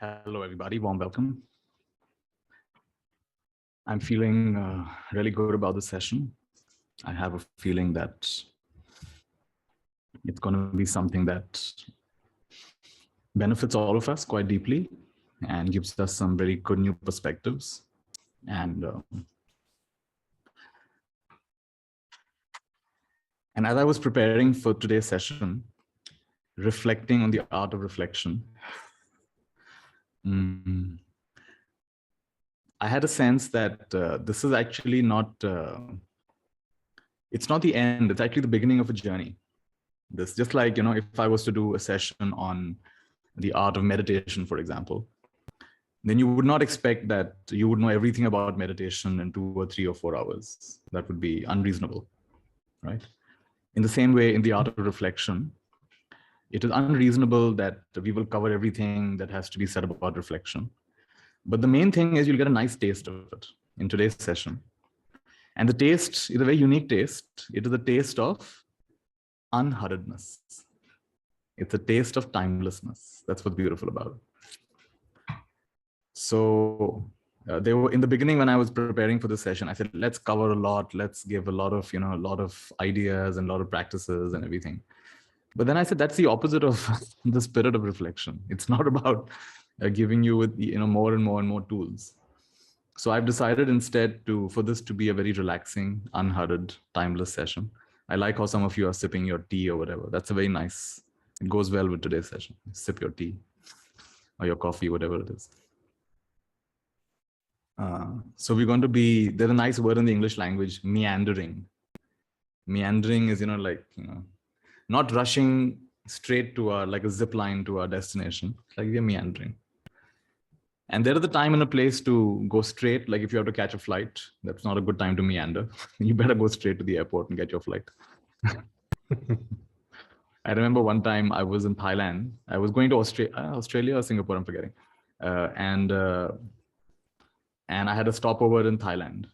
Hello, everybody. Warm welcome. I'm feeling really good about the session. I have a feeling that it's going to be something that benefits all of us quite deeply and gives us some very good new perspectives. And as I was preparing for today's session, reflecting on the art of reflection, I had a sense that this is actually not, it's not the end, it's actually the beginning of a journey. This just like, if I was to do a session on the art of meditation, for example, then you would not expect that you would know everything about meditation in 2 or 3 or 4 hours. That would be unreasonable, right? In the same way, in the art of reflection, it is unreasonable that we will cover everything that has to be said about reflection. But the main thing is you'll get a nice taste of it in today's session. And the taste is a very unique taste. It is a taste of unhurriedness. It's a taste of timelessness. That's what's beautiful about it. So they were in the beginning when I was preparing for this session, I said, let's cover a lot. Let's give a lot of ideas and a lot of practices and everything. But then I said, that's the opposite of the spirit of reflection. It's not about giving you with more and more and more tools. So I've decided instead for this to be a very relaxing, unhurried, timeless session. I like how some of you are sipping your tea or whatever. That's a very nice, it goes well with today's session. Sip your tea or your coffee, whatever it is. So we're going to be, there's a nice word in the English language, meandering. Meandering is, not rushing straight to like a zip line to our destination. Like we're meandering. And there is a time and a place to go straight. Like if you have to catch a flight, that's not a good time to meander. You better go straight to the airport and get your flight. I remember one time I was in Thailand. I was going to Australia or Singapore, I'm forgetting. And I had a stopover in Thailand.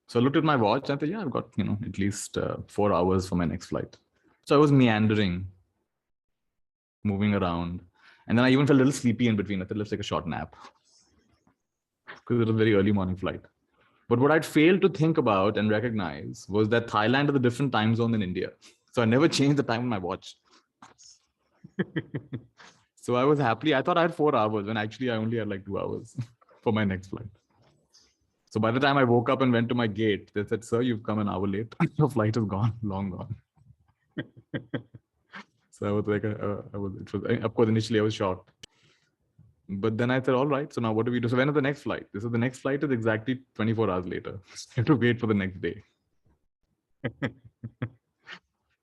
So I looked at my watch and I thought, yeah, I've got, at least 4 hours for my next flight. So I was meandering, moving around. And then I even felt a little sleepy in between. I thought, let's take a short nap. Because it was a very early morning flight. But what I'd failed to think about and recognize was that Thailand is a different time zone than India. So I never changed the time on my watch. So I was I thought I had 4 hours when actually I only had like 2 hours for my next flight. So by the time I woke up and went to my gate, they said, sir, you've come an hour late. Your flight is gone, long gone. So I was like, of course, initially I was shocked. But then I said, all right, so now what do we do? So when is the next flight? The next flight is exactly 24 hours later. So you have to wait for the next day.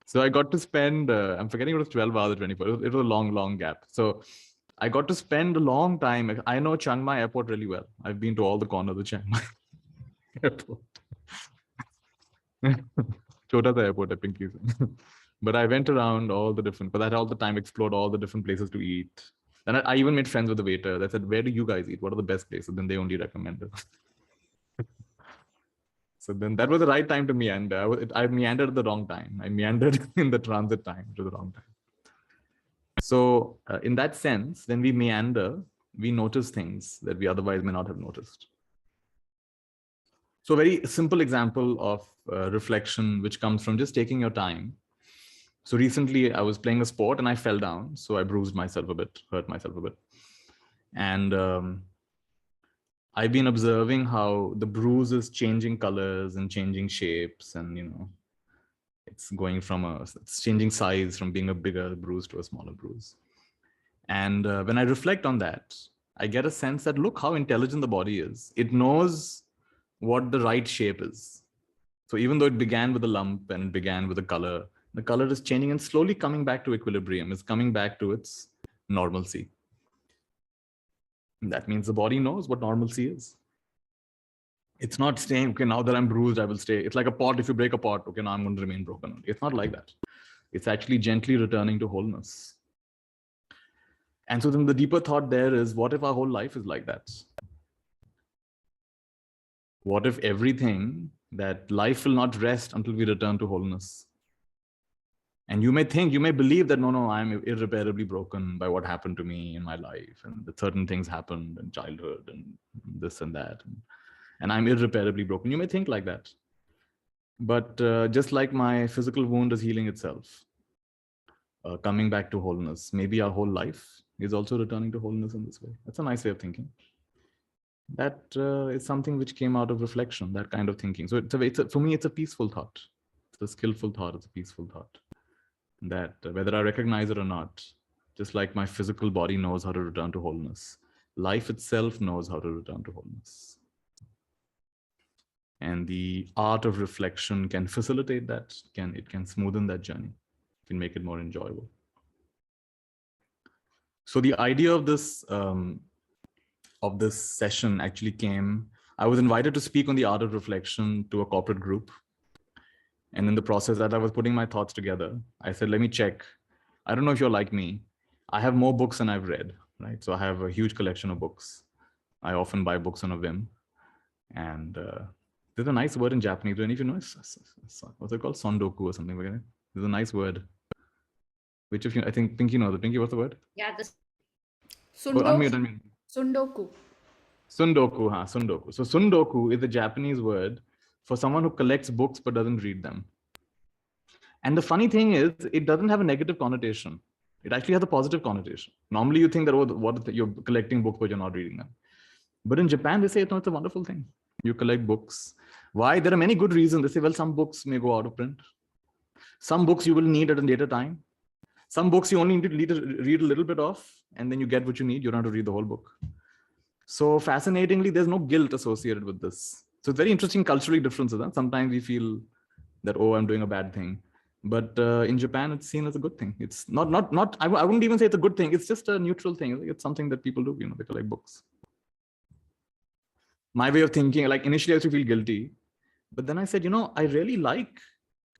So I got to spend, I'm forgetting it was 12 hours or 24. It was a long, long gap. So I got to spend a long time. I know Chiang Mai airport really well. I've been to all the corners of Chiang Mai airport. Chota the airport, I think. But I went around all the different, but I had all the time explored all the different places to eat. And I even made friends with the waiter. They said, where do you guys eat? What are the best places? Then they only recommended. So then that was the right time to meander. I meandered at the wrong time. I meandered in the transit time to the wrong time. So in that sense, when we meander, we notice things that we otherwise may not have noticed. So a very simple example of reflection, which comes from just taking your time. So recently I was playing a sport and I fell down. So I bruised myself a bit, hurt myself a bit. And I've been observing how the bruise is changing colors and changing shapes, and it's going it's changing size from being a bigger bruise to a smaller bruise. And when I reflect on that, I get a sense that look how intelligent the body is. It knows what the right shape is. So even though it began with a lump and it began with a color, the color is changing and slowly coming back to equilibrium. It's coming back to its normalcy. That means the body knows what normalcy is. It's not saying, okay, now that I'm bruised, I will stay. It's like a pot. If you break a pot, okay, now I'm going to remain broken. It's not like that. It's actually gently returning to wholeness. And so then the deeper thought there is, what if our whole life is like that? What if everything, that life will not rest until we return to wholeness? And you may believe that, no, I'm irreparably broken by what happened to me in my life, and that certain things happened in childhood and this and that. And I'm irreparably broken. You may think like that. But just like my physical wound is healing itself, coming back to wholeness, maybe our whole life is also returning to wholeness in this way. That's a nice way of thinking. That is something which came out of reflection, that kind of thinking. So for me, it's a peaceful thought. It's a skillful thought. It's a peaceful thought. That whether I recognize it or not, just like my physical body knows how to return to wholeness, life itself knows how to return to wholeness. And the art of reflection can facilitate that. It can smoothen that journey. It can make it more enjoyable. So the idea of this session actually came. I was invited to speak on the art of reflection to a corporate group. And in the process that I was putting my thoughts together, I said, let me check. I don't know if you're like me. I have more books than I've read, right? So I have a huge collection of books. I often buy books on a whim. And there's a nice word in Japanese. Do any of you know? What's it called? Sondoku or something like that. There's a nice word. Which of you, I think Pinky knows it. Pinky, what's the word? Yeah, the Unmute. Sundoku. Sundoku, Sundoku. So Sundoku is a Japanese word for someone who collects books but doesn't read them. And the funny thing is, it doesn't have a negative connotation. It actually has a positive connotation. Normally you think that you're collecting books but you're not reading them. But in Japan, they say, no, it's a wonderful thing. You collect books. Why? There are many good reasons. They say, well, some books may go out of print. Some books you will need at a later time. Some books you only need to read a little bit of, and then you get what you need. You don't have to read the whole book. So fascinatingly, there's no guilt associated with this. So it's very interesting culturally differences. Huh? Sometimes we feel that, oh, I'm doing a bad thing. But in Japan, it's seen as a good thing. It's not. I wouldn't even say it's a good thing. It's just a neutral thing. It's something that people do. They collect books. My way of thinking, like initially I used to feel guilty, but then I said, I really like.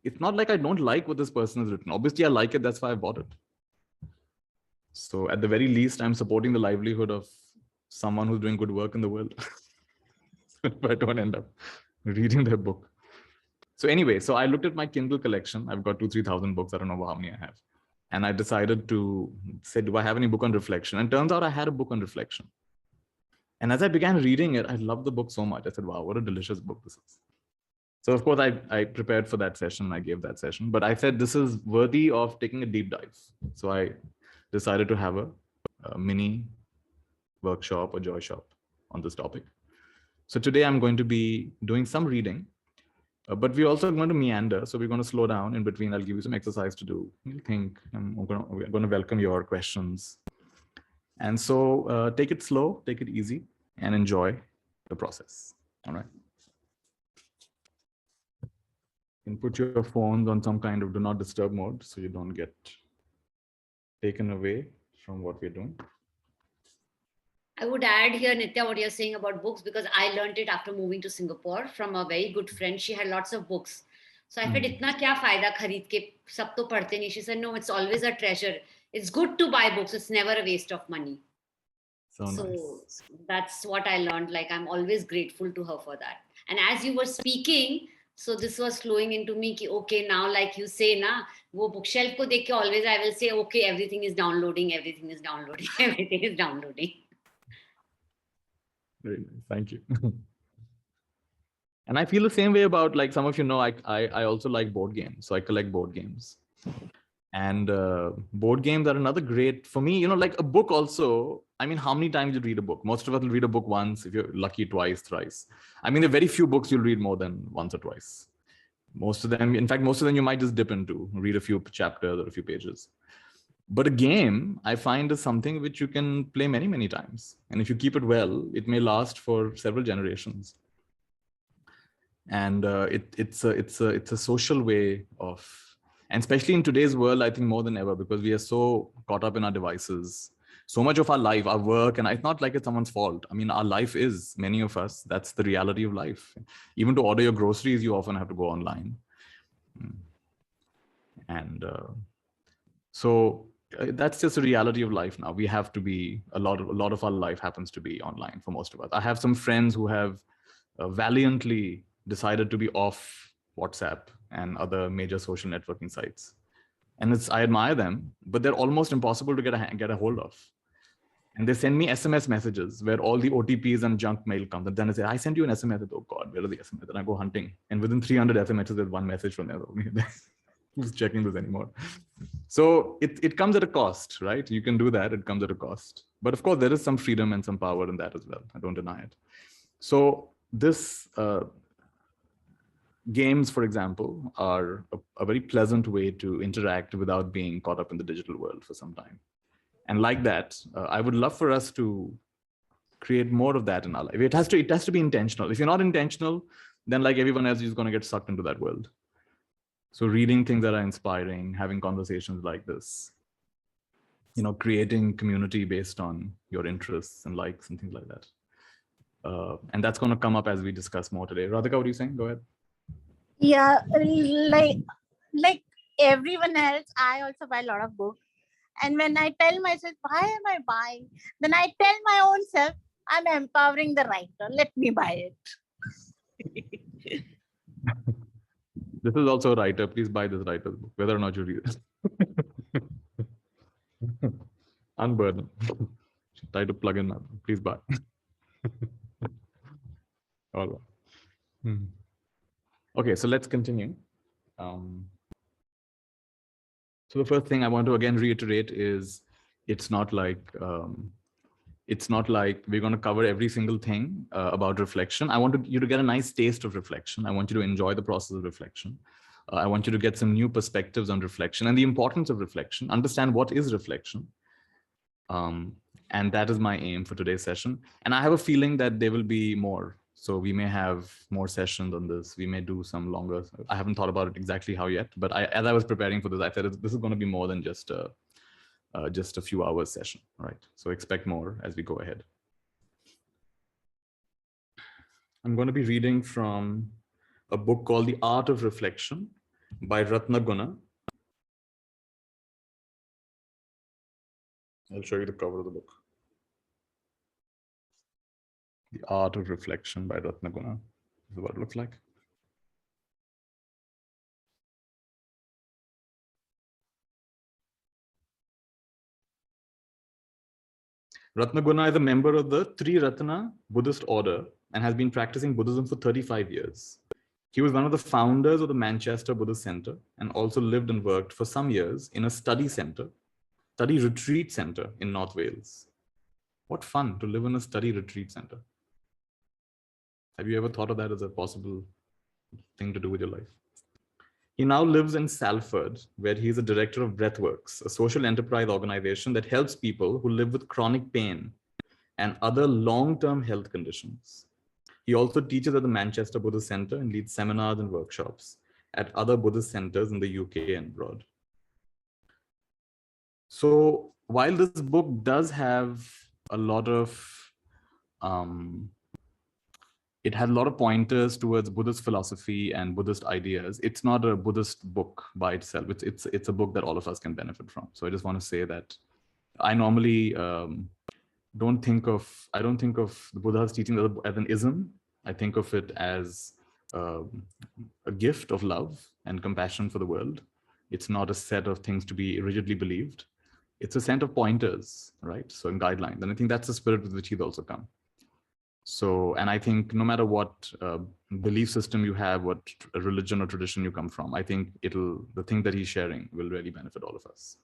It's not like I don't like what this person has written. Obviously, I like it. That's why I bought it. So at the very least, I'm supporting the livelihood of someone who's doing good work in the world. If I don't end up reading their book. So anyway, so I looked at my Kindle collection. I've got 2,000-3,000 books. I don't know how many I have. And I decided to say, do I have any book on reflection? And turns out I had a book on reflection. And as I began reading it, I loved the book so much. I said, wow, what a delicious book this is. So of course, I prepared for that session. I gave that session. But I said, this is worthy of taking a deep dive. So I decided to have a mini workshop or joy shop on this topic. So today I'm going to be doing some reading, but we're also going to meander. So we're going to slow down in between. I'll give you some exercise to do. You'll think, we're going to welcome your questions. And so take it slow, take it easy, and enjoy the process. All right. You can put your phones on some kind of do not disturb mode so you don't get taken away from what we're doing. I would add here, Nithya, what you're saying about books, because I learned it after moving to Singapore from a very good friend. She had lots of books. So I felt, itna kya fayda khareed ke, sab to padhte nahi. She said, no, it's always a treasure. It's good to buy books. It's never a waste of money. So nice. That's what I learned. Like, I'm always grateful to her for that. And as you were speaking, so this was flowing into me ki, okay, now like you say na, wo bookshelf ko dekh ke always I will say, okay, everything is downloading, everything is downloading, everything is downloading. Very nice. Thank you. And I feel the same way about, like, some of you know, I also like board games. So I collect board games. And board games are another great, for me, like a book also. I mean, how many times you read a book? Most of us will read a book once, if you're lucky, twice, thrice. I mean, there are very few books you'll read more than once or twice. Most of them, in fact, most of them you might just dip into, read a few chapters or a few pages. But a game, I find, is something which you can play many, many times. And if you keep it well, it may last for several generations. And it's a social way of, and especially in today's world, I think more than ever, because we are so caught up in our devices. So much of our life, our work, and it's not like it's someone's fault. I mean, our life is, many of us, that's the reality of life. Even to order your groceries, you often have to go online. And so that's just a reality of life now. We have to be, a lot of our life happens to be online for most of us. I have some friends who have valiantly decided to be off WhatsApp and other major social networking sites. And I admire them, but they're almost impossible to get a hold of. And they send me SMS messages where all the OTPs and junk mail comes. And then I say, I sent you an SMS. Oh God, where are the SMS? And I go hunting. And within 300 SMSs, there's one message from them. Who's checking this anymore? So it comes at a cost, right? You can do that. It comes at a cost. But of course, there is some freedom and some power in that as well. I don't deny it. So this games, for example, are a very pleasant way to interact without being caught up in the digital world for some time. And like that, I would love for us to create more of that in our life. It has to be intentional. If you're not intentional, then like everyone else, you're going to get sucked into that world. So reading things that are inspiring, having conversations like this, creating community based on your interests and likes and things like that. And that's going to come up as we discuss more today. Radhika, what are you saying? Go ahead. Yeah, like everyone else, I also buy a lot of books. And when I tell myself, why am I buying? Then I tell my own self, I'm empowering the writer. Let me buy it. This is also a writer. Please buy this writer's book, whether or not you read it. Unburden. Try to plug in that. Please buy. All right. Okay, so let's continue. So the first thing I want to again reiterate is it's not like we're going to cover every single thing about reflection. I want you to get a nice taste of reflection. I want you to enjoy the process of reflection. I want you to get some new perspectives on reflection and the importance of reflection, understand what is reflection. And that is my aim for today's session. And I have a feeling that there will be more. So we may have more sessions on this. We may do some longer. I haven't thought about it exactly how yet, but as I was preparing for this, I said this is going to be more than just a few hours session, right? So expect more as we go ahead. I'm going to be reading from a book called The Art of Reflection by Ratnaguna. I'll show you the cover of the book. The Art of Reflection by Ratnaguna. This is what it looks like. Ratnaguna is a member of the Triratna Buddhist order and has been practicing Buddhism for 35 years. He was one of the founders of the Manchester Buddhist Center and also lived and worked for some years in a study retreat center in North Wales. What fun to live in a study retreat center. Have you ever thought of that as a possible thing to do with your life? He now lives in Salford, where he is a director of Breathworks, a social enterprise organization that helps people who live with chronic pain and other long-term health conditions. He also teaches at the Manchester Buddhist Center and leads seminars and workshops at other Buddhist centers in the UK and abroad. So while this book does have a lot of it has a lot of pointers towards Buddhist philosophy and Buddhist ideas. It's not a Buddhist book by itself. It's a book that all of us can benefit from. So I just want to say that I normally don't think of the Buddha's teaching as an ism. I think of it as a gift of love and compassion for the world. It's not a set of things to be rigidly believed. It's a set of pointers, right? So in guidelines. And I think that's the spirit with which he's also come. So, and I think no matter what belief system you have, what religion or tradition you come from, I think the thing that he's sharing will really benefit all of us.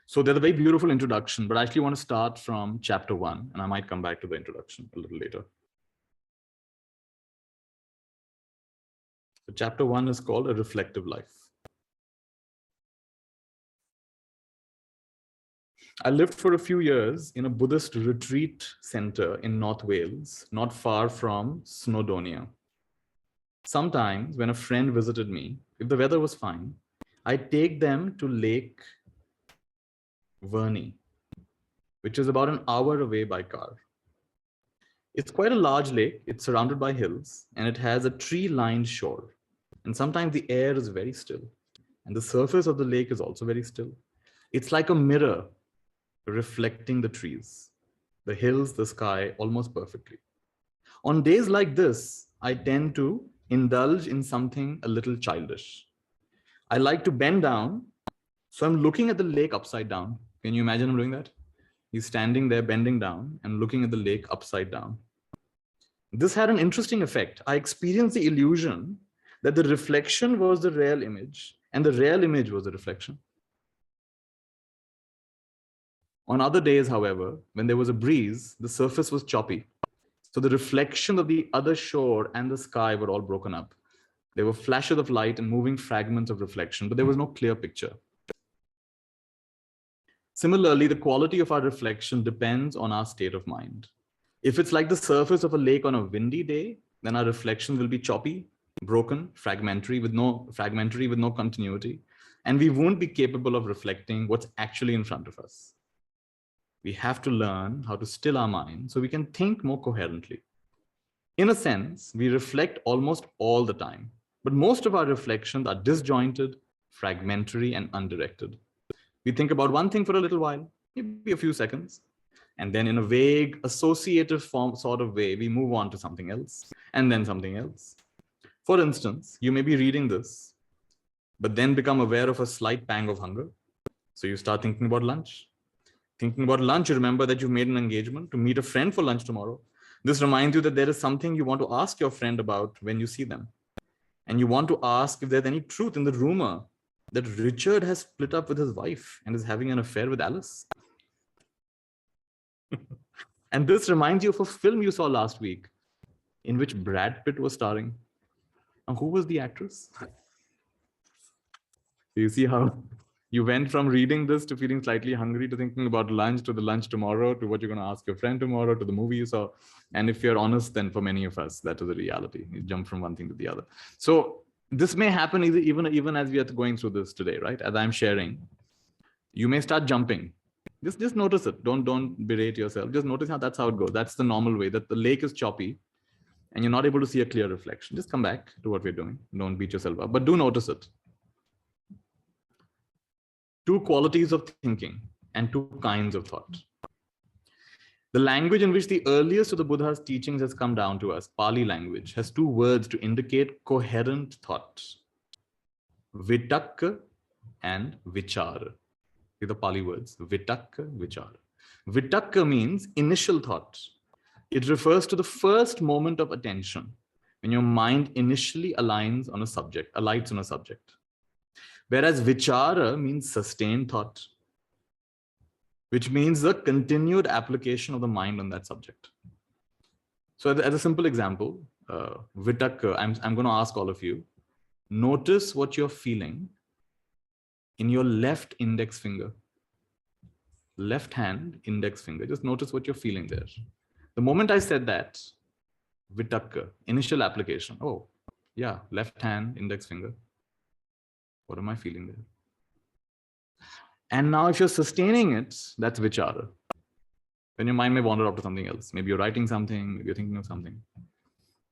So there's a very beautiful introduction, but I actually want to start from chapter 1, and I might come back to the introduction a little later. So chapter 1 is called A Reflective Life. I lived for a few years in a Buddhist retreat center in North Wales, not far from Snowdonia. Sometimes when a friend visited me, if the weather was fine, I'd take them to Lake Verney, which is about an hour away by car. It's quite a large lake. It's surrounded by hills, and it has a tree-lined shore. And sometimes the air is very still, and the surface of the lake is also very still. It's like a mirror reflecting the trees, the hills, the sky, almost perfectly. On days like this, I tend to indulge in something a little childish. I like to bend down, so I'm looking at the lake upside down. Can you imagine him doing that? He's standing there bending down and looking at the lake upside down. This had an interesting effect. I experienced the illusion that the reflection was the real image and the real image was the reflection. On other days, however, when there was a breeze, the surface was choppy. So the reflection of the other shore and the sky were all broken up. There were flashes of light and moving fragments of reflection, but there was no clear picture. Similarly, the quality of our reflection depends on our state of mind. If it's like the surface of a lake on a windy day, then our reflection will be choppy, broken, fragmentary with no continuity, and we won't be capable of reflecting what's actually in front of us. We have to learn how to still our mind so we can think more coherently. In a sense, we reflect almost all the time, but most of our reflections are disjointed, fragmentary, and undirected. We think about one thing for a little while, maybe a few seconds, and then in a vague, associative form sort of way, we move on to something else, and then something else. For instance, you may be reading this, but then become aware of a slight pang of hunger. So you start thinking about lunch. Thinking about lunch, you remember that you've made an engagement to meet a friend for lunch tomorrow. This reminds you that there is something you want to ask your friend about when you see them. And you want to ask if there's any truth in the rumor that Richard has split up with his wife and is having an affair with Alice. And this reminds you of a film you saw last week in which Brad Pitt was starring. And who was the actress? You see how you went from reading this to feeling slightly hungry to thinking about lunch to the lunch tomorrow to what you're going to ask your friend tomorrow to the movie you saw. And if you're honest, then for many of us, that is a reality. You jump from one thing to the other. So this may happen even as we are going through this today, right? As I'm sharing, you may start jumping. Just notice it. Don't berate yourself. Just notice how that's how it goes. That's the normal way, that the lake is choppy and you're not able to see a clear reflection. Just come back to what we're doing. Don't beat yourself up, but do notice it. Two qualities of thinking and two kinds of thought. The language in which the earliest of the Buddha's teachings has come down to us, Pali language, has two words to indicate coherent thought. Vitakka and vichara. These are the Pali words, vitakka, vichara. Vitakka means initial thought. It refers to the first moment of attention when your mind initially alights on a subject. Whereas vichara means sustained thought, which means the continued application of the mind on that subject. So as a simple example, vitakka, I'm going to ask all of you, notice what you're feeling in your left index finger, left hand index finger. Just notice what you're feeling there. The moment I said that, vitakka, initial application. Oh, yeah, left hand index finger. What am I feeling there? And now if you're sustaining it, that's vichara. Then your mind may wander off to something else. Maybe you're writing something, maybe you're thinking of something.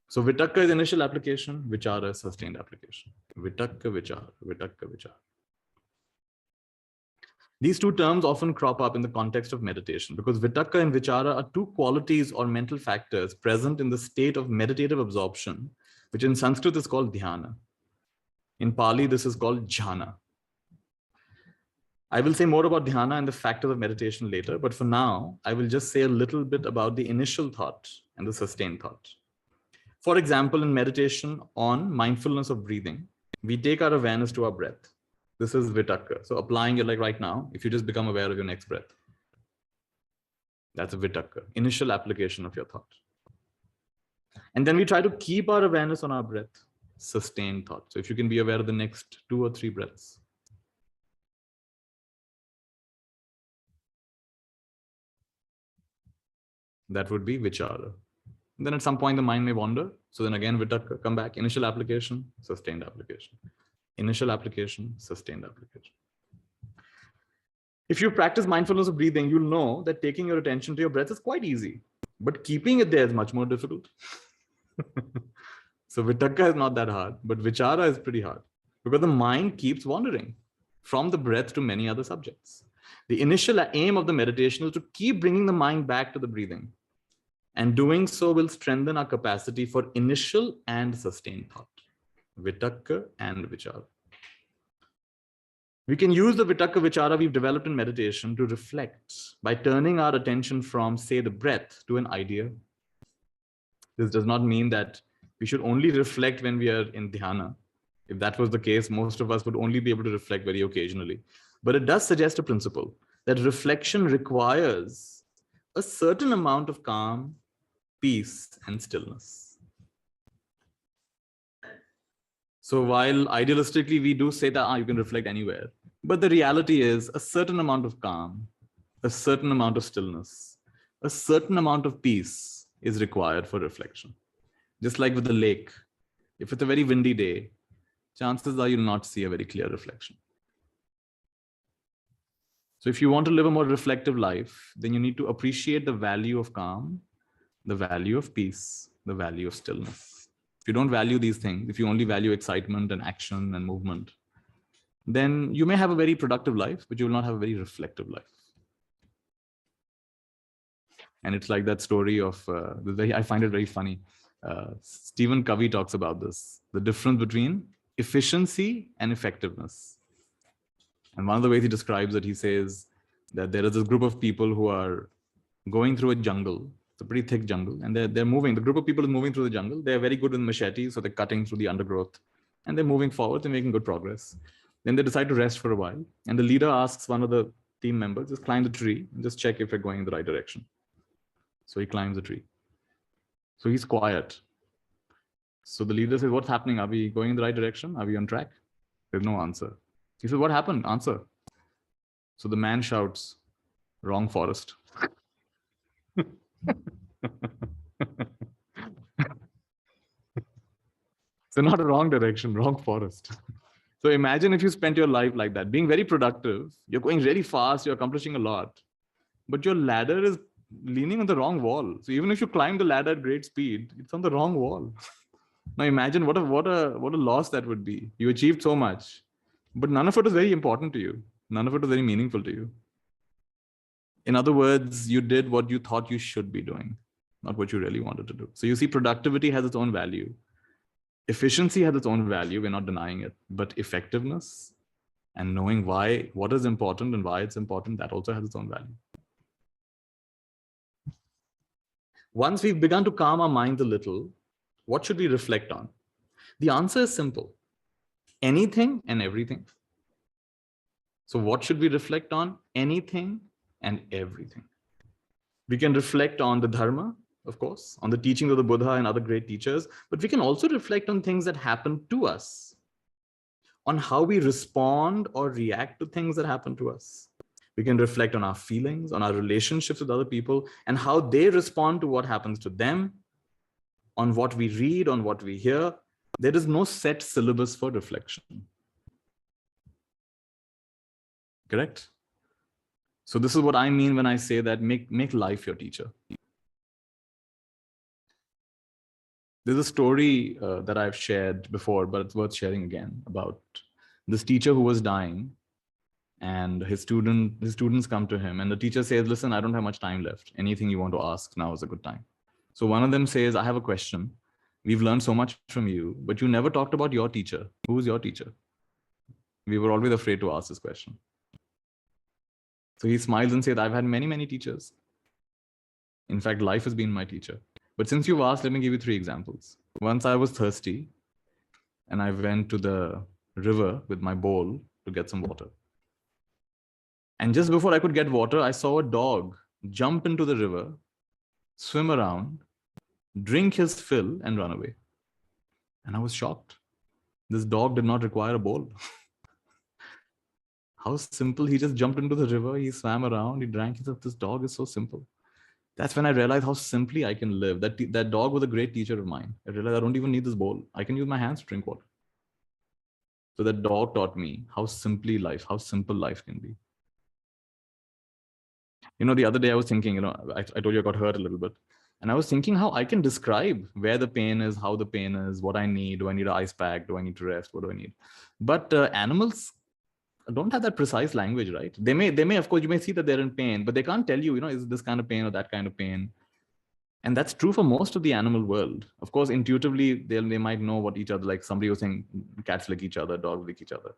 So vitakka is initial application, vichara is sustained application. Vitakka, vichara, vitakka, vichara. These two terms often crop up in the context of meditation because vitakka and vichara are two qualities or mental factors present in the state of meditative absorption, which in Sanskrit is called dhyana. In Pali, this is called jhana. I will say more about dhyana and the factors of meditation later, but for now, I will just say a little bit about the initial thought and the sustained thought. For example, in meditation on mindfulness of breathing, we take our awareness to our breath. This is vitakka. So applying it like right now, if you just become aware of your next breath, that's a vitakka, initial application of your thought. And then we try to keep our awareness on our breath, sustained thought. So if you can be aware of the next 2 or 3 breaths. That would be vichara. And then at some point the mind may wander. So then again, vitakka, come back, initial application, sustained application. Initial application, sustained application. If you practice mindfulness of breathing, you'll know that taking your attention to your breath is quite easy, but keeping it there is much more difficult. So vitakka is not that hard, but vichara is pretty hard because the mind keeps wandering from the breath to many other subjects. The initial aim of the meditation is to keep bringing the mind back to the breathing. And doing so will strengthen our capacity for initial and sustained thought. Vitakka and Vichara. We can use the Vitakka Vichara we've developed in meditation to reflect by turning our attention from, say, the breath to an idea. This does not mean that we should only reflect when we are in dhyana. If that was the case, most of us would only be able to reflect very occasionally. But it does suggest a principle that reflection requires a certain amount of calm, peace, and stillness. So while idealistically we do say that you can reflect anywhere, but the reality is a certain amount of calm, a certain amount of stillness, a certain amount of peace is required for reflection. Just like with the lake, if it's a very windy day, chances are you'll not see a very clear reflection. So if you want to live a more reflective life, then you need to appreciate the value of calm, the value of peace, the value of stillness. If you don't value these things, if you only value excitement and action and movement, then you may have a very productive life, but you will not have a very reflective life. And it's like that story of, I find it very funny. Stephen Covey talks about this, the difference between efficiency and effectiveness. And one of the ways he describes it, he says that there is this group of people who are going through a jungle. It's a pretty thick jungle, and they're moving. The group of people is moving through the jungle. They're very good with machetes, so they're cutting through the undergrowth, and they're moving forward. They're making good progress. Then they decide to rest for a while, and the leader asks one of the team members, just climb the tree and just check if you're going in the right direction. So he climbs the tree. So he's quiet. So the leader says, what's happening? Are we going in the right direction? Are we on track? There's no answer. He says, what happened? Answer. So the man shouts, wrong forest. So not a wrong direction, wrong forest. So imagine if you spent your life like that, being very productive, you're going really fast, you're accomplishing a lot, but your ladder is leaning on the wrong wall. So even if you climb the ladder at great speed, it's on the wrong wall. Now imagine what a loss that would be. You achieved so much, but none of it was very important to you. None of it was very meaningful to you. In other words, you did what you thought you should be doing, not what you really wanted to do. So you see, productivity has its own value. Efficiency has its own value. We're not denying it, but effectiveness and knowing what is important and why it's important, that also has its own value. Once we've begun to calm our minds a little, what should we reflect on? The answer is simple. Anything and everything. So what should we reflect on? Anything and everything. We can reflect on the Dharma, of course, on the teachings of the Buddha and other great teachers, but we can also reflect on things that happen to us, on how we respond or react to things that happen to us. We can reflect on our feelings, on our relationships with other people, and how they respond to what happens to them, on what we read, on what we hear. There is no set syllabus for reflection. Correct? So this is what I mean when I say that make life your teacher. There's a story that I've shared before, but it's worth sharing again, about this teacher who was dying, and his students come to him, and the teacher says, listen, I don't have much time left. Anything you want to ask, now is a good time. So one of them says, I have a question. We've learned so much from you, but you never talked about your teacher. Who's your teacher? We were always afraid to ask this question. So he smiles and says, I've had many, many teachers. In fact, life has been my teacher. But since you've asked, let me give you 3 examples. Once I was thirsty and I went to the river with my bowl to get some water. And just before I could get water, I saw a dog jump into the river, swim around, drink his fill, and run away. And I was shocked. This dog did not require a bowl. How simple. He just jumped into the river, he swam around, he drank. He said, this dog is so simple. That's when I realized how simply I can live. That dog was a great teacher of mine. I realized I don't even need this bowl. I can use my hands to drink water. So that dog taught me how simple life can be. The other day I was thinking, I told you I got hurt a little bit. And I was thinking how I can describe where the pain is, how the pain is, what I need. Do I need an ice pack? Do I need to rest? What do I need? But animals don't have that precise language, right? They may, of course, you may see that they're in pain, but they can't tell you, is this kind of pain or that kind of pain. And that's true for most of the animal world. Of course, intuitively, they might know what each other, like somebody was saying, cats lick each other, dogs lick each other.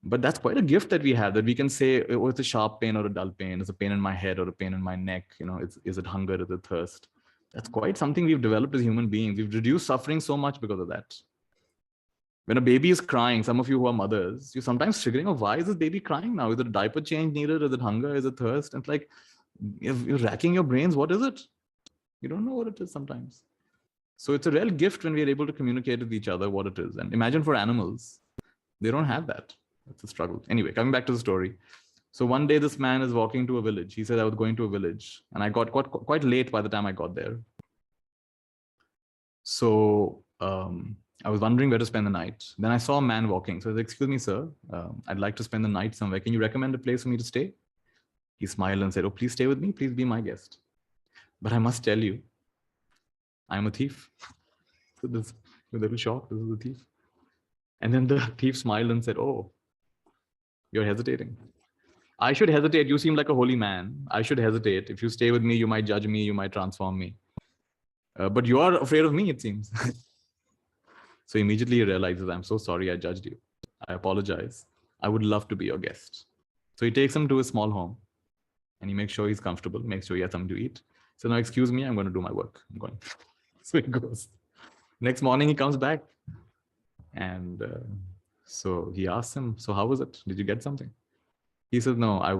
But that's quite a gift that we have, that we can say, oh, it's a sharp pain or a dull pain. It's a pain in my head or a pain in my neck. You know, is it hunger? Is it thirst? That's quite something we've developed as human beings. We've reduced suffering so much because of that. When a baby is crying, some of you who are mothers, you're sometimes figuring out, why is this baby crying now? Is it a diaper change needed? Is it hunger? Is it thirst? And it's like, you're racking your brains. What is it? You don't know what it is sometimes. So it's a real gift when we are able to communicate with each other what it is. And imagine for animals, they don't have that. It's a struggle. Anyway, coming back to the story. So one day this man is walking to a village. He said, I was going to a village, and I got quite late by the time I got there. So I was wondering where to spend the night. Then I saw a man walking. So I said, excuse me, sir, I'd like to spend the night somewhere. Can you recommend a place for me to stay? He smiled and said, oh, please stay with me. Please be my guest. But I must tell you, I'm a thief. So this a little shocked. This is a thief. And then the thief smiled and said, oh, you're hesitating. I should hesitate. You seem like a holy man. I should hesitate. If you stay with me, you might judge me. You might transform me. But you are afraid of me, it seems. So immediately he realizes, I'm so sorry I judged you. I apologize. I would love to be your guest. So he takes him to his small home and he makes sure he's comfortable, makes sure he has something to eat. So now, excuse me, I'm going to do my work. I'm going. So he goes. Next morning, he comes back. And so he asks him, so how was it? Did you get something? He says, no, I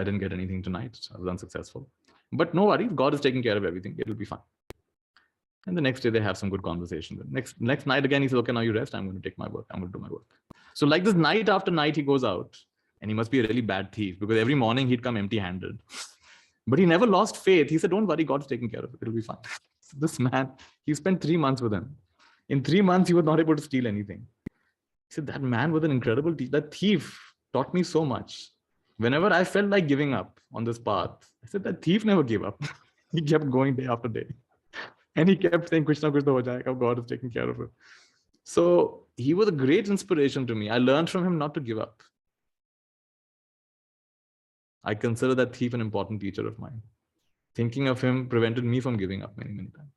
didn't get anything tonight. I was unsuccessful. But no worries, God is taking care of everything. It'll be fine. And the next day they have some good conversation. The next night again, he says, okay, now you rest. I'm going to take my work. I'm going to do my work. So like this, night after night, he goes out, and he must be a really bad thief, because every morning he'd come empty-handed. But he never lost faith. He said, don't worry, God's taking care of it. It'll be fine. So this man, he spent 3 months with him. In 3 months, he was not able to steal anything. He said, that man was an incredible thief. That thief taught me so much. Whenever I felt like giving up on this path, I said, that thief never gave up. He kept going day after day. And he kept saying, kuch na kuch to ho jayega, God is taking care of it. So he was a great inspiration to me. I learned from him not to give up. I consider that thief an important teacher of mine. Thinking of him prevented me from giving up many, many times.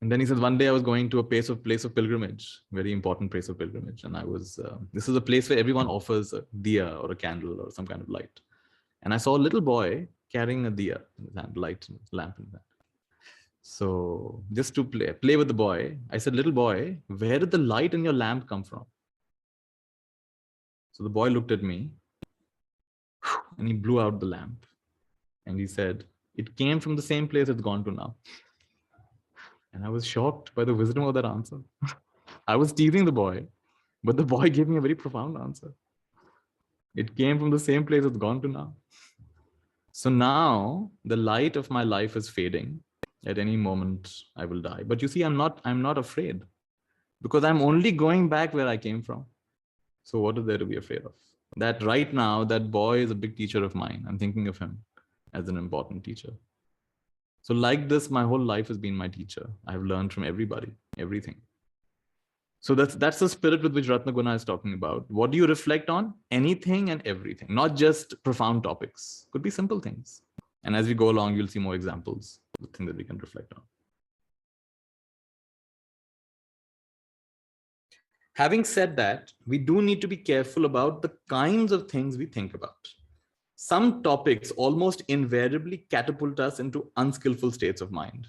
And then he says, one day I was going to a place of pilgrimage, very important place of pilgrimage. And I was, this is a place where everyone offers a diya or a candle or some kind of light. And I saw a little boy carrying a diya, light, lamp in that. So just to play with the boy, I said, little boy, where did the light in your lamp come from? So the boy looked at me and he blew out the lamp. And he said, it came from the same place it's gone to now. And I was shocked by the wisdom of that answer. I was teasing the boy, but the boy gave me a very profound answer. It came from the same place it's gone to now. So now the light of my life is fading. At any moment I will die. But you see, I'm not afraid, because I'm only going back where I came from. So what is there to be afraid of? That right now, that boy is a big teacher of mine. I'm thinking of him as an important teacher. So like this, my whole life has been my teacher. I've learned from everybody, everything. So that's the spirit with which Ratnaguna is talking about. What do you reflect on? Anything and everything, not just profound topics. Could be simple things. And as we go along, you'll see more examples of things that we can reflect on. Having said that, we do need to be careful about the kinds of things we think about. Some topics almost invariably catapult us into unskillful states of mind.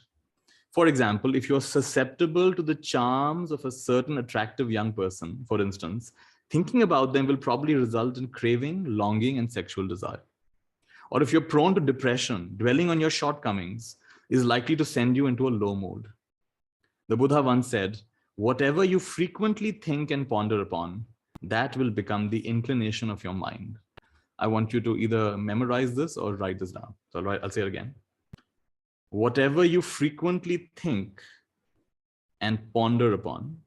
For example, if you're susceptible to the charms of a certain attractive young person, for instance, thinking about them will probably result in craving, longing, and sexual desire. Or if you're prone to depression, dwelling on your shortcomings is likely to send you into a low mood. The Buddha once said, whatever you frequently think and ponder upon, that will become the inclination of your mind. I want you to either memorize this or write this down. So I'll say it again. Whatever you frequently think and ponder upon,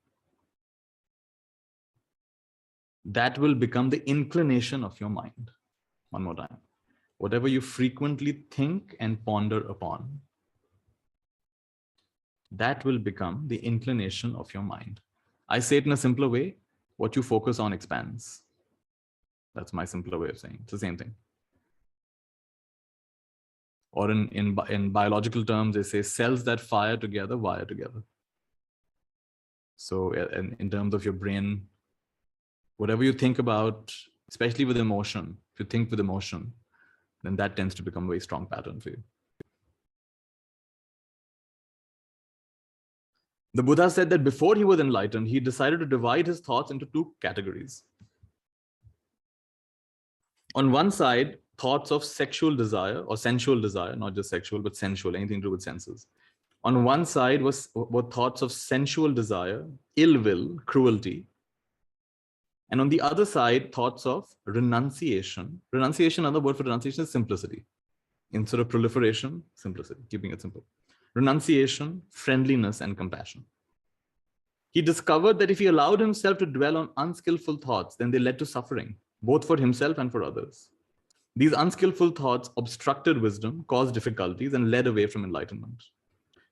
that will become the inclination of your mind. One more time. Whatever you frequently think and ponder upon, that will become the inclination of your mind. I say it in a simpler way. What you focus on expands. That's my simpler way of saying it. It's the same thing. Or in biological terms, they say cells that fire together wire together. So in terms of your brain, whatever you think about, especially with emotion, if you think with emotion, then that tends to become a very strong pattern for you. The Buddha said that before he was enlightened, he decided to divide his thoughts into two categories. On one side, thoughts of sexual desire or sensual desire, not just sexual, but sensual, anything to do with senses. On one side were thoughts of sensual desire, ill will, cruelty. And on the other side, thoughts of renunciation. Renunciation, another word for renunciation is simplicity. Instead of proliferation, simplicity, keeping it simple. Renunciation, friendliness, and compassion. He discovered that if he allowed himself to dwell on unskillful thoughts, then they led to suffering, both for himself and for others. These unskillful thoughts obstructed wisdom, caused difficulties, and led away from enlightenment.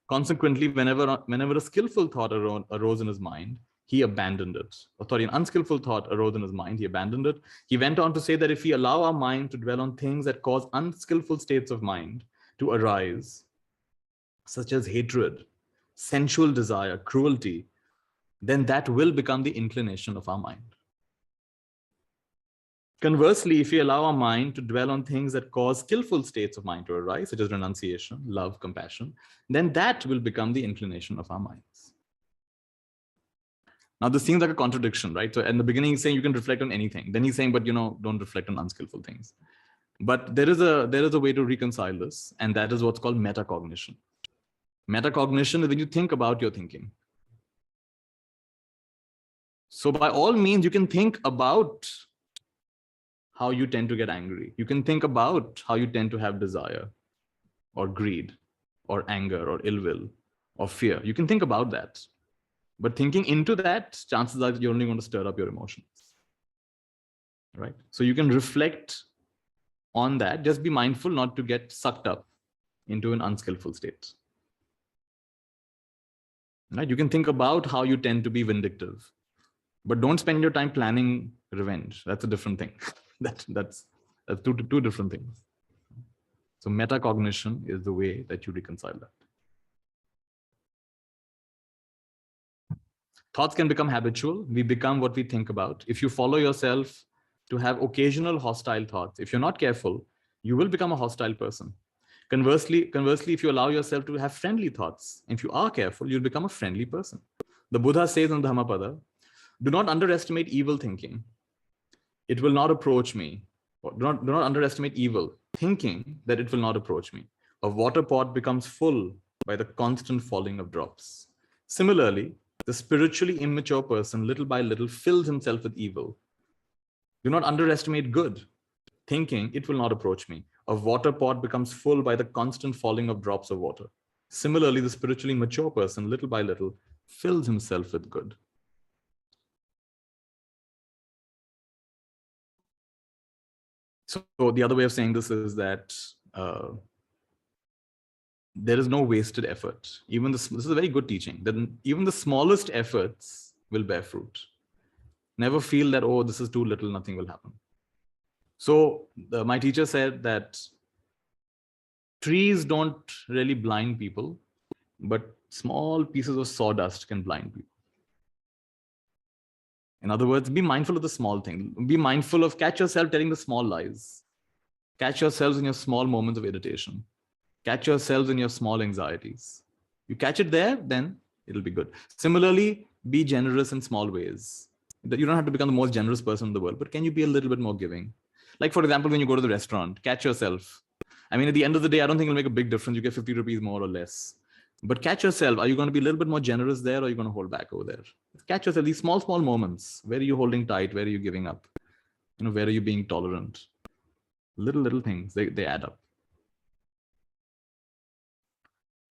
Consequently, whenever a skillful thought arose in his mind, he abandoned it. Or sorry, an unskillful thought arose in his mind, he abandoned it. He went on to say that if we allow our mind to dwell on things that cause unskillful states of mind to arise, such as hatred, sensual desire, cruelty, then that will become the inclination of our mind. Conversely, if we allow our mind to dwell on things that cause skillful states of mind to arise, such as renunciation, love, compassion, then that will become the inclination of our minds. Now, this seems like a contradiction, right? So in the beginning, he's saying you can reflect on anything. Then he's saying, but don't reflect on unskillful things. But there is a way to reconcile this, and that is what's called metacognition. Metacognition is when you think about your thinking. So by all means, you can think about how you tend to get angry. You can think about how you tend to have desire or greed or anger or ill will or fear. You can think about that. But thinking into that, chances are you're only going to stir up your emotions. Right? So you can reflect on that. Just be mindful not to get sucked up into an unskillful state. Right? You can think about how you tend to be vindictive. But don't spend your time planning revenge. That's a different thing. That's two different things. So metacognition is the way that you reconcile that. Thoughts can become habitual. We become what we think about. If you follow yourself to have occasional hostile thoughts, if you're not careful, you will become a hostile person. Conversely, if you allow yourself to have friendly thoughts, if you are careful, you'll become a friendly person. The Buddha says in Dhammapada, do not underestimate evil thinking. It will not approach me. Do not underestimate evil thinking that it will not approach me. A water pot becomes full by the constant falling of drops. Similarly, the spiritually immature person, little by little, fills himself with evil. Do not underestimate good thinking it will not approach me. A water pot becomes full by the constant falling of drops of water. Similarly, the spiritually mature person, little by little, fills himself with good. So the other way of saying this is that there is no wasted effort. This is a very good teaching, that even the smallest efforts will bear fruit. Never feel that, oh, this is too little, nothing will happen. So my teacher said that trees don't really blind people, but small pieces of sawdust can blind people. In other words, be mindful of the small thing. Be mindful of, catch yourself telling the small lies. Catch yourselves in your small moments of irritation. Catch yourselves in your small anxieties. You catch it there, then it'll be good. Similarly, be generous in small ways. You don't have to become the most generous person in the world, but can you be a little bit more giving? Like, for example, when you go to the restaurant, catch yourself. I mean, at the end of the day, I don't think it'll make a big difference. You get 50 rupees more or less. But catch yourself. Are you going to be a little bit more generous there, or are you going to hold back over there? Catch yourself, these small moments. Where are you holding tight? Where are you giving up? Where are you being tolerant? Little things, they add up.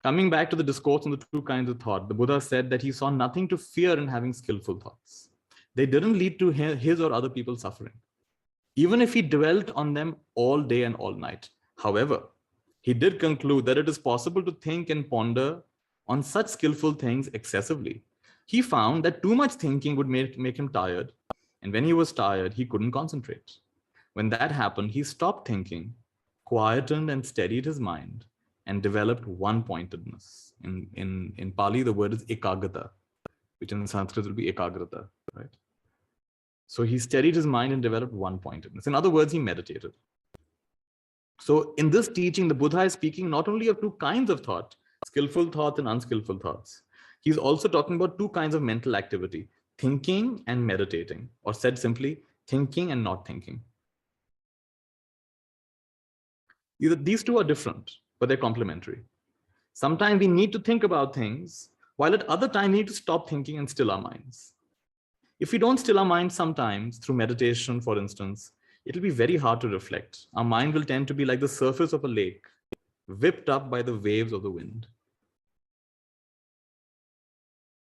Coming back to the discourse on the two kinds of thought, the Buddha said that he saw nothing to fear in having skillful thoughts. They didn't lead to his or other people's suffering, even if he dwelt on them all day and all night. However, he did conclude that it is possible to think and ponder on such skillful things excessively. He found that too much thinking would make him tired, and when he was tired, he couldn't concentrate. When that happened, he stopped thinking, quietened and steadied his mind, and developed one-pointedness. In Pali, the word is ekagata, which in Sanskrit will be ekagrata, right? So he steadied his mind and developed one-pointedness. In other words, he meditated. So in this teaching, the Buddha is speaking not only of two kinds of thought, skillful thoughts and unskillful thoughts. He's also talking about two kinds of mental activity, thinking and meditating, or said simply, thinking and not thinking. These two are different, but they're complementary. Sometimes we need to think about things, while at other times we need to stop thinking and still our minds. If we don't still our minds sometimes, through meditation, for instance, it'll be very hard to reflect. Our mind will tend to be like the surface of a lake, whipped up by the waves of the wind.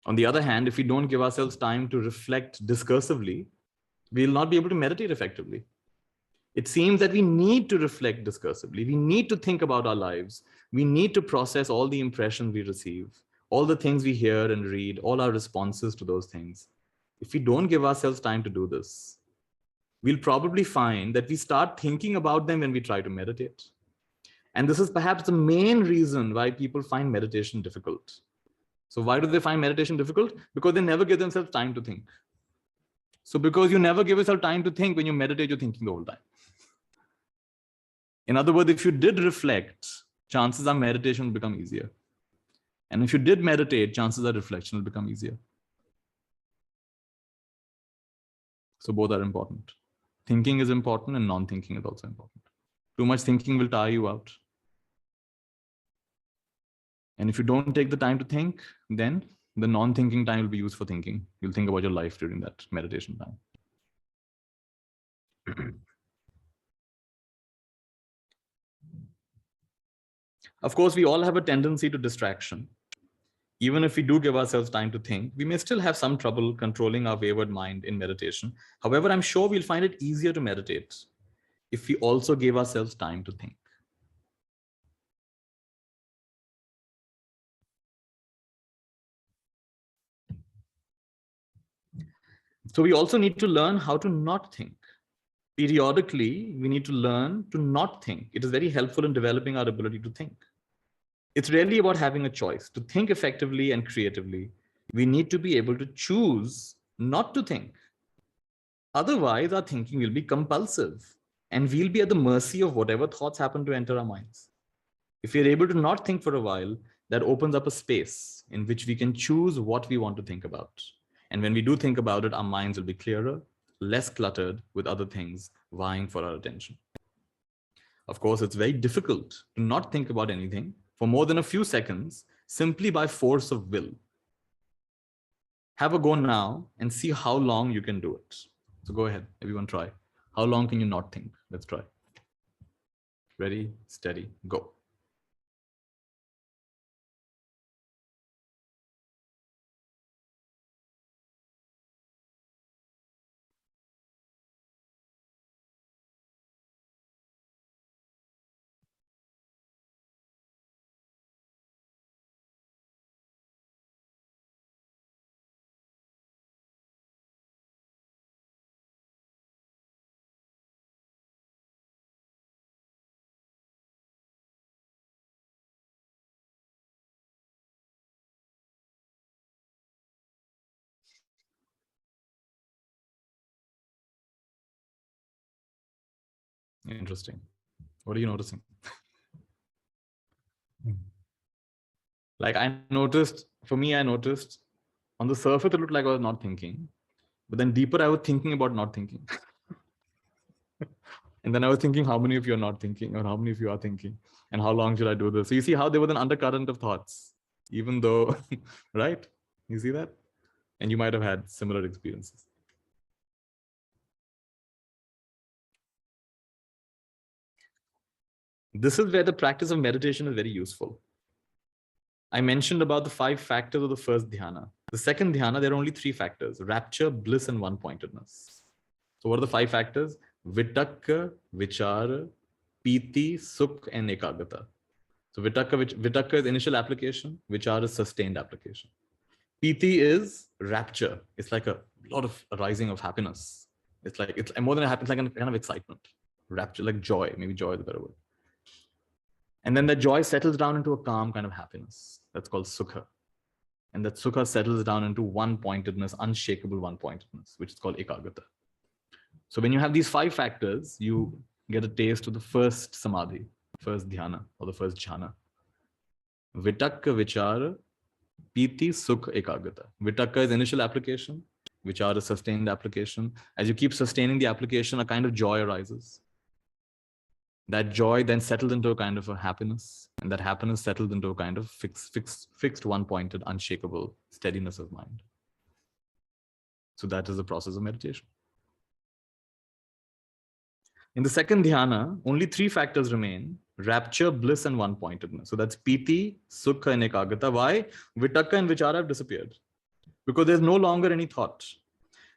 On the other hand, if we don't give ourselves time to reflect discursively, we'll not be able to meditate effectively. It seems that we need to reflect discursively. We need to think about our lives. We need to process all the impressions we receive, all the things we hear and read, all our responses to those things. If we don't give ourselves time to do this, we'll probably find that we start thinking about them when we try to meditate. And this is perhaps the main reason why people find meditation difficult. So why do they find meditation difficult? Because they never give themselves time to think. So because you never give yourself time to think, when you meditate, you're thinking the whole time. In other words, if you did reflect, chances are meditation will become easier. And if you did meditate, chances are reflection will become easier. So both are important. Thinking is important and non-thinking is also important. Too much thinking will tire you out. And if you don't take the time to think, then the non-thinking time will be used for thinking. You'll think about your life during that meditation time. Of course, we all have a tendency to distraction. Even if we do give ourselves time to think, we may still have some trouble controlling our wayward mind in meditation. However, I'm sure we'll find it easier to meditate if we also give ourselves time to think. So we also need to learn how to not think. Periodically, we need to learn to not think. It is very helpful in developing our ability to think. It's really about having a choice. To think effectively and creatively, we need to be able to choose not to think. Otherwise, our thinking will be compulsive and we'll be at the mercy of whatever thoughts happen to enter our minds. If we're able to not think for a while, that opens up a space in which we can choose what we want to think about. And when we do think about it, our minds will be clearer, less cluttered with other things vying for our attention. Of course, it's very difficult to not think about anything for more than a few seconds simply by force of will. Have a go now and see how long you can do it. So go ahead, everyone try. How long can you not think? Let's try. Ready, steady, go. Interesting. What are you noticing? Like I noticed on the surface, it looked like I was not thinking, but then deeper, I was thinking about not thinking. And then I was thinking, how many of you are not thinking, or how many of you are thinking, and how long should I do this? So you see how there was an undercurrent of thoughts, even though, right? You see that? And you might have had similar experiences. This is where the practice of meditation is very useful. I mentioned about the 5 factors of the first dhyana. The second dhyana, there are only 3 factors: rapture, bliss, and one-pointedness. So what are the 5 factors? Vitakka, vichara, piti, sukh, and ekagata. So vitakka is initial application, vichara is sustained application. Piti is rapture. It's like a lot of arising of happiness. It's more than a happiness, like a kind of excitement. Rapture, like joy, maybe joy is the better word. And then that joy settles down into a calm kind of happiness. That's called sukha. And that sukha settles down into one-pointedness, unshakable one-pointedness, which is called ekagata. So when you have these 5 factors, you get a taste of the first samadhi, first dhyana, or the first jhana. Vitakka, vichara, piti, sukha, ekagata. Vitakka is initial application, vichara is sustained application. As you keep sustaining the application, a kind of joy arises. That joy then settled into a kind of a happiness, and that happiness settled into a kind of fixed one-pointed, unshakable steadiness of mind. So that is the process of meditation. In the second dhyana, only 3 factors remain: rapture, bliss, and one-pointedness. So that's piti, sukha, and ekagata. Why? Vitakka and vichara have disappeared. Because there's no longer any thought.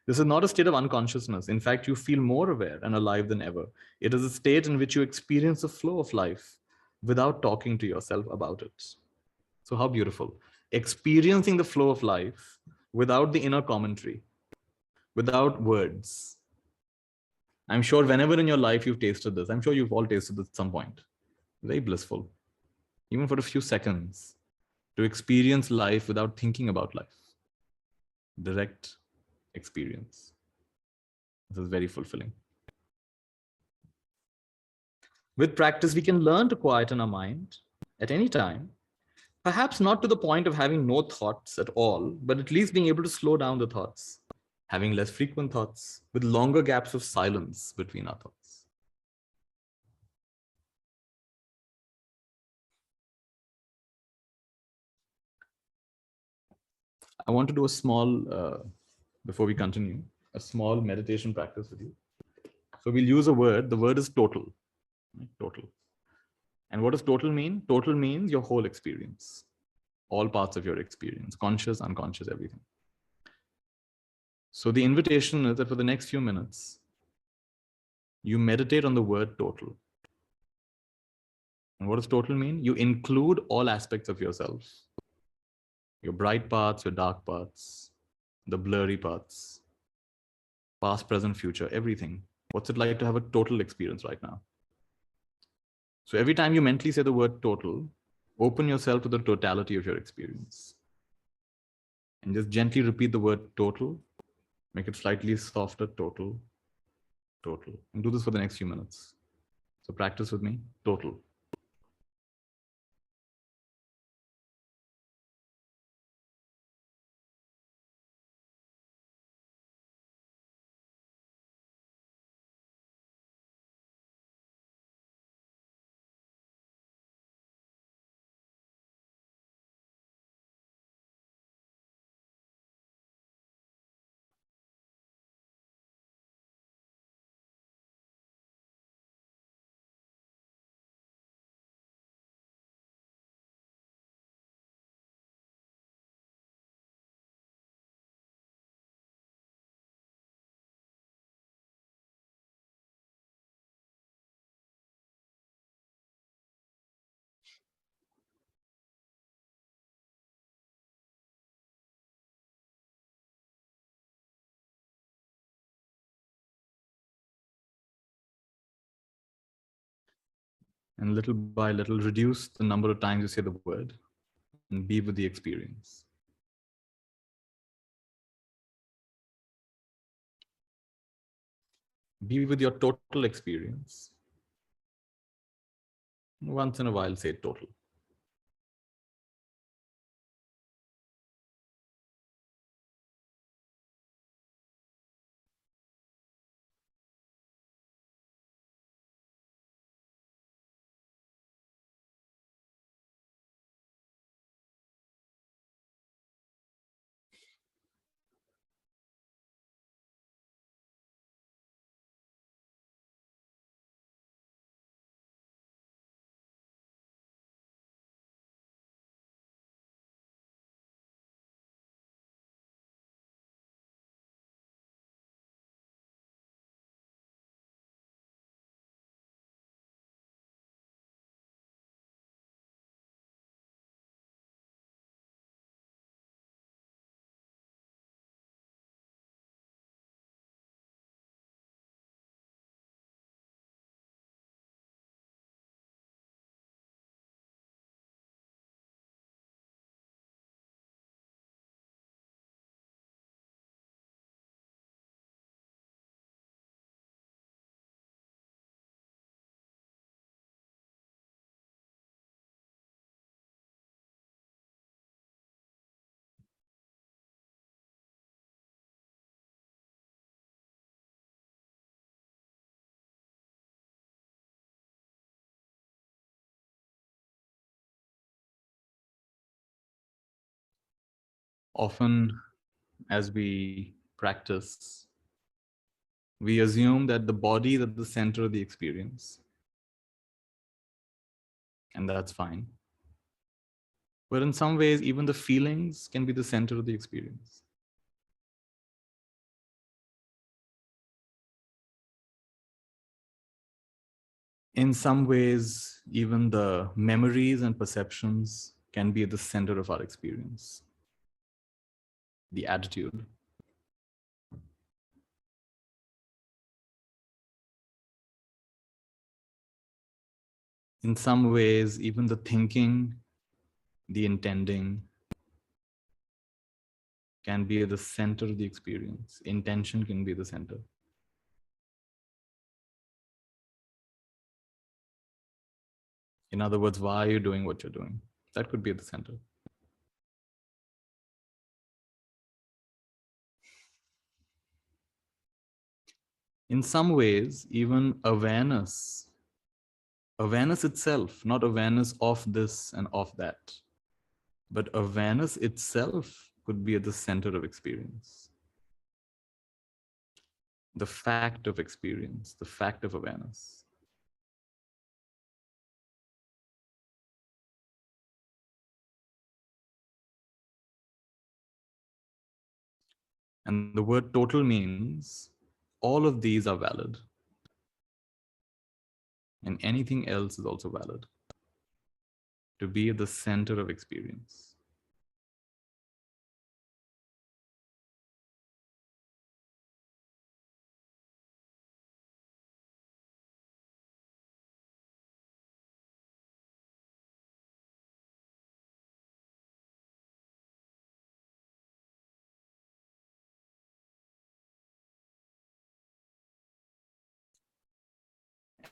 This is not a state of unconsciousness. In fact, you feel more aware and alive than ever. It is a state in which you experience the flow of life without talking to yourself about it. So how beautiful. Experiencing the flow of life without the inner commentary, without words. I'm sure whenever in your life you've tasted this, I'm sure you've all tasted this at some point. Very blissful, even for a few seconds, to experience life without thinking about life. Direct experience. This is very fulfilling. With practice, we can learn to quieten our mind at any time, perhaps not to the point of having no thoughts at all, but at least being able to slow down the thoughts, having less frequent thoughts, with longer gaps of silence between our thoughts. I want to do a small, before we continue, a small meditation practice with you. So we'll use a word. The word is total. Right? Total. And what does total mean? Total means your whole experience, all parts of your experience, conscious, unconscious, everything. So the invitation is that for the next few minutes, you meditate on the word total. And what does total mean? You include all aspects of yourself, your bright parts, your dark parts, the blurry parts, past, present, future, everything. What's it like to have a total experience right now? So every time you mentally say the word total, open yourself to the totality of your experience. And just gently repeat the word total, make it slightly softer, total, total. And do this for the next few minutes. So practice with me, total. And little by little, reduce the number of times you say the word and be with the experience. Be with your total experience. Once in a while, say total. Often, as we practice, we assume that the body is at the center of the experience, and that's fine. But in some ways, even the feelings can be the center of the experience. In some ways, even the memories and perceptions can be at the center of our experience. The attitude. In some ways, even the thinking, the intending can be at the center of the experience. Intention can be the center. In other words, why are you doing what you're doing? That could be at the center. In some ways, even awareness itself, not awareness of this and of that, but awareness itself could be at the center of experience. The fact of experience, the fact of awareness. And the word total means all of these are valid. And anything else is also valid. To be at the center of experience.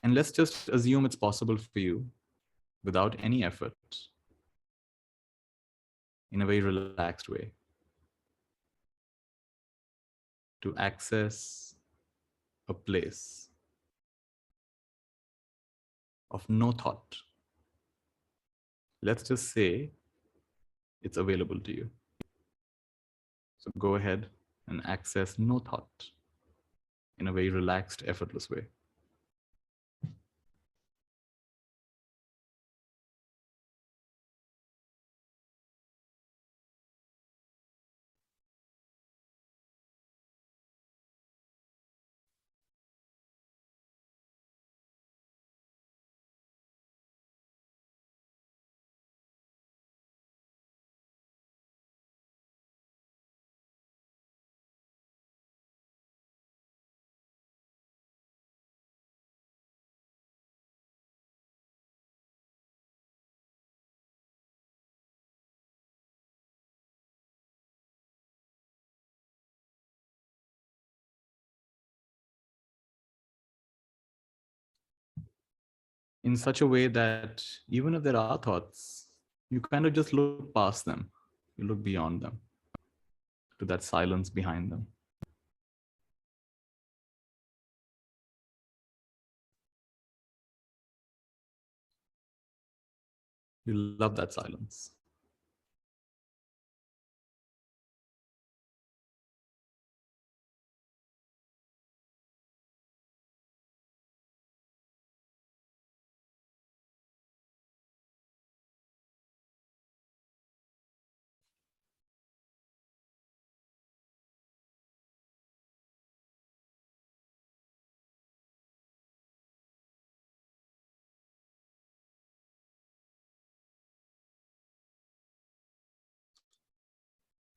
And let's just assume it's possible for you without any effort, in a very relaxed way, to access a place of no thought. Let's just say it's available to you. So go ahead and access no thought in a very relaxed, effortless way. In such a way that even if there are thoughts, you kind of just look past them. You look beyond them to that silence behind them. You love that silence.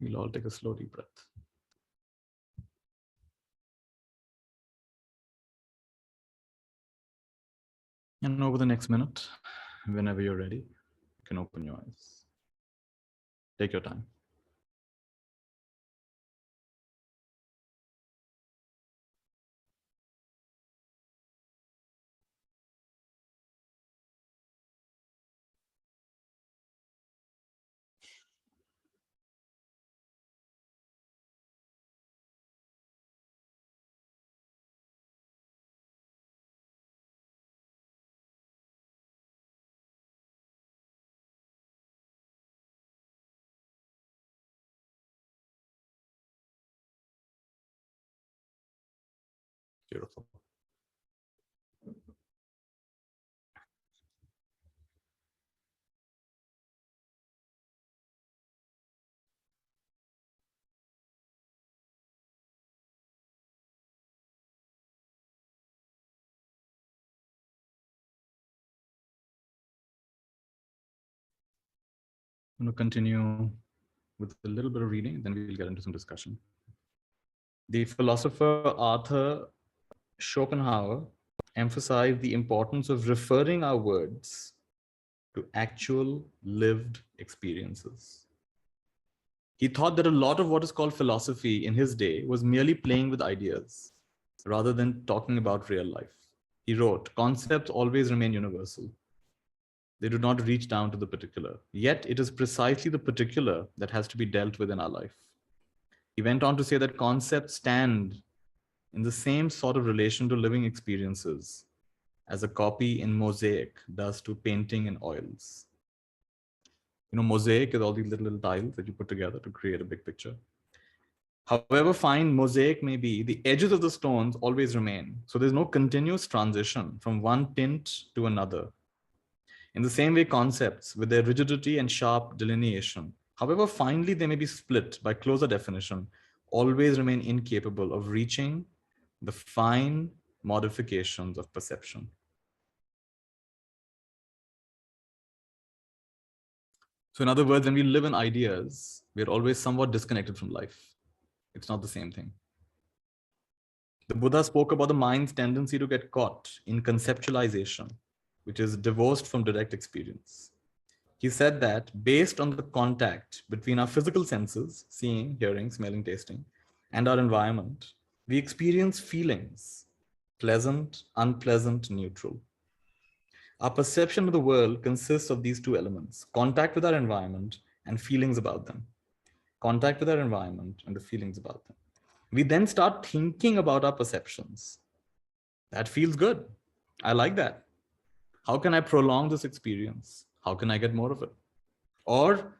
We'll all take a slow deep breath. And over the next minute, whenever you're ready, you can open your eyes. Take your time. Beautiful. I'm going to continue with a little bit of reading, then we'll get into some discussion. The philosopher Arthur Schopenhauer emphasized the importance of referring our words to actual lived experiences. He thought that a lot of what is called philosophy in his day was merely playing with ideas rather than talking about real life. He wrote, "Concepts always remain universal. They do not reach down to the particular. Yet it is precisely the particular that has to be dealt with in our life." He went on to say that concepts stand in the same sort of relation to living experiences as a copy in mosaic does to painting in oils. You know, mosaic is all these little tiles that you put together to create a big picture. However fine mosaic may be, the edges of the stones always remain. So there's no continuous transition from one tint to another. In the same way, concepts, with their rigidity and sharp delineation, however finely they may be split by closer definition, always remain incapable of reaching the fine modifications of perception. So in other words, when we live in ideas, we're always somewhat disconnected from life. It's not the same thing. The Buddha spoke about the mind's tendency to get caught in conceptualization, which is divorced from direct experience. He said that based on the contact between our physical senses, seeing, hearing, smelling, tasting, and our environment, we experience feelings, pleasant, unpleasant, neutral. Our perception of the world consists of these two elements: contact with our environment and feelings about them. Contact with our environment and the feelings about them. We then start thinking about our perceptions. That feels good. I like that. How can I prolong this experience? How can I get more of it? Or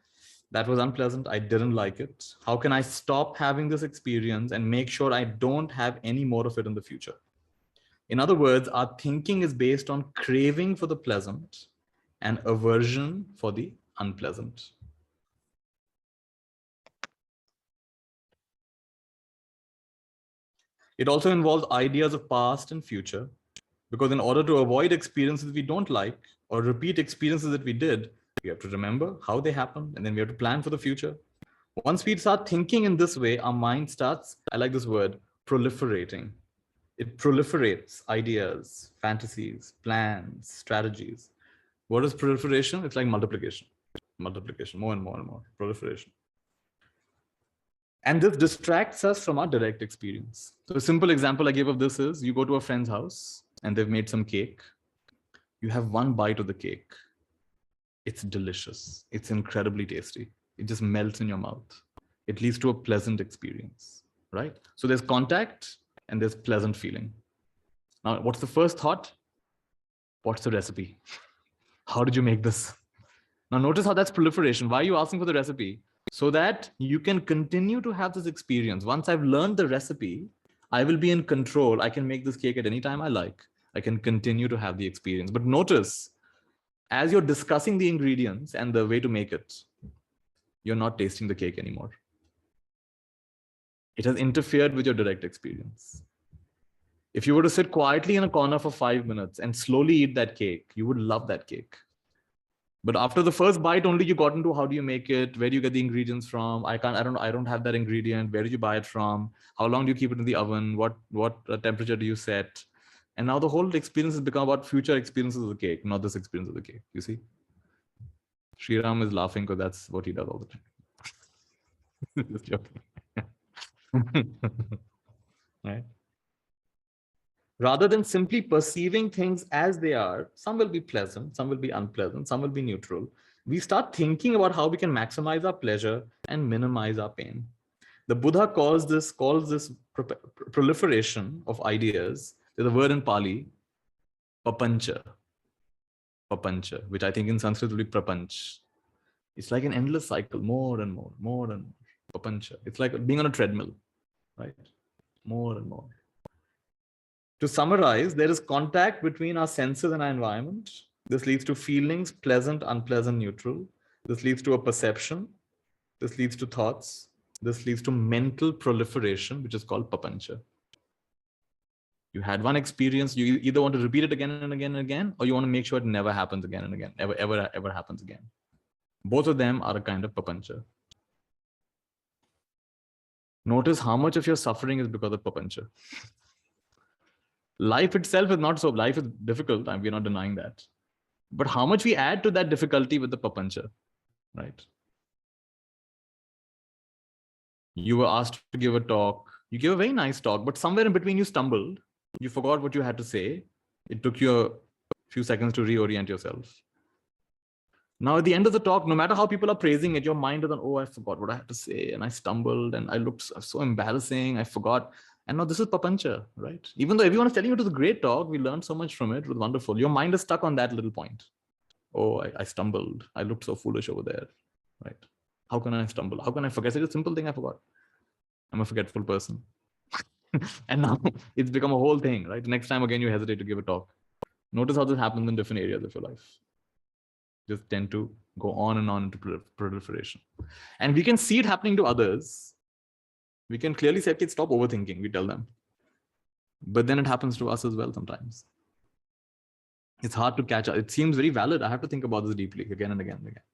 that was unpleasant. I didn't like it. How can I stop having this experience and make sure I don't have any more of it in the future? In other words, our thinking is based on craving for the pleasant and aversion for the unpleasant. It also involves ideas of past and future, because in order to avoid experiences we don't like or repeat experiences that we did, we have to remember how they happened, and then we have to plan for the future. Once we start thinking in this way, our mind starts, I like this word, proliferating. It proliferates ideas, fantasies, plans, strategies. What is proliferation? It's like multiplication. Multiplication, more and more and more, proliferation. And this distracts us from our direct experience. So a simple example I gave of this is, you go to a friend's house and they've made some cake. You have one bite of the cake. It's delicious. It's incredibly tasty. It just melts in your mouth. It leads to a pleasant experience, right? So there's contact and there's pleasant feeling. Now, what's the first thought? What's the recipe? How did you make this? Now, notice how that's proliferation. Why are you asking for the recipe? So that you can continue to have this experience. Once I've learned the recipe, I will be in control. I can make this cake at any time I like. I can continue to have the experience. But notice, as you're discussing the ingredients and the way to make it, you're not tasting the cake anymore. It has interfered with your direct experience. If you were to sit quietly in a corner for 5 minutes and slowly eat that cake, you would love that cake. But after the first bite, only you got into how do you make it, where do you get the ingredients from? I don't have that ingredient. Where did you buy it from? How long do you keep it in the oven? What temperature do you set? And now the whole experience has become about future experiences of the cake, not this experience of the cake. You see? Sriram is laughing because that's what he does all the time. Just joking. Right? Rather than simply perceiving things as they are, some will be pleasant, some will be unpleasant, some will be neutral. We start thinking about how we can maximize our pleasure and minimize our pain. The Buddha calls this proliferation of ideas. There's a word in Pali, papancha, which I think in Sanskrit will be prapanch. It's like an endless cycle, more and more, more and more. Papancha. It's like being on a treadmill, right? More and more. To summarize, there is contact between our senses and our environment. This leads to feelings, pleasant, unpleasant, neutral. This leads to a perception. This leads to thoughts. This leads to mental proliferation, which is called papancha. You had one experience, you either want to repeat it again and again and again, or you want to make sure it never happens again and again, ever happens again. Both of them are a kind of papancha. Notice how much of your suffering is because of papancha. Life itself is not so, life is difficult, and we're not denying that. But how much we add to that difficulty with the papancha, right? You were asked to give a talk. You gave a very nice talk, but somewhere in between you stumbled. You forgot what you had to say. It took you a few seconds to reorient yourself. Now, at the end of the talk, no matter how people are praising it, your mind is on, oh, I forgot what I had to say, and I stumbled, and I looked so embarrassing, I forgot. And now this is papancha, right? Even though everyone is telling you it was a great talk, we learned so much from it, it was wonderful. Your mind is stuck on that little point. Oh, I stumbled. I looked so foolish over there, right? How can I stumble? How can I forget? It's a simple thing I forgot. I'm a forgetful person. And now it's become a whole thing, right? Next time again, you hesitate to give a talk. Notice how this happens in different areas of your life. Just tend to go on and on into proliferation. And we can see it happening to others. We can clearly say, okay, stop overthinking, we tell them. But then it happens to us as well sometimes. It's hard to catch up. It seems very valid. I have to think about this deeply again and again and again.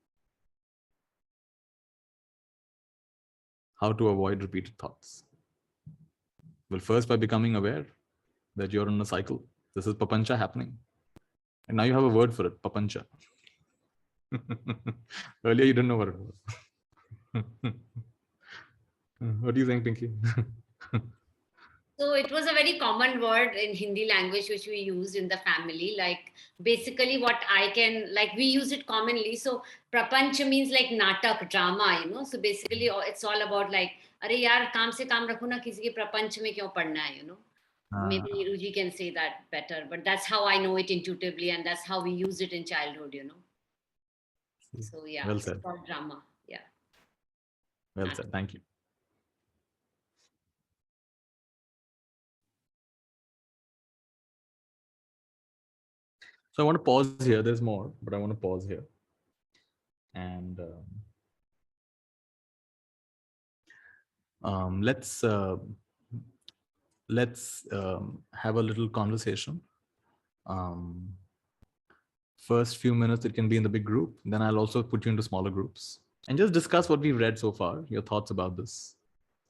How to avoid repeated thoughts? Well, first by becoming aware that you're in a cycle. This is papancha happening. And now you have a word for it, papancha. Earlier you didn't know what it was. What do you think, Pinky? So it was a very common word in Hindi language which we used in the family. Like basically what I can, like we use it commonly. So prapancha means like natak, drama, you know. So basically it's all about like, अरे यार काम से काम रखो ना किसी के प्रपंच में क्यों पढ़ना है, you know. Maybe Ruji can say that better, but that's how I know it intuitively, and that's how we use it in childhood, you know. So yeah, well it's said. called drama. Yeah. Well said. Thank you. So I want to pause here. There's more, but I want to pause here. And let's have a little conversation. First few minutes, it can be in the big group. Then I'll also put you into smaller groups and just discuss what we've read so far, your thoughts about this.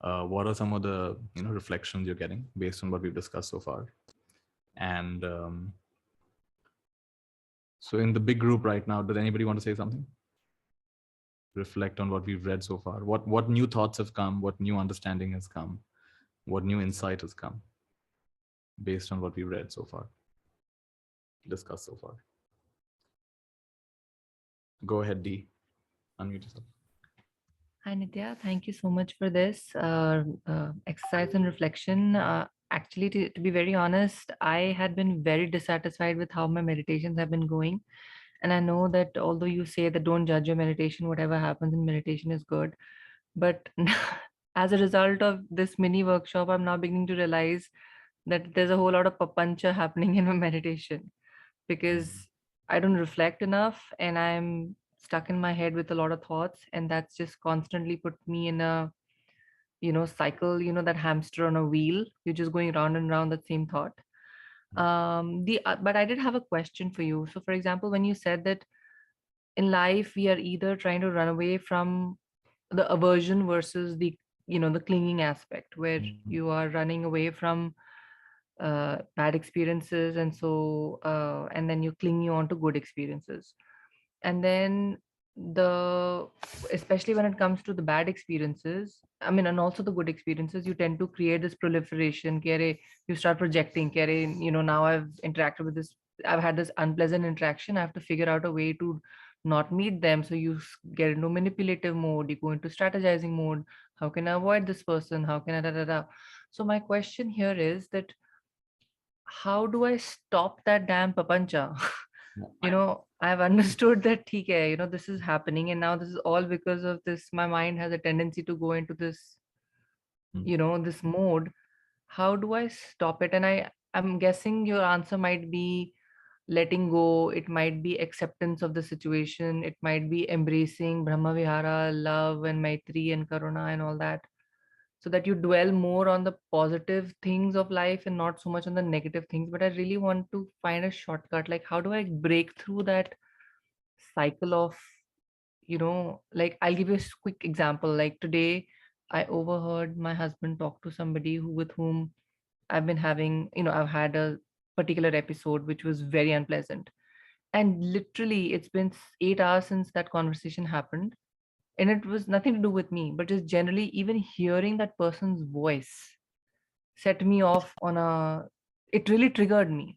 What are some of the reflections you're getting based on what we've discussed so far? And so in the big group right now, does anybody want to say something? Reflect on what we've read so far. What new thoughts have come? What new understanding has come? What new insight has come based on what we've read so far, discussed so far? Go ahead, D. Unmute yourself. Hi, Nithya. Thank you so much for this exercise and reflection. Actually, to be very honest, I had been very dissatisfied with how my meditations have been going. And I know that although you say that don't judge your meditation, whatever happens in meditation is good. But as a result of this mini workshop, I'm now beginning to realize that there's a whole lot of papancha happening in my meditation because I don't reflect enough and I'm stuck in my head with a lot of thoughts, and that's just constantly put me in a cycle, that hamster on a wheel. You're just going round and round that same thought. But I did have a question for you. So for example, when you said that in life we are either trying to run away from the aversion versus the clinging aspect, where you are running away from bad experiences, and then you cling on to good experiences. And then especially when it comes to the bad experiences, I mean, and also the good experiences, you tend to create this proliferation. You start projecting, now I've interacted with this, I've had this unpleasant interaction, I have to figure out a way to not meet them. So you get into manipulative mode, you go into strategizing mode. How can I avoid this person? How can I So my question here is that how do I stop that damn papancha? I've understood that this is happening, and now this is all because of this. My mind has a tendency to go into this, this mode. How do I stop it? And I'm guessing your answer might be letting go, it might be acceptance of the situation, it might be embracing Brahma Vihara, love and Maitri and Karuna and all that. So that you dwell more on the positive things of life and not so much on the negative things. But I really want to find a shortcut. Like, how do I break through that cycle of, like, I'll give you a quick example. Like today, I overheard my husband talk to somebody with whom I've been having, I've had a particular episode which was very unpleasant. And literally, it's been 8 hours since that conversation happened. And it was nothing to do with me, but just generally, even hearing that person's voice set me off on a, it really triggered me.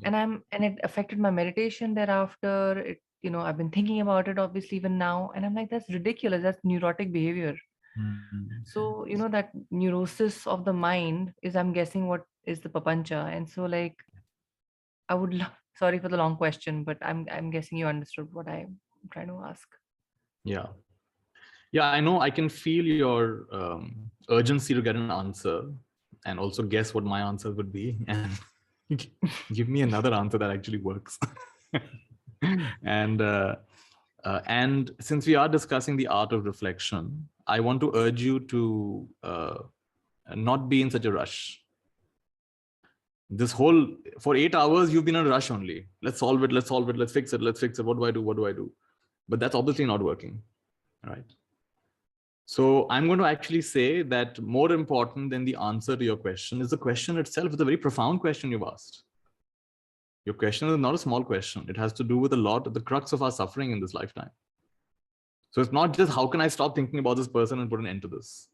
And it affected my meditation thereafter. I've been thinking about it obviously even now. And I'm like, that's ridiculous. That's neurotic behavior. Mhm. So, that neurosis of the mind is, I'm guessing, what is the papancha. And so, like, I would love, sorry for the long question, but I'm guessing you understood what I'm trying to ask. Yeah. Yeah, I know. I can feel your urgency to get an answer and also guess what my answer would be and give me another answer that actually works. And since we are discussing the art of reflection, I want to urge you to not be in such a rush. For 8 hours, you've been in a rush only. Let's solve it. Let's solve it. Let's fix it. Let's fix it. What do I do? What do I do? But that's obviously not working, right? So I'm going to actually say that more important than the answer to your question is the question itself. It's a very profound question you've asked. Your question is not a small question. It has to do with a lot of the crux of our suffering in this lifetime. So it's not just how can I stop thinking about this person and put an end to this.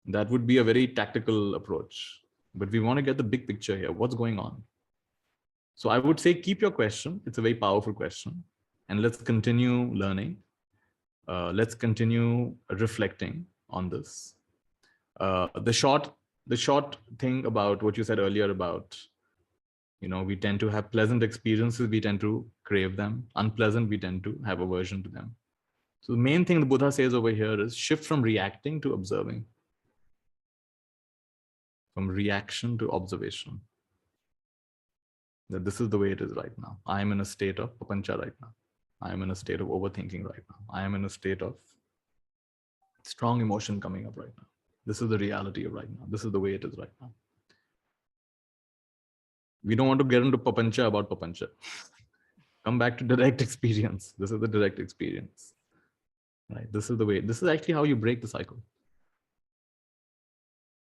That would be a very tactical approach. But we want to get the big picture here. What's going on? So I would say keep your question. It's a very powerful question. And let's continue learning. Let's continue reflecting on this. The short thing about what you said earlier about, we tend to have pleasant experiences, we tend to crave them. Unpleasant, we tend to have aversion to them. So the main thing the Buddha says over here is shift from reacting to observing, from reaction to observation. That this is the way it is right now. I am in a state of papancha right now. I am in a state of overthinking right now. I am in a state of strong emotion coming up right now. This is the reality of right now. This is the way it is right now. We don't want to get into papancha about papancha. Come back to direct experience. This is the direct experience. Right? This is the way. This is actually how you break the cycle.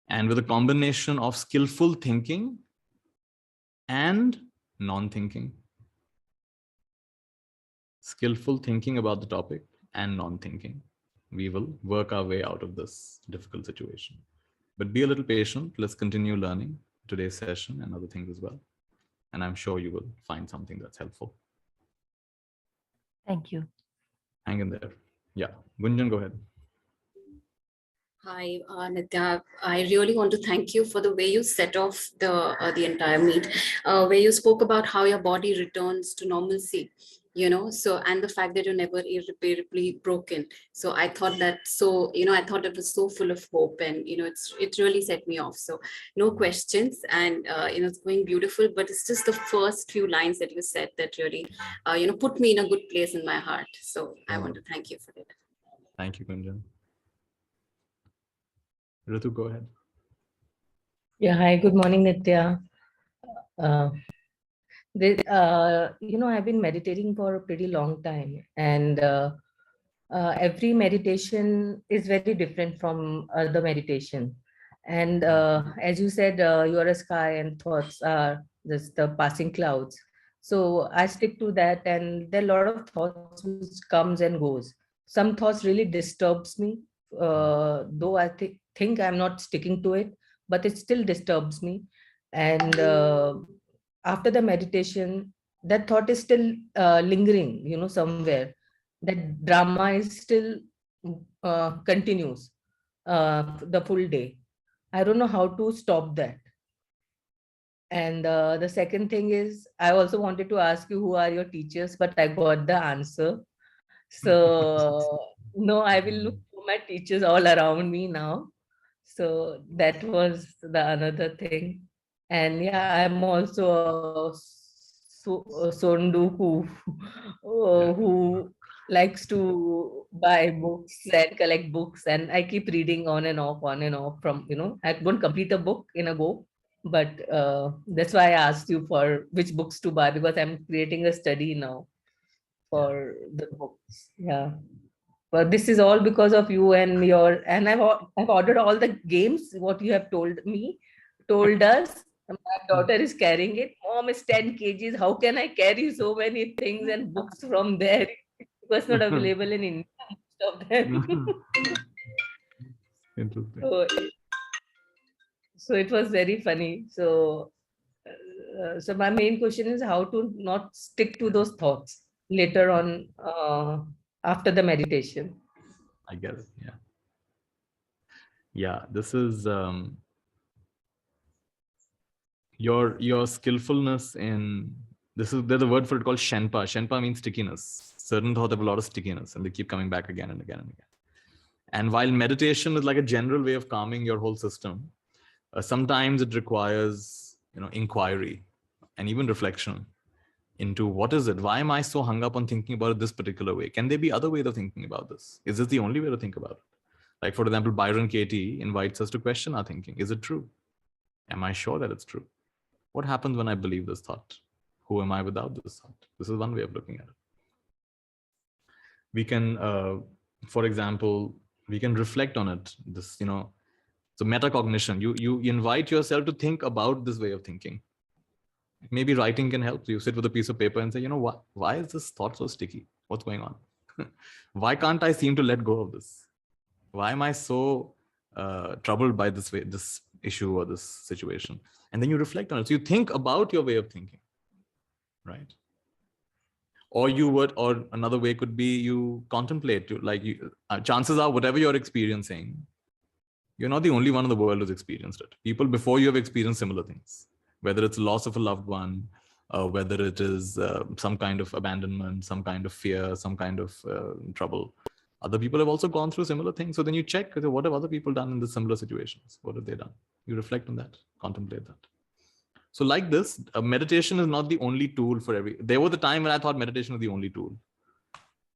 And with a combination of skillful thinking and non-thinking. Skillful thinking about the topic and non-thinking. We will work our way out of this difficult situation. But be a little patient. Let's continue learning today's session and other things as well. And I'm sure you will find something that's helpful. Thank you. Hang in there. Yeah. Gunjan, go ahead. Hi, Nithya. I really want to thank you for the way you set off the entire meet, where you spoke about how your body returns to normalcy, so, and the fact that you're never irreparably broken. So I thought that, I thought it was so full of hope, and, it really set me off. So no questions, and, it's going beautiful, but it's just the first few lines that you said that really, put me in a good place in my heart. So I want to thank you for it. Thank you, Gunjan. Ritu, go ahead. Yeah, hi, good morning, Nithya. I've been meditating for a pretty long time, and every meditation is very different from other meditation. And as you said, you are a sky and thoughts are just the passing clouds. So I stick to that, and there are a lot of thoughts which comes and goes. Some thoughts really disturbs me, though I think I'm not sticking to it, but it still disturbs me. And after the meditation, that thought is still lingering, somewhere. That drama is still continues the full day. I don't know how to stop that. And the second thing is, I also wanted to ask you who are your teachers, but I got the answer. So no, I will look for my teachers all around me now. So that was the another thing. And yeah, I'm also a Sondu who likes to buy books and collect books, and I keep reading on and off from, I don't complete a book in a go, but that's why I asked you for which books to buy, because I'm creating a study now for the books. Yeah. But this is all because of you and and I've ordered all the games, what you have told us. My daughter is carrying it. Mom, is 10 kgs. How can I carry so many things and books from there? It was not available in India, most of them. Interesting. So it was very funny. So my main question is how to not stick to those thoughts later on, after the meditation. I get it. Yeah. Yeah. This is your skillfulness in this is there's a word for it called Shenpa. Shenpa means stickiness. Certain thoughts have a lot of stickiness and they keep coming back again and again and again. And while meditation is like a general way of calming your whole system, sometimes it requires inquiry and even reflection into what is it? Why am I so hung up on thinking about it this particular way? Can there be other ways of thinking about this? Is this the only way to think about it? Like, for example, Byron Katie invites us to question our thinking. Is it true? Am I sure that it's true? What happens when I believe this thought? Who am I without this thought? This is one way of looking at it. We can, for example, we can reflect on it. This, so metacognition. You invite yourself to think about this way of thinking. Maybe writing can help. You sit with a piece of paper and say, what? Why is this thought so sticky? What's going on? Why can't I seem to let go of this? Why am I so troubled by this issue or this situation? And then you reflect on it. So you think about your way of thinking, right? Or or another way could be you contemplate. Chances are, whatever you're experiencing, you're not the only one in the world who's experienced it. People before you have experienced similar things, whether it's loss of a loved one, whether it is some kind of abandonment, some kind of fear, some kind of trouble. Other people have also gone through similar things. So then you check, what have other people done in the similar situations? What have they done? You reflect on that, contemplate that. So like this, meditation is not the only tool for there was a time when I thought meditation was the only tool.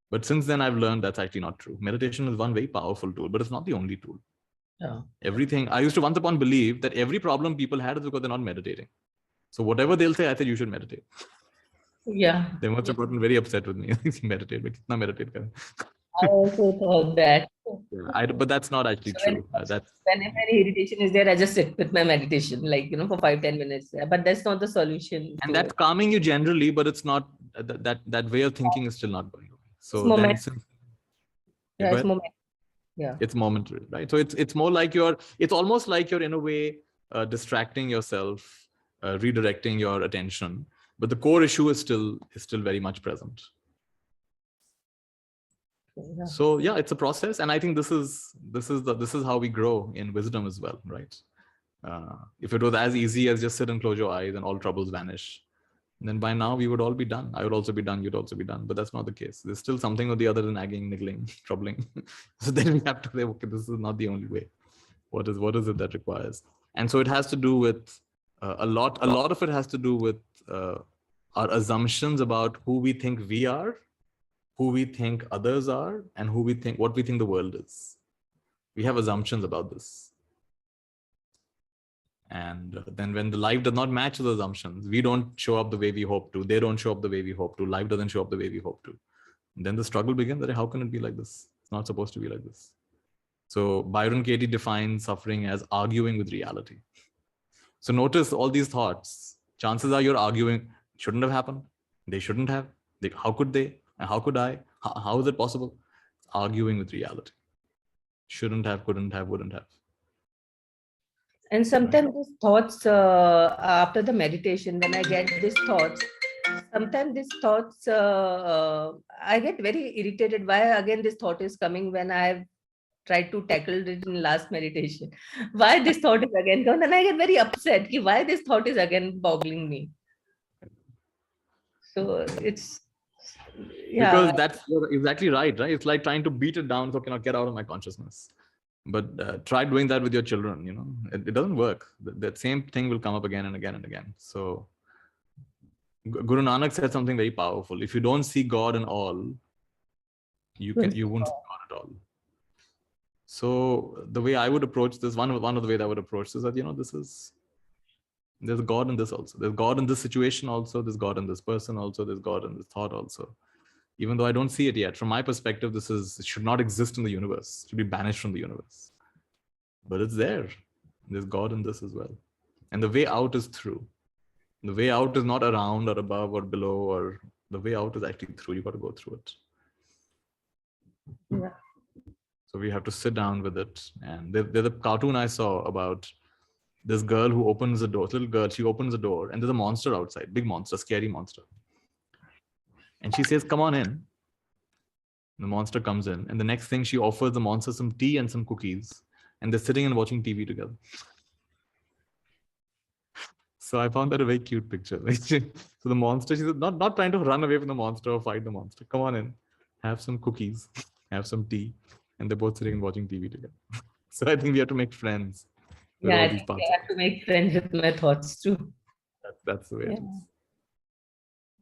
But since then, I've learned that's actually not true. Meditation is one very powerful tool, but it's not the only tool. Yeah. Everything, I used to once upon believe that every problem people had is because they're not meditating. So whatever they'll say, I said, you should meditate. Yeah. They must have gotten very upset with me. Meditate, but kitna meditate kar. I also thought that. But that's not actually true. Whenever irritation is there, I just sit with my meditation, for 5-10 minutes. But that's not the solution. And that's calming you generally, but it's not that way of thinking is still not going away. So it's momentary. Yeah. It's momentary, right? So it's more like it's almost like you're in a way distracting yourself, redirecting your attention, but the core issue is still very much present. Yeah. So yeah, it's a process, and I think this is how we grow in wisdom as well, right? If it was as easy as just sit and close your eyes and all troubles vanish, then by now we would all be done. I would also be done. You'd also be done. But that's not the case. There's still something or the other nagging, niggling, troubling. So then we have to say, okay, this is not the only way. What is it that requires? And so it has to do with a lot of it has to do with our assumptions about who we think we are, who we think others are, and what we think the world is. We have assumptions about this. And then when the life does not match those assumptions, we don't show up the way we hope to. They don't show up the way we hope to. Life doesn't show up the way we hope to. And then the struggle begins. That how can it be like this? It's not supposed to be like this. So Byron Katie defines suffering as arguing with reality. So notice all these thoughts. Chances are you're arguing. Shouldn't have happened. They shouldn't have. How could they? And how could I? How is it possible? It's arguing with reality. Shouldn't have, couldn't have, wouldn't have. And sometimes these thoughts, after the meditation, when I get these thoughts, sometimes these thoughts, I get very irritated. Why again this thought is coming when I've tried to tackle it in last meditation? Why this thought is again gone? And I get very upset. Why this thought is again boggling me? So it's, yeah. Because you're exactly right? It's like trying to beat it down so I cannot get out of my consciousness. But try doing that with your children. You know, it doesn't work. That same thing will come up again and again and again. So Guru Nanak said something very powerful. If you don't see God in all, you won't see God at all. So the way I would approach this, one of the ways I would approach this, is that, you know, there's God in this also. There's God in this situation also. There's God in this person also. There's God in this thought also. Even though I don't see it yet, from my perspective, it should not exist in the universe. It should be banished from the universe. But it's there. There's God in this as well. And the way out is through. The way out is not around or above or below, or the way out is actually through. You got to go through it. Yeah. So we have to sit down with it. And there's a cartoon I saw about this girl who opens the door, little girl, she opens the door and there's a monster outside, big monster, scary monster. And she says, come on in. The monster comes in, and the next thing she offers the monster some tea and some cookies, and they're sitting and watching TV together. So I found that a very cute picture. So the monster, she's not trying to run away from the monster or fight the monster. Come on in, have some cookies, have some tea, and they're both sitting and watching TV together. So I think we have to make friends with all these parts. I have to make friends with my thoughts too. That's the way it is.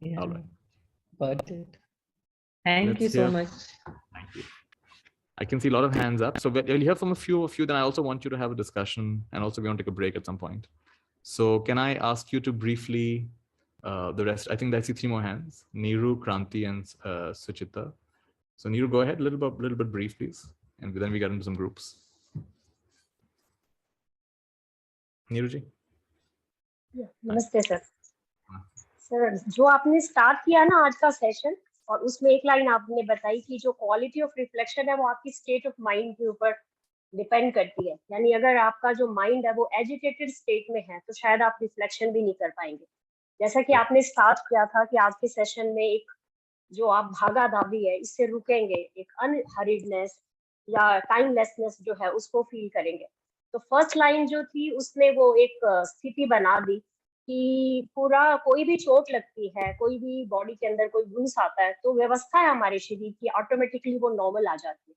Yeah. All right. Got it. Thank you Let's so hear- much. Thank you. I can see a lot of hands up. So we'll hear from a few of you. Then I also want you to have a discussion, and also we want to take a break at some point. So can I ask you to briefly, the rest, I think I see 3 more hands, Neeru, Kranti, and Suchita. So Neeru, go ahead, a little bit brief, please. And then we get into some groups. Neeru ji. नमस्ते sir. Sir जो आपने start किया ना आज का session, और उसमें एक लाइन आपने बताई कि जो क्वालिटी ऑफ रिफ्लेक्शन है वो आपकी स्टेट ऑफ माइंड के ऊपर डिपेंड करती है। यानी अगर आपका जो माइंड है वो एजिटेटेड स्टेट में है तो शायद आप रिफ्लेक्शन भी नहीं कर पाएंगे। जैसा कि आपने स्टार्ट किया था कि आज के सेशन में एक जो आप भागा दौड़ी है इससे रुकेंगे, एक अनहरिडनेस या टाइमलेसनेस जो है उसको फील करेंगे। तो फर्स्ट लाइन जो थी उसने वो एक स्थिति बना दी कि पूरा कोई भी चोट लगती है, कोई भी बॉडी के अंदर कोई ब्रूस आता है तो व्यवस्था है हमारे शरीर की, ऑटोमेटिकली वो नॉर्मल आ जाती है।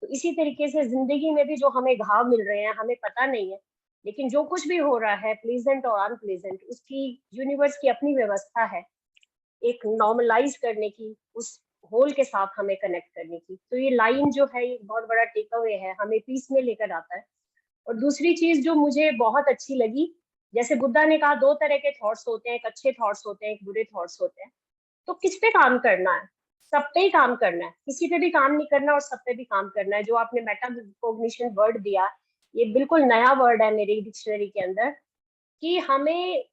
तो इसी तरीके से जिंदगी में भी जो हमें घाव मिल रहे हैं हमें पता नहीं है, लेकिन जो कुछ भी हो रहा है प्लीजेंट और अनप्लीजेंट, उसकी यूनिवर्स की अपनी व्यवस्था है एक नॉर्मलाइज करने की, उस होल के साथ हमें कनेक्ट करने की। तो ये लाइन जो है एक बहुत बड़ा टेक अवे है, हमें पीस में लेकर आता है। और दूसरी चीज जो मुझे बहुत अच्छी लगी, जैसे बुद्धा ने कहा 2 तरह के थॉट्स होते हैं, एक अच्छे थॉट्स होते हैं, एक बुरे थॉट्स होते हैं। तो किस पे काम करना है? सब पे ही काम करना है, किसी पे भी काम नहीं करना और सब पे भी काम करना है। जो आपने मेटाकॉग्निशन वर्ड दिया, ये बिल्कुल नया वर्ड है मेरी डिक्शनरी के अंदर, कि हमें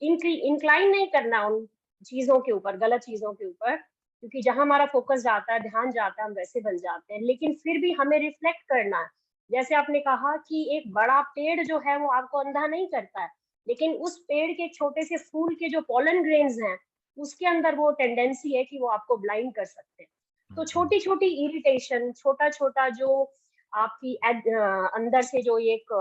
इंक्लाइन नहीं करना उन चीजों के ऊपर, गलत चीजों के ऊपर, क्योंकि जहां हमारा फोकस जाता है, ध्यान जाता है, हम वैसे बन जाते हैं। लेकिन फिर भी हमें रिफ्लेक्ट करना है। जैसे आपने कहा कि एक बड़ा पेड़ जो है वो आपको अंधा नहीं करता है, लेकिन उस पेड़ के छोटे से फूल के जो पॉलन ग्रेन्स हैं उसके अंदर वो टेंडेंसी है कि वो आपको ब्लाइंड कर सकते हैं। तो छोटी छोटी इरिटेशन, छोटा छोटा जो आपकी अंदर से जो एक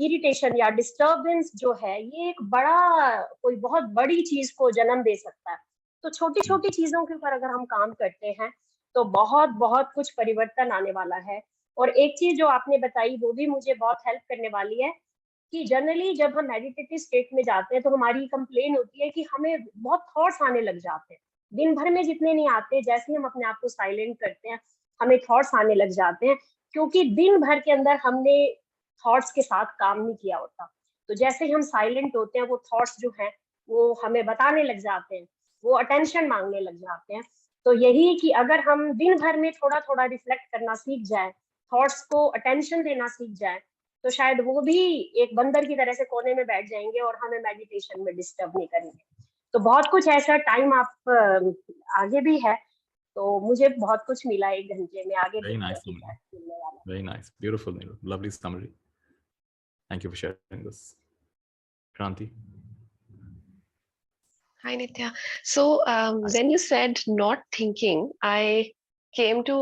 इरिटेशन या डिस्टर्बेंस जो है, ये एक बड़ा कोई बहुत बड़ी चीज को जन्म दे सकता है। तो छोटी छोटी चीजों के ऊपर अगर हम काम करते हैं तो बहुत बहुत कुछ परिवर्तन आने वाला है। और एक चीज जो आपने बताई वो भी मुझे बहुत हेल्प करने वाली है कि जनरली जब हम मेडिटेटिव स्टेट में जाते हैं तो हमारी कंप्लेन होती है कि हमें बहुत थॉट्स आने लग जाते हैं। दिन भर में जितने नहीं आते, जैसे ही हम अपने आप को साइलेंट करते हैं हमें थॉट्स आने लग जाते हैं, क्योंकि दिन भर के अंदर हमने थॉट्स के साथ काम नहीं किया होता। तो जैसे ही हम साइलेंट होते हैं वो थॉट्स जो हैं वो हमें बताने लग जाते हैं, वो अटेंशन मांगने लग जाते हैं। तो यही कि अगर हम दिन भर में थोड़ा थोड़ा रिफ्लेक्ट करना सीख जाए, थॉट्स को अटेंशन देना सीख जाए, तो शायद वो भी एक बंदर की तरह से कोने में बैठ जाएंगे और हमें मेडिटेशन में डिस्टर्ब नहीं करेंगे। तो बहुत कुछ ऐसा टाइम आप आगे भी है, तो मुझे बहुत कुछ मिला 1 घंटे में आगे। Very nice, very nice, beautiful, lovely summary. Thank you for sharing this. Kranti. Hi Nithya. So when you said not thinking, I came to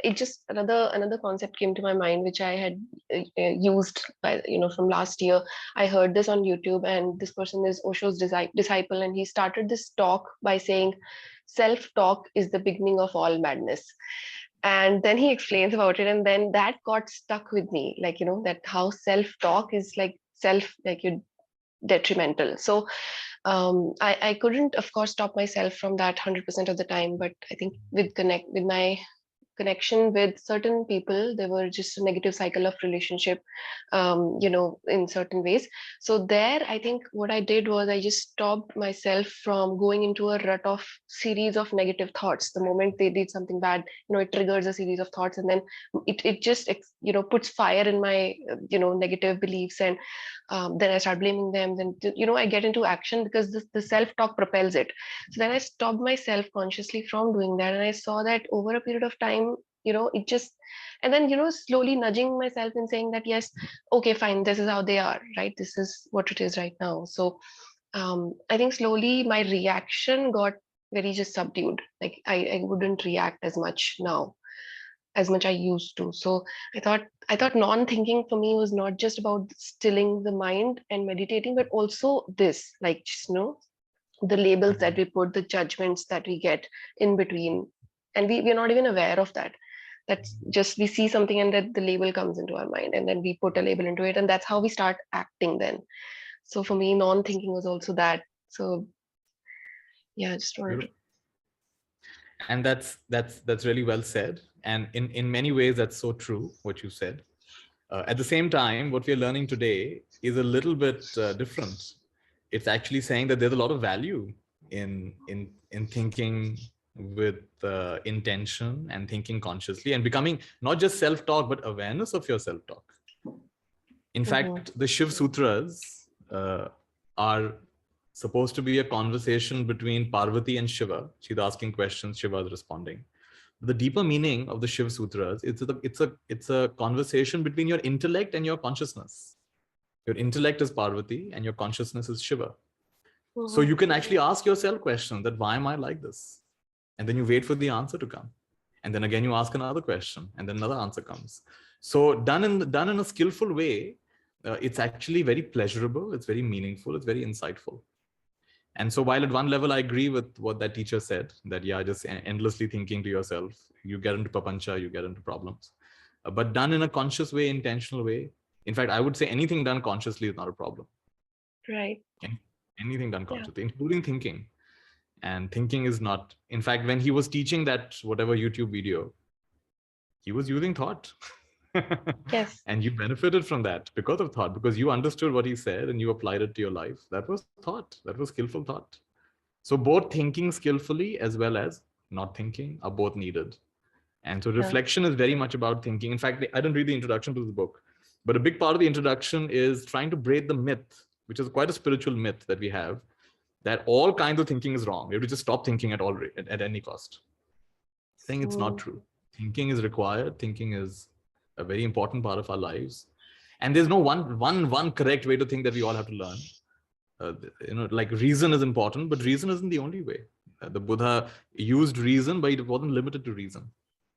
it just another concept came to my mind which I had used by from last year. I heard this on YouTube, and this person is Osho's disciple, and he started this talk by saying self-talk is the beginning of all madness. And then he explains about it, and then that got stuck with me, like, you know, that how self-talk is like you detrimental. So I couldn't, of course, stop myself from that 100% of the time, but I think with my connection with certain people, there were just a negative cycle of relationship, you know, in certain ways. So there, I think what I did was I just stopped myself from going into a rut of series of negative thoughts. The moment they did something bad, you know, it triggers a series of thoughts, and then it just, you know, puts fire in my, you know, negative beliefs, and then I start blaming them. Then, you know, I get into action because the self-talk propels it. So then I stopped myself consciously from doing that, and I saw that over a period of time, you know, it just, and then, you know, slowly nudging myself and saying that, yes, okay, fine, this is how they are, right? This is what it is right now. So I think slowly my reaction got very just subdued. Like I wouldn't react as much now as much I used to. So I thought non-thinking for me was not just about stilling the mind and meditating, but also this, like, just, you know, the labels that we put, the judgments that we get in between, and we're not even aware of that. That's just, we see something and that the label comes into our mind, and then we put a label into it, and that's how we start acting then. So for me, non-thinking was also that. So yeah, I just wanted to. And that's really well said. And in many ways, that's so true, what you said. At the same time, what we're learning today is a little bit different. It's actually saying that there's a lot of value in thinking with intention and thinking consciously and becoming not just self-talk, but awareness of your self-talk. In fact, the Shiv Sutras are supposed to be a conversation between Parvati and Shiva. She's asking questions, Shiva is responding. The deeper meaning of the Shiv Sutras, it's a conversation between your intellect and your consciousness. Your intellect is Parvati and your consciousness is Shiva. So you can actually ask yourself questions that, why am I like this? And then you wait for the answer to come. And then again, you ask another question, and then another answer comes. So done in a skillful way, it's actually very pleasurable. It's very meaningful. It's very insightful. And so while at one level, I agree with what that teacher said, that, yeah, just endlessly thinking to yourself, you get into papancha, you get into problems. But done in a conscious way, intentional way. In fact, I would say anything done consciously is not a problem. Right. Anything done consciously, including thinking. And thinking is not, in fact, when he was teaching that, whatever YouTube video, he was using thought. Yes. And you benefited from that because of thought, because you understood what he said and you applied it to your life. That was thought. That was skillful thought. So both thinking skillfully as well as not thinking are both needed. And so reflection is very much about thinking. In fact, I didn't read the introduction to this book, but a big part of the introduction is trying to break the myth, which is quite a spiritual myth that we have, that all kinds of thinking is wrong. You have to just stop thinking at any cost. Saying it's not true. Thinking is required. Thinking is a very important part of our lives. And there's no one correct way to think that we all have to learn. You know, like reason is important, but reason isn't the only way. The Buddha used reason, but it wasn't limited to reason.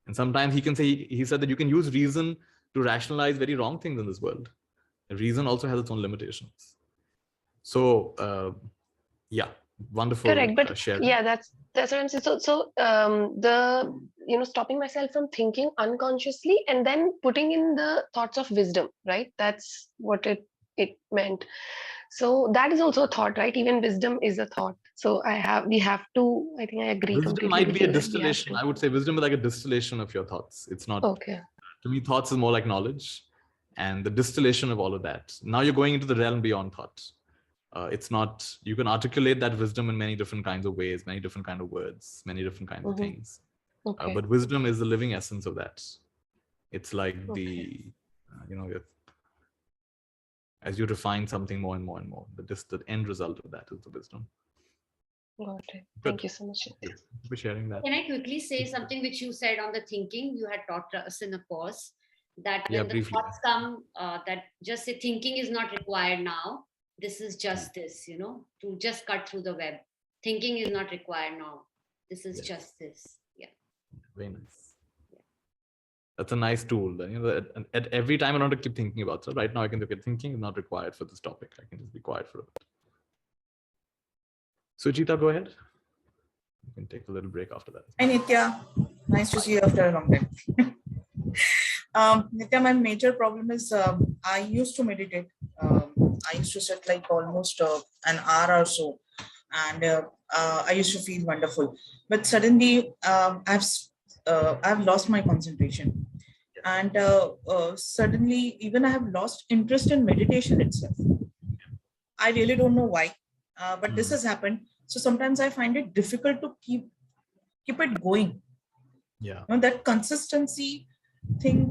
And sometimes he said that you can use reason to rationalize very wrong things in this world. Reason also has its own limitations. So yeah, wonderful. Correct, but sharing. yeah, that's what I'm saying. So the, you know, stopping myself from thinking unconsciously and then putting in the thoughts of wisdom, right? That's what it meant. So that is also a thought, right? Even wisdom is a thought. So we have to, I think I agree Wisdom completely might with be a you that we have distillation. to. I would say wisdom is like a distillation of your thoughts. It's not, Okay. To me, thoughts is more like knowledge and the distillation of all of that. Now you're going into the realm beyond thought. It's not, you can articulate that wisdom in many different kinds of ways, many different kinds of words, many different kinds of things. Okay. But wisdom is the living essence of that. It's like the, you know, as you refine something more and more and more, the end result of that is the wisdom. Got it. Thank you so much. Thank you for sharing that. Can I quickly say something which you said on the thinking? You had taught us in a course that when the briefly. thoughts come, that just say thinking is not required now. This is just this, you know, to just cut through the web. Thinking is not required now. This is just this. Yeah. Very nice. That's a nice tool. You know, at every time I don't have to keep thinking about it. So right now I can look at thinking is not required for this topic. I can just be quiet for a bit. Suchita, go ahead. You can take a little break after that. Hi, Nithya. Nice to see you after a long time. Nithya, my major problem is I used to meditate. I used to sit like almost an hour or so, and I used to feel wonderful. But suddenly, I've lost my concentration, and suddenly, even I have lost interest in meditation itself. I really don't know why, but this has happened. So sometimes I find it difficult to keep it going. Yeah. That consistency thing,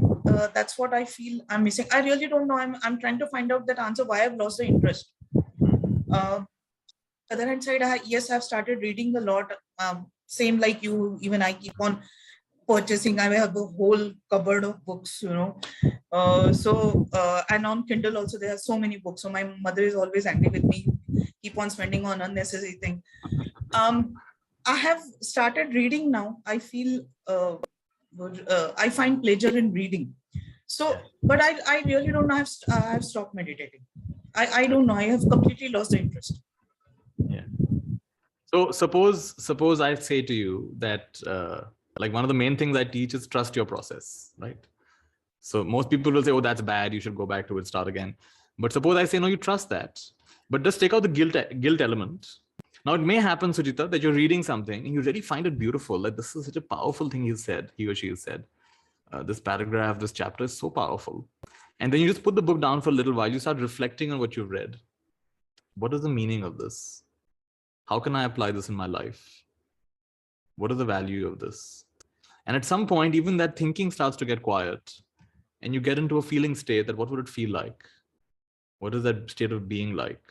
that's what I feel I'm missing. I really don't know. I'm trying to find out that answer why I've lost the interest. Other hand side, yes, I've started reading a lot. Same like you, even I keep on purchasing. I have a whole cupboard of books, and on Kindle also there are so many books. So my mother is always angry with me, keep on spending on unnecessary thing. I have started reading now. I feel I find pleasure in reading. So, but I really don't know. I've stopped meditating. I don't know. I have completely lost the interest. Yeah. So suppose I say to you that like one of the main things I teach is trust your process, right? So most people will say, oh, that's bad, you should go back to it, start again. But suppose I say, no, you trust that, but just take out the guilt element. Now it may happen, Sujita, that you're reading something and you really find it beautiful. Like, this is such a powerful thing he or she has said. This paragraph, this chapter is so powerful. And then you just put the book down for a little while. You start reflecting on what you've read. What is the meaning of this? How can I apply this in my life? What is the value of this? And at some point, even that thinking starts to get quiet and you get into a feeling state that what would it feel like? What is that state of being like?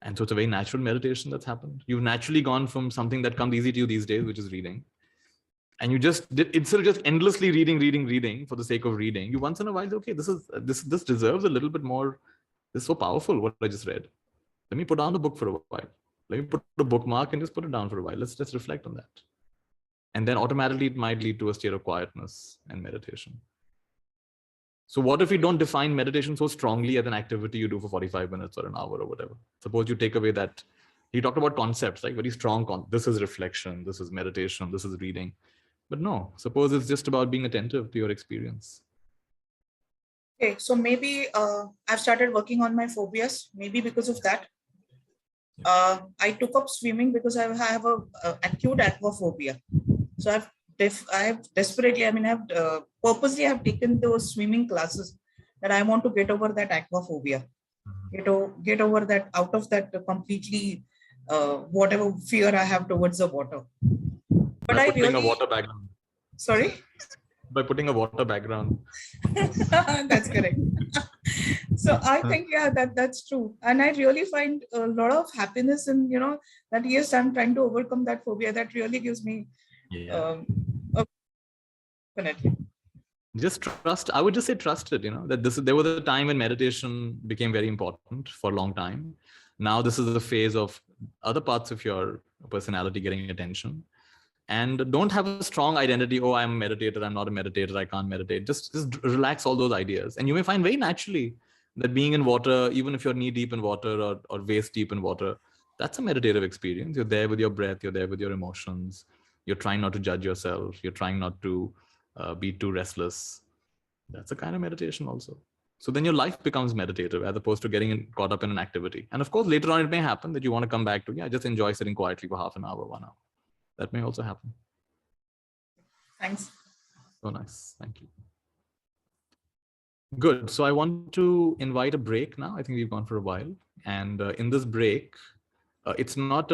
And so it's a very natural meditation that's happened. You've naturally gone from something that comes easy to you these days, which is reading. And you just did, instead of just endlessly reading for the sake of reading, you once in a while, okay, this deserves a little bit more. This is so powerful, what I just read. Let me put down the book for a while. Let me put a bookmark and just put it down for a while. Let's just reflect on that. And then automatically it might lead to a state of quietness and meditation. So what if we don't define meditation so strongly as an activity you do for 45 minutes or an hour or whatever? Suppose you take away that, he talked about concepts, like very strong, this is reflection, this is meditation, this is reading. But no, suppose it's just about being attentive to your experience. Okay, so maybe I've started working on my phobias, maybe because of that. I took up swimming because I have a acute aquaphobia. So I've desperately, I've purposely have taken those swimming classes that I want to get over that aquaphobia, get over that, out of that completely whatever fear I have towards the water. But by I putting really, a water background. Sorry? By putting a water background. That's correct. So I think, yeah, that's true. And I really find a lot of happiness in, that yes, I'm trying to overcome that phobia. That really gives me definitely. Just trust. I would just say trust it, that there was a time when meditation became very important for a long time. Now this is the phase of other parts of your personality getting attention. And don't have a strong identity. Oh, I'm a meditator. I'm not a meditator. I can't meditate. Just relax all those ideas. And you may find very naturally that being in water, even if you're knee deep in water or waist deep in water, that's a meditative experience. You're there with your breath. You're there with your emotions. You're trying not to judge yourself. You're trying not to be too restless. That's a kind of meditation also. So then your life becomes meditative as opposed to getting caught up in an activity. And of course, later on, it may happen that you want to come back to, just enjoy sitting quietly for half an hour, 1 hour. That may also happen. Thanks. So nice. Thank you. Good. So I want to invite a break now. I think we've gone for a while. And in this break, it's not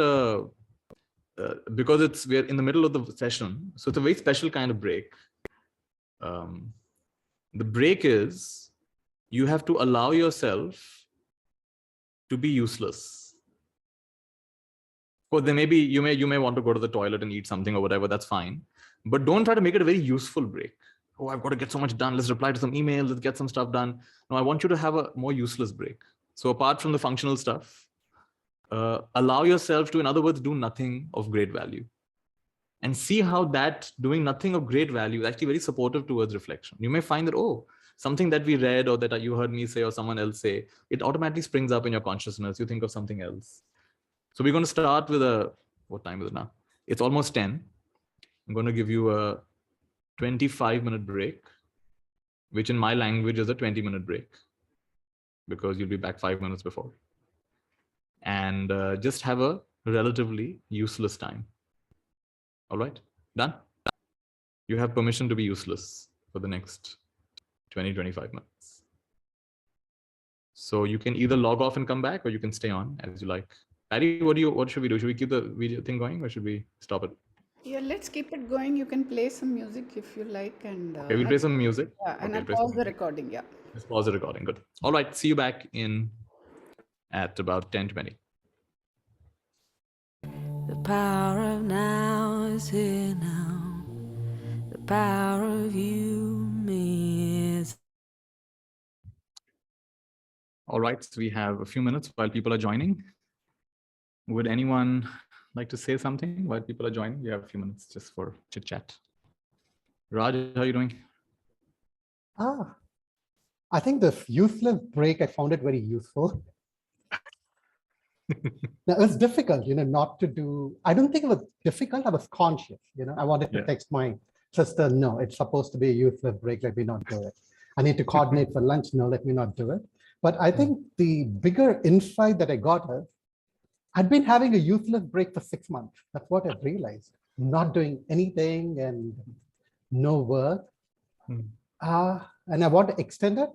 because we're in the middle of the session. So it's a very special kind of break. The break is you have to allow yourself to be useless. Of course, there may be, you may want to go to the toilet and eat something or whatever, that's fine. But don't try to make it a very useful break. Oh, I've got to get so much done. Let's reply to some emails. Let's get some stuff done. No, I want you to have a more useless break. So apart from the functional stuff, allow yourself to, in other words, do nothing of great value. And see how that doing nothing of great value is actually very supportive towards reflection. You may find that, oh, something that we read or that you heard me say or someone else say, it automatically springs up in your consciousness. You think of something else. So we're going to start with what time is it now? It's almost 10. I'm going to give you a 25-minute break, which in my language is a 20-minute break, because you'll be back 5 minutes before. And just have a relatively useless time. All right, done? You have permission to be useless for the next 20-25 minutes. So you can either log off and come back, or you can stay on as you like. Patty, what should we do? Should we keep the video thing going, or should we stop it? Yeah, let's keep it going. You can play some music if you like, and Okay, we'll play some music. yeah, and Okay, I'll play some pause the music. recording. Yeah. Let's pause the recording. Good. All right. See you back in at about 10:20. The power of now is here now. The power of you, me is. All right. So we have a few minutes while people are joining. Would anyone like to say something while people are joining? We have a few minutes just for chit chat. Raj, how are you doing? I think this useless break, I found it very useful. Now, it was difficult, not to do. I don't think it was difficult. I was conscious, I wanted to text my sister, no, it's supposed to be a useless break. Let me not do it. I need to coordinate for lunch. No, let me not do it. But I think the bigger insight that I got is I'd been having a useless break for 6 months. That's what I've realized. Not doing anything and no work. And I want to extend it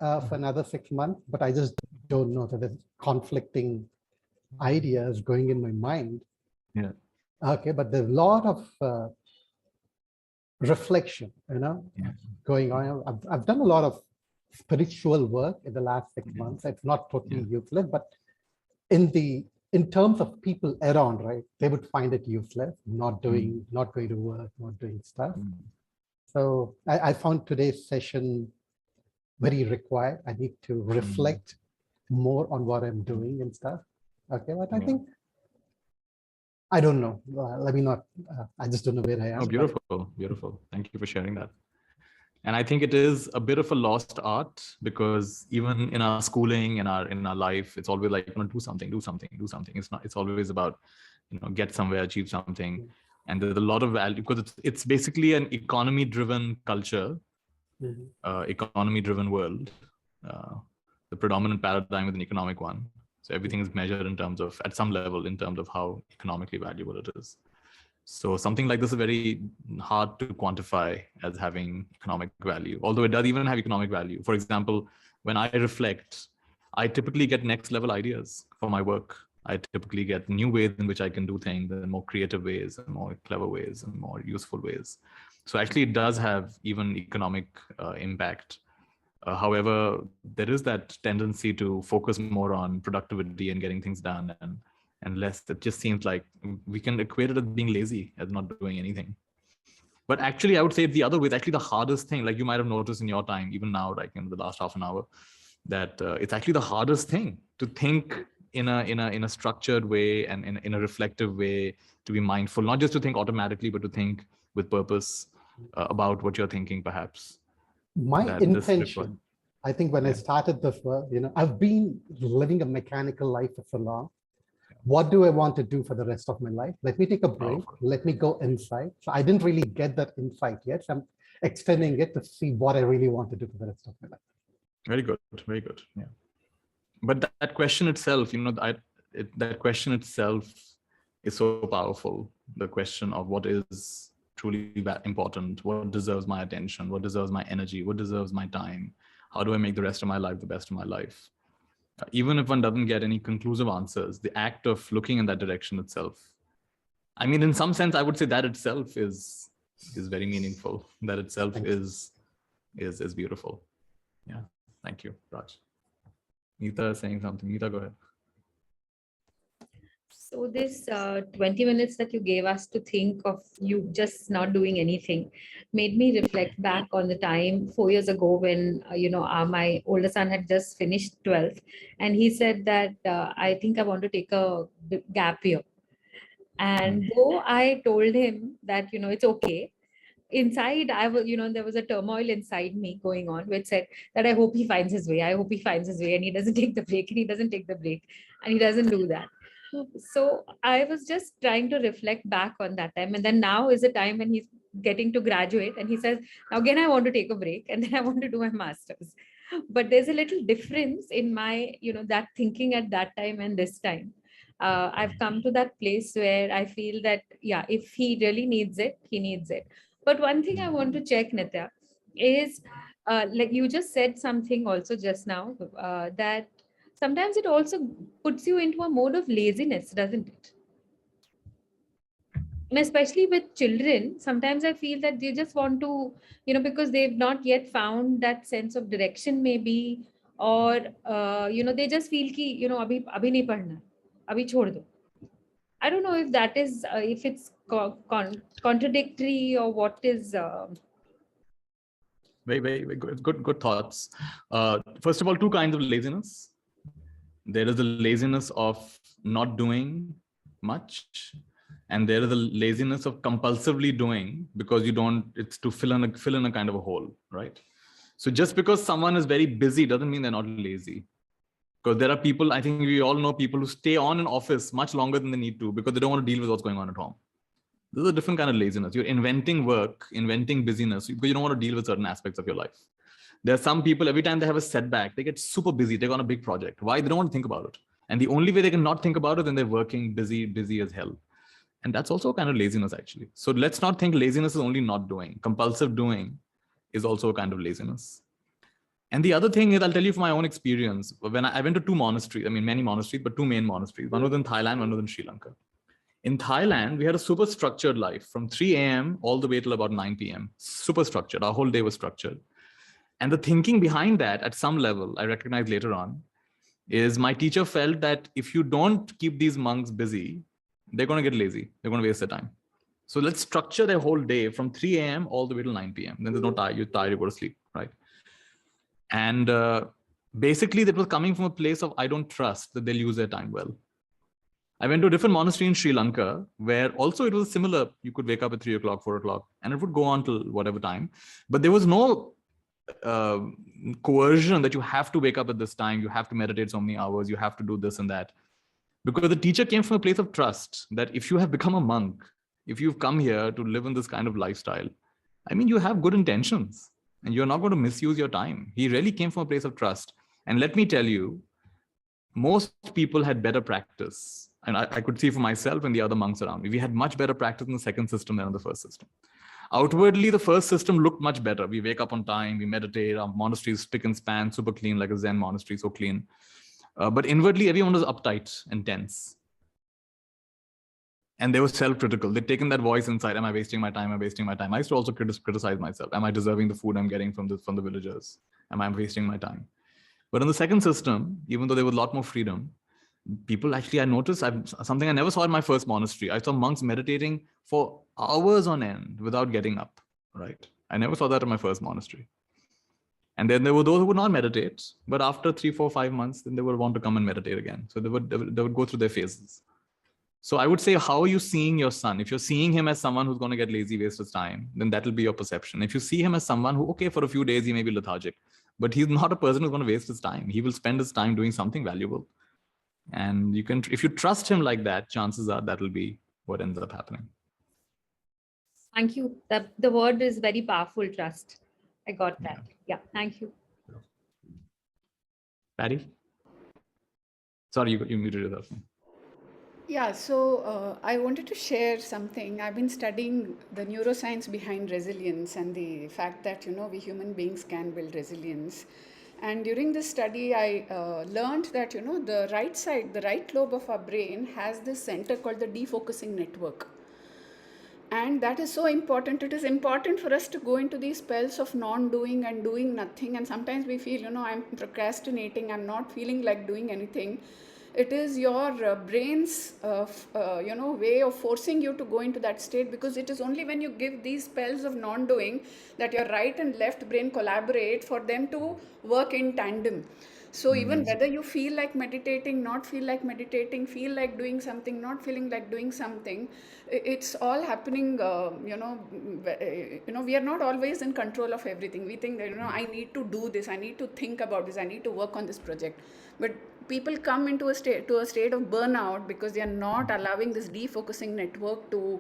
for another 6 months, but I just don't know. So there's conflicting ideas going in my mind. Yeah. Okay, but there's a lot of reflection, going on. I've done a lot of spiritual work in the last 6 months. It's not totally useless, but in terms of people around, right, they would find it useless, not going to work, not doing stuff. So I found today's session very required. I need to reflect more on what I'm doing and stuff. Okay, but I think, I don't know. Let me not, I just don't know where I am. Oh, beautiful, beautiful. Thank you for sharing that. And I think it is a bit of a lost art, because even in our schooling, in our life, it's always like, do something, do something, do something. It's always about, get somewhere, achieve something. And there's a lot of value, because it's basically an economy-driven culture, economy-driven world. The predominant paradigm is an economic one. So everything is measured in terms of, at some level, in terms of how economically valuable it is. So something like this is very hard to quantify as having economic value, although it does even have economic value. For example, when I reflect, I typically get next level ideas for my work. I typically get new ways in which I can do things in more creative ways and more clever ways and more useful ways. So actually it does have even economic impact. However, there is that tendency to focus more on productivity and getting things done, and less, it just seems like we can equate it as being lazy, as not doing anything. But actually, I would say it's the other way. It's actually the hardest thing. Like you might have noticed in your time, even now, like in the last half an hour, that it's actually the hardest thing to think in a structured way and in a reflective way, to be mindful, not just to think automatically, but to think with purpose about what you're thinking, perhaps. My intention, I think when I started this work, I've been living a mechanical life for so long. What do I want to do for the rest of my life? Let me take a break. Let me go inside. So I didn't really get that insight yet. So I'm extending it to see what I really want to do for the rest of my life. Very good. Very good. Yeah. But that question itself, that question itself is so powerful. The question of what is truly important, what deserves my attention, what deserves my energy, what deserves my time, how do I make the rest of my life the best of my life? Even if one doesn't get any conclusive answers, the act of looking in that direction itself, I mean, in some sense, I would say that itself is very meaningful. That itself is beautiful. Yeah. Thank you, Raj. Nithya is saying something. Nithya, go ahead. So this 20 minutes that you gave us to think of you just not doing anything made me reflect back on the time 4 years ago when, my older son had just finished 12th. And he said that, I think I want to take a gap year. And though I told him that, it's okay, inside I was, there was a turmoil inside me going on, which said that I hope he finds his way. I hope he finds his way, and he doesn't take the break, and he doesn't take the break, and he doesn't do that. So I was just trying to reflect back on that time. And then now is the time when he's getting to graduate and he says, now again, I want to take a break and then I want to do my master's. But there's a little difference in my, that thinking at that time and this time. I've come to that place where I feel that, yeah, if he really needs it, he needs it. But one thing I want to check, Nithya, is like you just said something also just now, that sometimes it also puts you into a mode of laziness, doesn't it? And especially with children, sometimes I feel that they just want to, because they've not yet found that sense of direction, maybe, or they just feel ki, abhi nahi padhna, abhi chhod do. I don't know if that is, if it's contradictory or what is. Very good thoughts. First of all, two kinds of laziness. There is the laziness of not doing much, and there is the laziness of compulsively doing because you don't. It's to fill in a kind of a hole, right? So just because someone is very busy doesn't mean they're not lazy. Because there are people, I think we all know people who stay on in office much longer than they need to because they don't want to deal with what's going on at home. This is a different kind of laziness. You're inventing work, inventing busyness because you don't want to deal with certain aspects of your life. There are some people, every time they have a setback, they get super busy. They're on a big project. Why? They don't want to think about it. And the only way they can not think about it, then they're working busy as hell. And that's also a kind of laziness, actually. So let's not think laziness is only not doing. Compulsive doing is also a kind of laziness. And the other thing is, I'll tell you from my own experience, when I went to two monasteries, I mean, many monasteries, but two main monasteries. One was in Thailand, one was in Sri Lanka. In Thailand, we had a super structured life from 3 a.m. all the way till about 9 p.m. Super structured. Our whole day was structured. And the thinking behind that, at some level, I recognized later on, is my teacher felt that if you don't keep these monks busy, they're going to get lazy. They're going to waste their time. So let's structure their whole day from 3 a.m. all the way till 9 p.m. Then there's no time. You're tired, you go to sleep, right? And basically, that was coming from a place of, I don't trust that they'll use their time well. I went to a different monastery in Sri Lanka where also it was similar. You could wake up at 3 o'clock, 4 o'clock, and it would go on till whatever time. But there was no coercion that you have to wake up at this time, you have to meditate so many hours, you have to do this and that. Because the teacher came from a place of trust that if you have become a monk, if you've come here to live in this kind of lifestyle, I mean, you have good intentions and you're not going to misuse your time. He really came from a place of trust. And let me tell you, most people had better practice. And I could see for myself and the other monks around me, we had much better practice in the second system than in the first system. Outwardly, the first system looked much better. We wake up on time, we meditate, our monastery is spick and span, super clean, like a Zen monastery, so clean. But inwardly, everyone was uptight and tense. And they were self-critical. They'd taken that voice inside, am I wasting my time? Am I wasting my time? I used to also criticize myself. Am I deserving the food I'm getting from the villagers? Am I wasting my time? But in the second system, even though there was a lot more freedom, people actually, I noticed something I never saw in my first monastery. I saw monks meditating for hours on end without getting up, right? I never saw that in my first monastery. And then there were those who would not meditate, but after 3, 4, 5 months, then they would want to come and meditate again. So they would go through their phases. So I would say, how are you seeing your son? If you're seeing him as someone who's going to get lazy, waste his time, then that will be your perception. If you see him as someone who, okay, for a few days, he may be lethargic, but he's not a person who's going to waste his time. He will spend his time doing something valuable. And you can, if you trust him like that, chances are that will be what ends up happening. Thank you. The word is very powerful, trust. I got that. Yeah, thank you. Patty? Sorry, you muted yourself. Yeah, so I wanted to share something. I've been studying the neuroscience behind resilience and the fact that, we human beings can build resilience. And during this study, I learned that, the right side, the right lobe of our brain has this center called the defocusing network. And that is so important. It is important for us to go into these spells of non-doing and doing nothing. And sometimes we feel, I'm procrastinating, I'm not feeling like doing anything. It is your brain's, way of forcing you to go into that state, because it is only when you give these spells of non-doing that your right and left brain collaborate for them to work in tandem. So even whether you feel like meditating, not feel like meditating, feel like doing something, not feeling like doing something, it's all happening. We are not always in control of everything. We think that I need to do this, I need to think about this, I need to work on this project. But people come into a state of burnout because they are not allowing this defocusing network to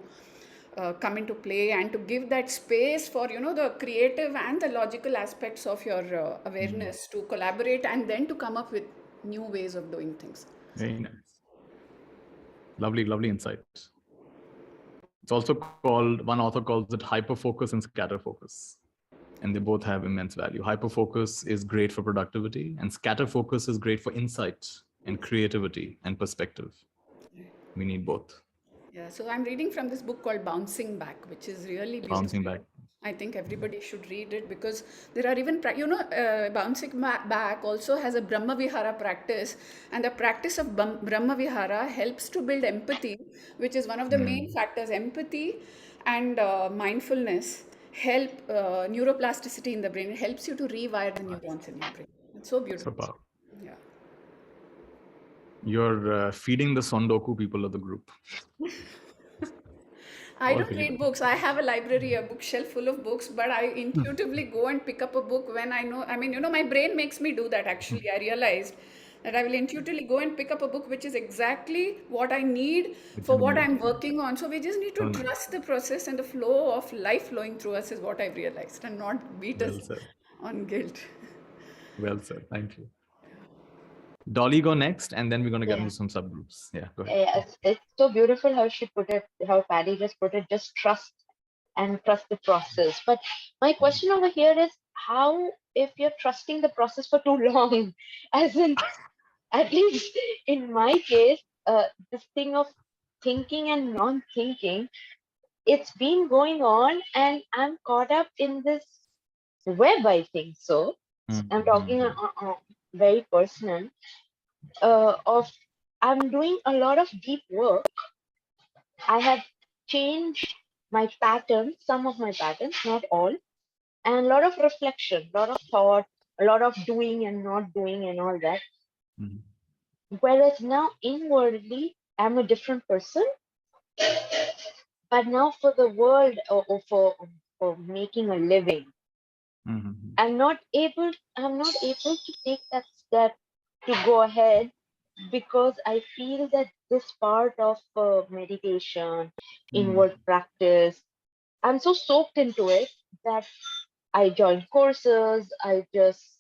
come into play, and to give that space for the creative and the logical aspects of your awareness to collaborate, and then to come up with new ways of doing things. Very nice. Lovely insight. It's also called, one author calls it hyperfocus and scatterfocus, and they both have immense value. Hyperfocus is great for productivity, and scatterfocus is great for insight and creativity and perspective. We need both. Yeah, so I'm reading from this book called Bouncing Back, which is really beautiful. Bouncing Back. I think everybody should read it, because there are even, Bouncing Back also has a Brahma Vihara practice, and the practice of Brahma Vihara helps to build empathy, which is one of the main factors. Empathy and mindfulness help neuroplasticity in the brain. It helps you to rewire the neurons in your brain. It's so beautiful. So powerful. Yeah. You're feeding the Sondoku people of the group. I don't read books. I have a library, a bookshelf full of books, but I intuitively go and pick up a book when I know. My brain makes me do that, actually. I realized that I will intuitively go and pick up a book which is exactly what I need for what I'm working on. So we just need to trust the process, and the flow of life flowing through us is what I've realized, and not beat us on guilt. Well said. Thank you. Dolly, go next, and then we're going to get into some subgroups. Yeah, go ahead. It's so beautiful how she put it, how Patty just put it, just trust and trust the process. But my question over here is, how if you're trusting the process for too long? As in, at least in my case, this thing of thinking and non-thinking, it's been going on, and I'm caught up in this web, I think so. I'm talking very personal. Of I'm doing a lot of deep work. I have changed my patterns, some of my patterns, not all, and a lot of reflection, a lot of thought, a lot of doing and not doing and all that. Whereas now inwardly, I'm a different person. But now for the world, or for making a living, I'm not able to take that step to go ahead, because I feel that this part of meditation, inward practice, I'm so soaked into it that I join courses, I just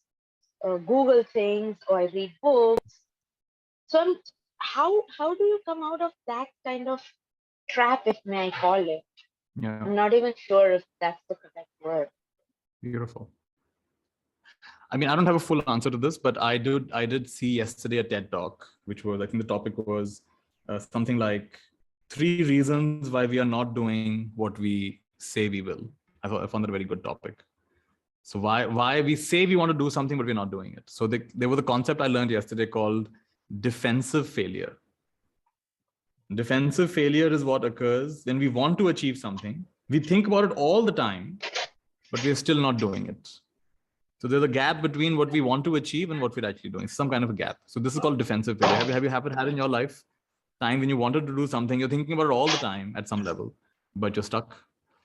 Google things, or I read books. So how do you come out of that kind of trap, if may I call it? Yeah. I'm not even sure if that's the correct word. Beautiful. I mean, I don't have a full answer to this, but I did see yesterday a TED Talk, which was, I think the topic was something like 3 reasons why we are not doing what we say we will. I found that a very good topic. So why we say we want to do something, but we're not doing it. So there was a concept I learned yesterday called defensive failure. Defensive failure is what occurs when we want to achieve something. We think about it all the time, but we're still not doing it. So there's a gap between what we want to achieve and what we're actually doing, some kind of a gap. So this is called defensive failure. Have you had in your life time when you wanted to do something, you're thinking about it all the time at some level, but you're stuck?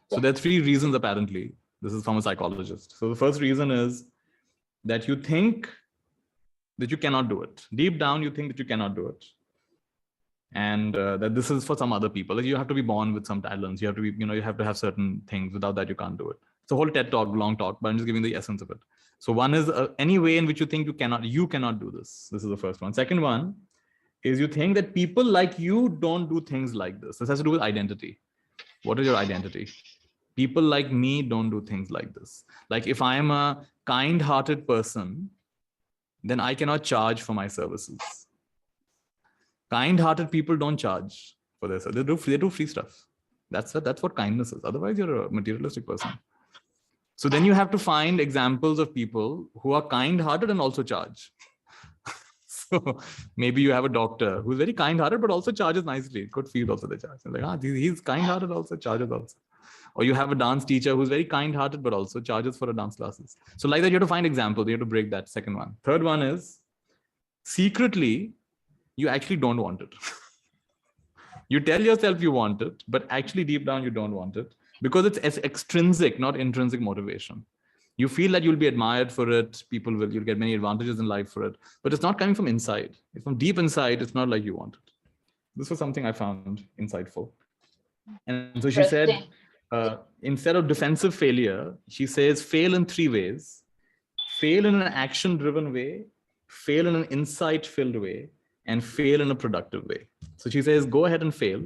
So there are 3 reasons apparently. This is from a psychologist. So the first reason is that you think that you cannot do it. Deep down, you think that you cannot do it. And that this is for some other people. You have to be born with some talents. You have to be, you have to have certain things. Without that, you can't do it. It's a whole TED Talk, long talk, but I'm just giving the essence of it. So one is any way in which you think you cannot do this. This is the first one. Second one is you think that people like you don't do things like this. This has to do with identity. What is your identity? People like me don't do things like this. Like if I am a kind-hearted person, then I cannot charge for my services. Kind-hearted people don't charge for this. They do free stuff. That's what kindness is. Otherwise, you're a materialistic person. So then you have to find examples of people who are kind-hearted and also charge. So maybe you have a doctor who's very kind-hearted but also charges nicely. Good field also they charge. Like, he's kind-hearted also, charges also. Or you have a dance teacher who's very kind-hearted but also charges for a dance classes. So like that, you have to find examples. You have to break that second one. Third one is secretly, you actually don't want it. You tell yourself you want it, but actually deep down, you don't want it because it's as extrinsic, not intrinsic motivation. You feel that you'll be admired for it. You'll get many advantages in life for it, but it's not coming from inside. It's from deep inside. It's not like you want it. This was something I found insightful. And so she said, instead of defensive failure, she says, fail in 3 ways. Fail in an action-driven way, fail in an insight-filled way, and fail in a productive way. So she says, go ahead and fail,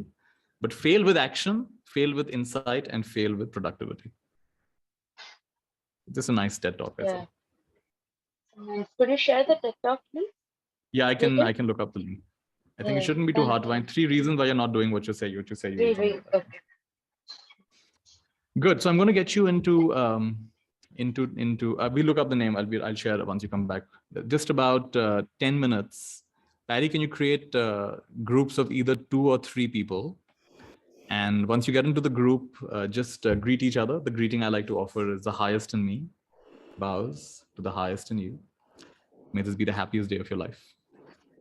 but fail with action, fail with insight, and fail with productivity. Just a nice TED talk. That's all. Could you share the TED talk, please? Yeah, I can look up the link. I think it shouldn't be too hard to find 3 reasons why you're not doing what you say you will do. Okay. Good. So I'm going to get you into we look up the name. I'll share it once you come back. Just about 10 minutes. Patty, can you create groups of either 2 or 3 people? And once you get into the group, just greet each other. The greeting I like to offer is the highest in me bows to the highest in you. May this be the happiest day of your life.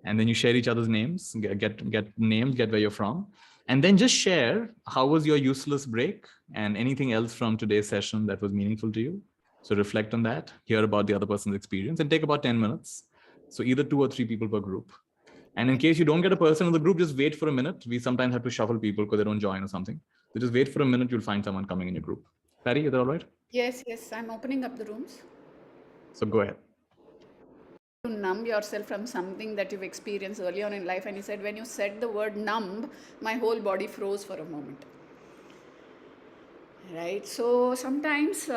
And then you share each other's names, get names, get where you're from. And then just share how was your useless break and anything else from today's session that was meaningful to you. So reflect on that, hear about the other person's experience, and take about 10 minutes. So either 2 or 3 people per group. And in case you don't get a person in the group, just wait for a minute. We sometimes have to shuffle people because they don't join or something. So just wait for a minute, you'll find someone coming in your group. Patty, is that all right? Yes, I'm opening up the rooms. So go ahead. To numb yourself from something that you've experienced early on in life. And he said, when you said the word numb, my whole body froze for a moment. Right? So sometimes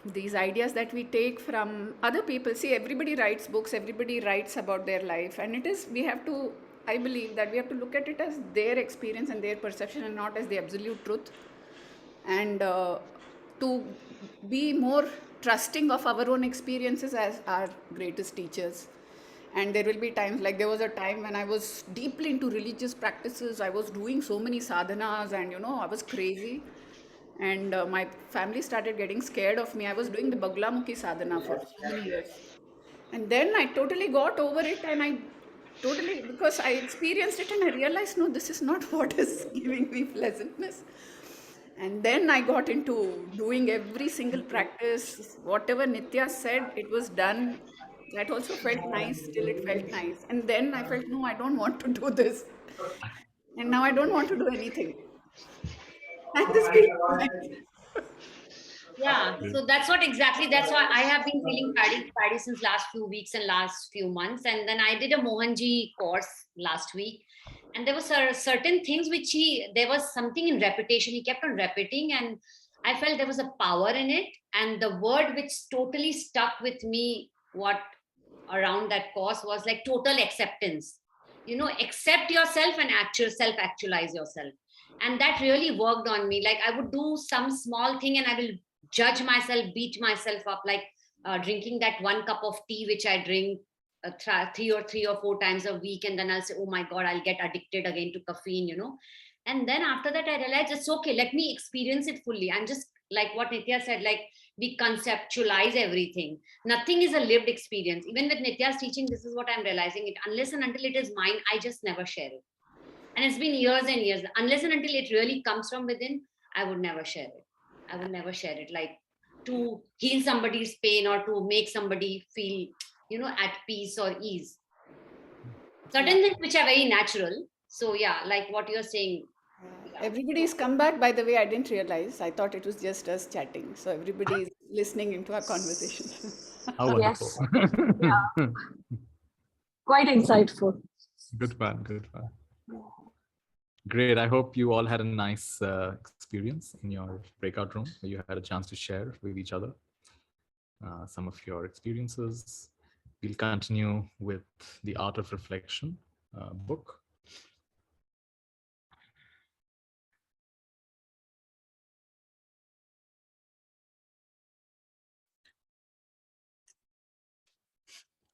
these ideas that we take from other people, see, everybody writes books, everybody writes about their life. And I believe that we have to look at it as their experience and their perception and not as the absolute truth. And to be more trusting of our own experiences as our greatest teachers. And there will be times, like there was a time when I was deeply into religious practices. I was doing so many sadhanas and, I was crazy. And my family started getting scared of me. I was doing the Baglamukhi sadhana for so many years. And then I totally got over it, and because I experienced it and I realized, no, this is not what is giving me pleasantness. And then I got into doing every single practice. Whatever Nithya said, it was done. That also felt nice, still it felt nice. And then I felt, no, I don't want to do this. And now I don't want to do anything. And this feels nice. Yeah, so that's why I have been feeling paddy since last few weeks and last few months. And then I did a Mohanji course last week. And there were certain things there was something in repetition. He kept on repeating, and I felt there was a power in it. And the word which totally stuck with me, around that course, was like total acceptance. Accept yourself and self-actualize yourself. And that really worked on me. Like I would do some small thing and I will judge myself, beat myself up, like drinking that 1 cup of tea, which I drink 3 or 4 times a week. And then I'll say, oh my God, I'll get addicted again to caffeine, And then after that, I realized it's okay. Let me experience it fully. I'm just like what Nithya said, like we conceptualize everything. Nothing is a lived experience. Even with Nithya's teaching, this is what I'm realizing. It unless and until it is mine, I just never share it. And it's been years and years. Unless and until it really comes from within, I would never share it. I would never share it. Like to heal somebody's pain or to make somebody feel, at peace or ease. Certain things which are very natural. So yeah, like what you're saying. Everybody's come back, by the way. I didn't realize. I thought it was just us chatting. So everybody is listening into our conversation. How wonderful. Yeah. Quite insightful. Good fun. Great. I hope you all had a nice experience in your breakout room where you had a chance to share with each other some of your experiences. We'll continue with the Art of Reflection book.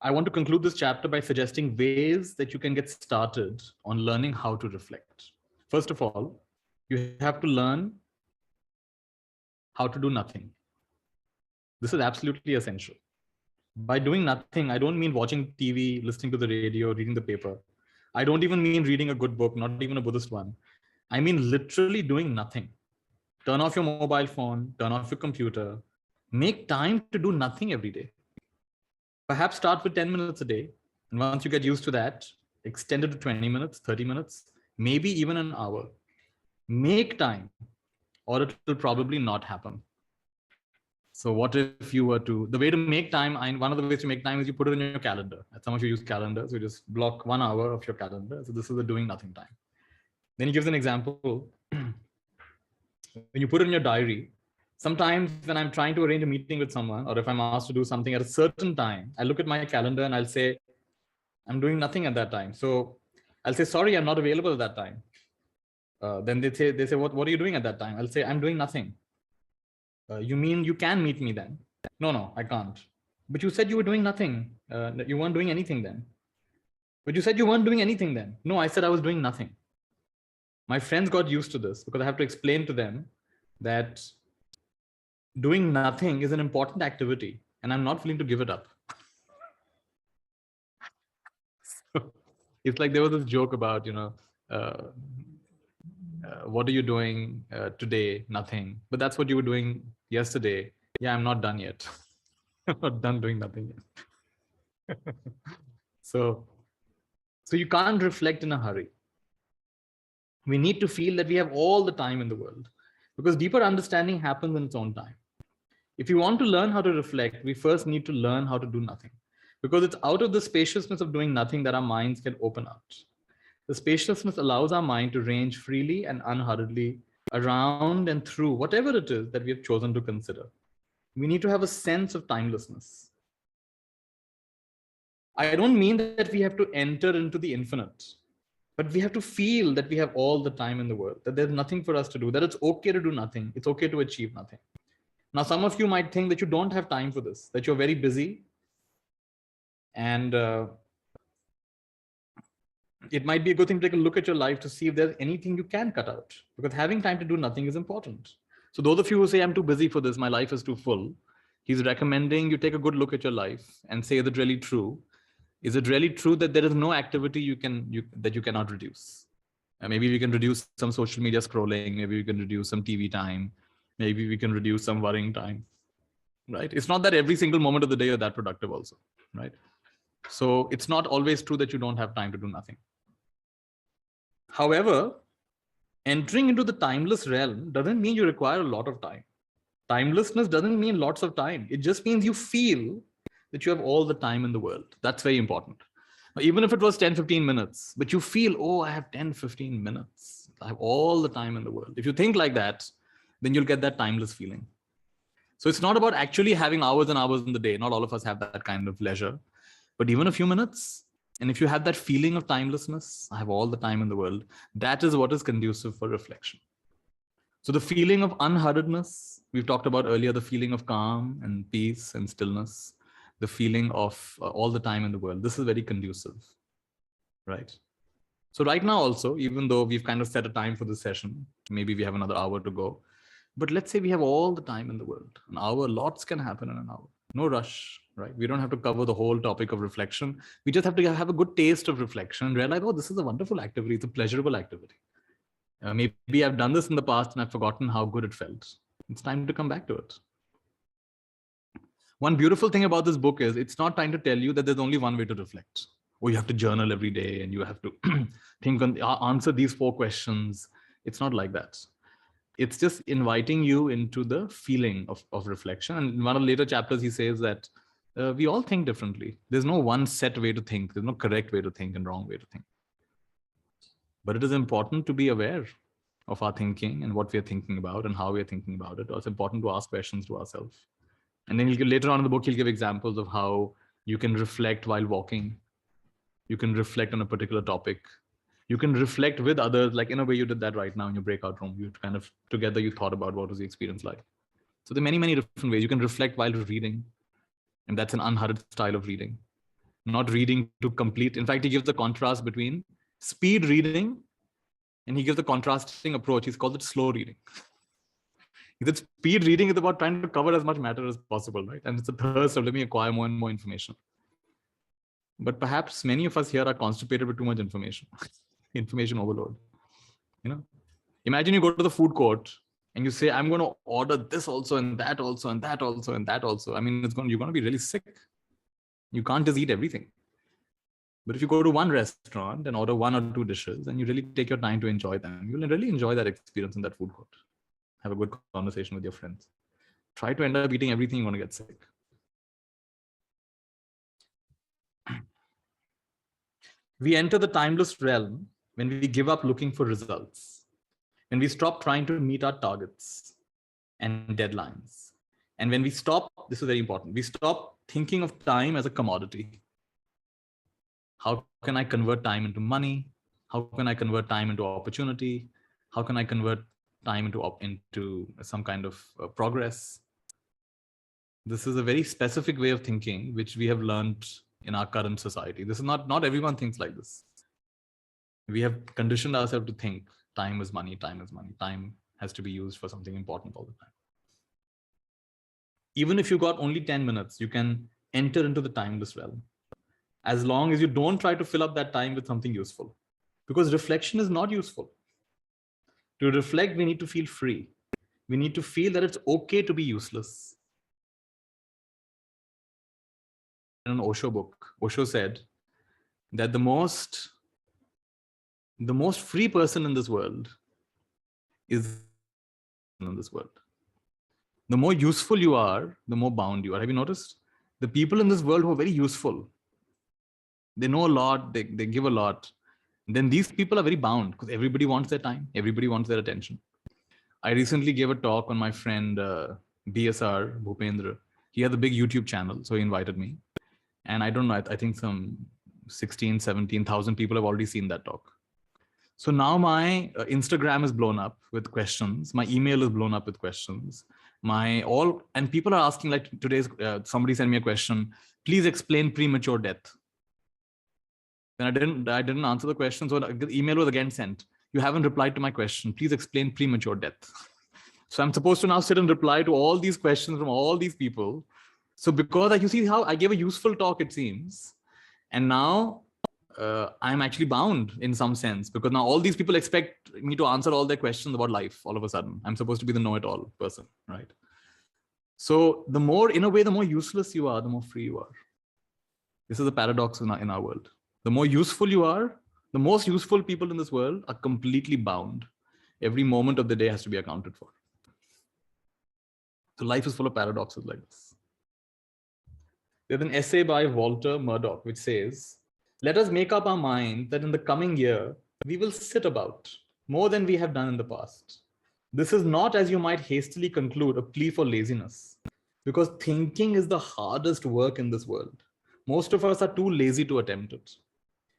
I want to conclude this chapter by suggesting ways that you can get started on learning how to reflect. First of all, you have to learn how to do nothing. This is absolutely essential. By doing nothing, I don't mean watching TV, listening to the radio, reading the paper. I don't even mean reading a good book, not even a Buddhist one. I mean literally doing nothing. Turn off your mobile phone, turn off your computer, make time to do nothing every day. Perhaps start with 10 minutes a day. And once you get used to that, extend it to 20 minutes, 30 minutes, maybe even an hour. Make time, or it will probably not happen. So what if you were to, the way to make time, one of the ways to make time is you put it in your calendar. Some of you use calendars, so you just block 1 hour of your calendar. So this is the doing nothing time. Then he gives an example. When you put it in your diary, sometimes when I'm trying to arrange a meeting with someone, or if I'm asked to do something at a certain time, I look at my calendar and I'll say, I'm doing nothing at that time. So I'll say, sorry, I'm not available at that time. Then they say, what are you doing at that time? I'll say, I'm doing nothing. You mean you can meet me then? No, I can't. But you said you were doing nothing. You weren't doing anything then. But you said you weren't doing anything then. No, I said I was doing nothing. My friends got used to this because I have to explain to them that doing nothing is an important activity and I'm not willing to give it up. So it's like there was this joke about, what are you doing today? Nothing. But that's what you were doing yesterday. Yeah, I'm not done yet. I'm not done doing nothing yet. So you can't reflect in a hurry. We need to feel that we have all the time in the world, because deeper understanding happens in its own time. If you want to learn how to reflect, we first need to learn how to do nothing, because it's out of the spaciousness of doing nothing that our minds can open out. The spaciousness allows our mind to range freely and unhurriedly around and through whatever it is that we have chosen to consider. We need to have a sense of timelessness. I don't mean that we have to enter into the infinite, but we have to feel that we have all the time in the world, that there's nothing for us to do, that it's okay to do nothing. It's okay to achieve nothing. Now, some of you might think that you don't have time for this, that you're very busy, and it might be a good thing to take a look at your life to see if there's anything you can cut out, because having time to do nothing is important. So those of you who say, I'm too busy for this, my life is too full, he's recommending you take a good look at your life and say, is it really true? Is it really true that there is no activity that you cannot reduce? Maybe we can reduce some social media scrolling. Maybe we can reduce some TV time. Maybe we can reduce some worrying time, right? It's not that every single moment of the day are that productive also, right? So it's not always true that you don't have time to do nothing. However, entering into the timeless realm doesn't mean you require a lot of time. Timelessness doesn't mean lots of time. It just means you feel that you have all the time in the world. That's very important. Even if it was 10, 15 minutes, but you feel, oh, I have 10, 15 minutes. I have all the time in the world. If you think like that, then you'll get that timeless feeling. So it's not about actually having hours and hours in the day. Not all of us have that kind of leisure, but even a few minutes. And if you have that feeling of timelessness, I have all the time in the world, that is what is conducive for reflection. So the feeling of unhurriedness, we've talked about earlier, the feeling of calm and peace and stillness, the feeling of all the time in the world, this is very conducive, right? So right now also, even though we've kind of set a time for this session, maybe we have another hour to go, but let's say we have all the time in the world, an hour, lots can happen in an hour, no rush, right? We don't have to cover the whole topic of reflection. We just have to have a good taste of reflection and realize, oh, this is a wonderful activity. It's a pleasurable activity. Maybe I've done this in the past and I've forgotten how good it felt. It's time to come back to it. One beautiful thing about this book is it's not trying to tell you that there's only one way to reflect. Or you have to journal every day and you have to think on answer these 4 questions. It's not like that. It's just inviting you into the feeling of reflection. And in one of the later chapters, he says that we all think differently. There's no one set way to think. There's no correct way to think and wrong way to think. But it is important to be aware of our thinking and what we are thinking about and how we are thinking about it. It's important to ask questions to ourselves. And then later on in the book, he'll give examples of how you can reflect while walking. You can reflect on a particular topic. You can reflect with others, like in a way you did that right now in your breakout room. You kind of together you thought about what was the experience like. So there are many, many different ways. You can reflect while reading, and that's an unhurried style of reading. Not reading to complete. In fact, he gives the contrast between speed reading and he gives the contrasting approach. He's called it slow reading. He said speed reading is about trying to cover as much matter as possible, right? And it's a thirst of let me acquire more and more information. But perhaps many of us here are constipated with too much information, information overload. You know, imagine you go to the food court and you say, I'm going to order this also and that also and that also and that also. I mean, you're going to be really sick. You can't just eat everything. But if you go to one restaurant and order 1 or 2 dishes and you really take your time to enjoy them, you'll really enjoy that experience in that food court. Have a good conversation with your friends. Try to end up eating everything, you want to get sick. We enter the timeless realm when we give up looking for results, when we stop trying to meet our targets and deadlines. And when we stop, this is very important, we stop thinking of time as a commodity. How can I convert time into money? How can I convert time into opportunity? How can I convert time into some kind of progress? This is a very specific way of thinking, which we have learned in our current society. This is not everyone thinks like this. We have conditioned ourselves to think time is money, time is money. Time has to be used for something important all the time. Even if you got only 10 minutes, you can enter into the timeless realm, as long as you don't try to fill up that time with something useful. Because reflection is not useful. To reflect, we need to feel free. We need to feel that it's okay to be useless. In an Osho book, Osho said that the most free person in this world is in this world. The more useful you are, the more bound you are. Have you noticed? The people in this world who are very useful, they know a lot, they give a lot. Then these people are very bound because everybody wants their time, everybody wants their attention. I recently gave a talk on my friend BSR, Bhupendra. He has a big YouTube channel, so he invited me. And I don't know, I think some 16, 17,000 people have already seen that talk. So now my Instagram is blown up with questions. My email is blown up with questions. And people are asking, like today's, somebody sent me a question, please explain premature death. And I didn't answer the question. So the email was again sent. You haven't replied to my question. Please explain premature death. So I'm supposed to now sit and reply to all these questions from all these people. So because you see how I gave a useful talk, it seems. And now I'm actually bound in some sense, because now all these people expect me to answer all their questions about life all of a sudden. I'm supposed to be the know-it-all person, right? So in a way, the more useless you are, the more free you are. This is a paradox in our world. The more useful you are, the most useful people in this world are completely bound. Every moment of the day has to be accounted for. So life is full of paradoxes like this. There's an essay by Walter Murdoch which says, let us make up our mind that in the coming year, we will sit about more than we have done in the past. This is not, as you might hastily conclude, a plea for laziness, because thinking is the hardest work in this world. Most of us are too lazy to attempt it.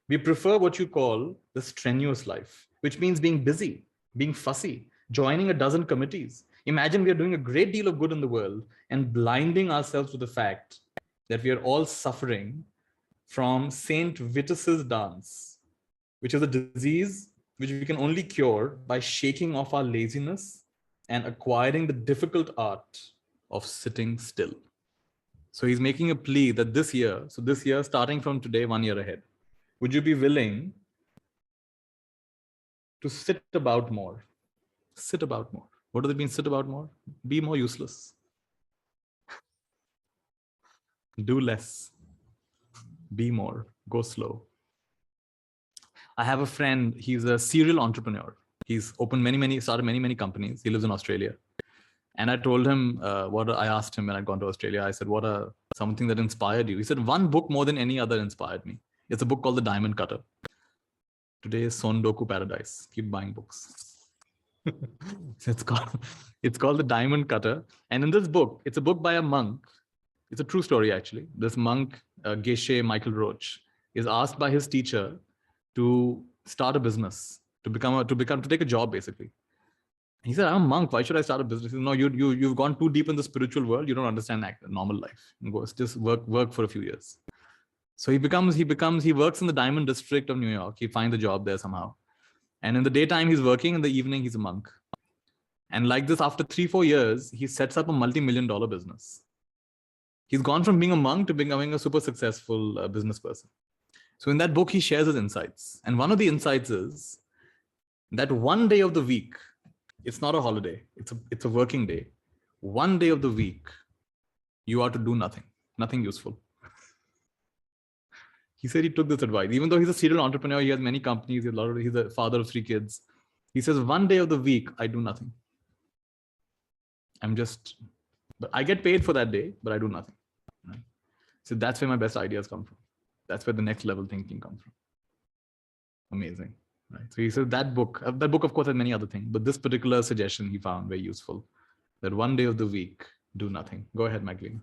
We prefer what you call the strenuous life, which means being busy, being fussy, joining a dozen committees. Imagine we are doing a great deal of good in the world and blinding ourselves to the fact that we are all suffering from Saint Vitus's dance, which is a disease which we can only cure by shaking off our laziness and acquiring the difficult art of sitting still. So he's making a plea that this year, starting from today, 1 year ahead, would you be willing to sit about more? Sit about more. What does it mean, sit about more? Be more useless. Do less. Be more. Go slow. I have a friend, he's a serial entrepreneur. He's opened started many companies. He lives in Australia. And I told him, I asked him when I'd gone to Australia, I said, what are something that inspired you? He said, one book more than any other inspired me. It's a book called The Diamond Cutter. Today is Sondoku Paradise. Keep buying books. So it's called The Diamond Cutter. And in this book, it's a book by a monk. It's a true story, actually. This monk, Geshe Michael Roach, is asked by his teacher to start a business, to take a job, basically. He said, I'm a monk. Why should I start a business? He said, no, you've gone too deep in the spiritual world. You don't understand normal life. Just work for a few years. So he works in the Diamond District of New York. He finds a job there somehow. And in the daytime, he's working. In the evening, he's a monk. And like this, after 3-4 years, he sets up a multi-million-dollar business. He's gone from being a monk to becoming a super successful business person. So in that book, he shares his insights. And one of the insights is that one day of the week, it's not a holiday, it's a working day. One day of the week, you are to do nothing useful. He said he took this advice. Even though he's a serial entrepreneur, he has many companies, he's a father of 3 kids. He says, one day of the week, I do nothing. But I get paid for that day, but I do nothing. Right? So that's where my best ideas come from. That's where the next level thinking comes from. Amazing. Right. So he said that book of course has many other things, but this particular suggestion he found very useful, that one day of the week, do nothing. Go ahead, Magdalena.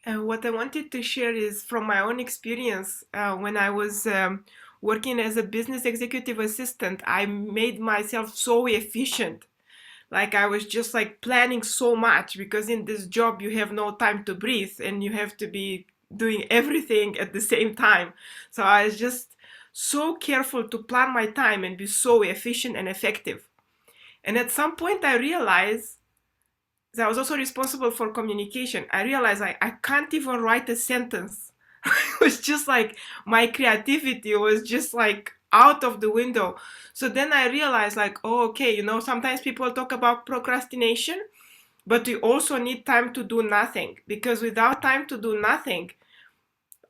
What I wanted to share is from my own experience. When I was working as a business executive assistant, I made myself so efficient. Like I was just like planning so much, because in this job you have no time to breathe and you have to be doing everything at the same time. So I was just so careful to plan my time and be so efficient and effective. And at some point I realized that I was also responsible for communication. I realized I can't even write a sentence. It was just like my creativity was just like out of the window. So then I realized like, oh, okay, sometimes people talk about procrastination, but we also need time to do nothing, because without time to do nothing,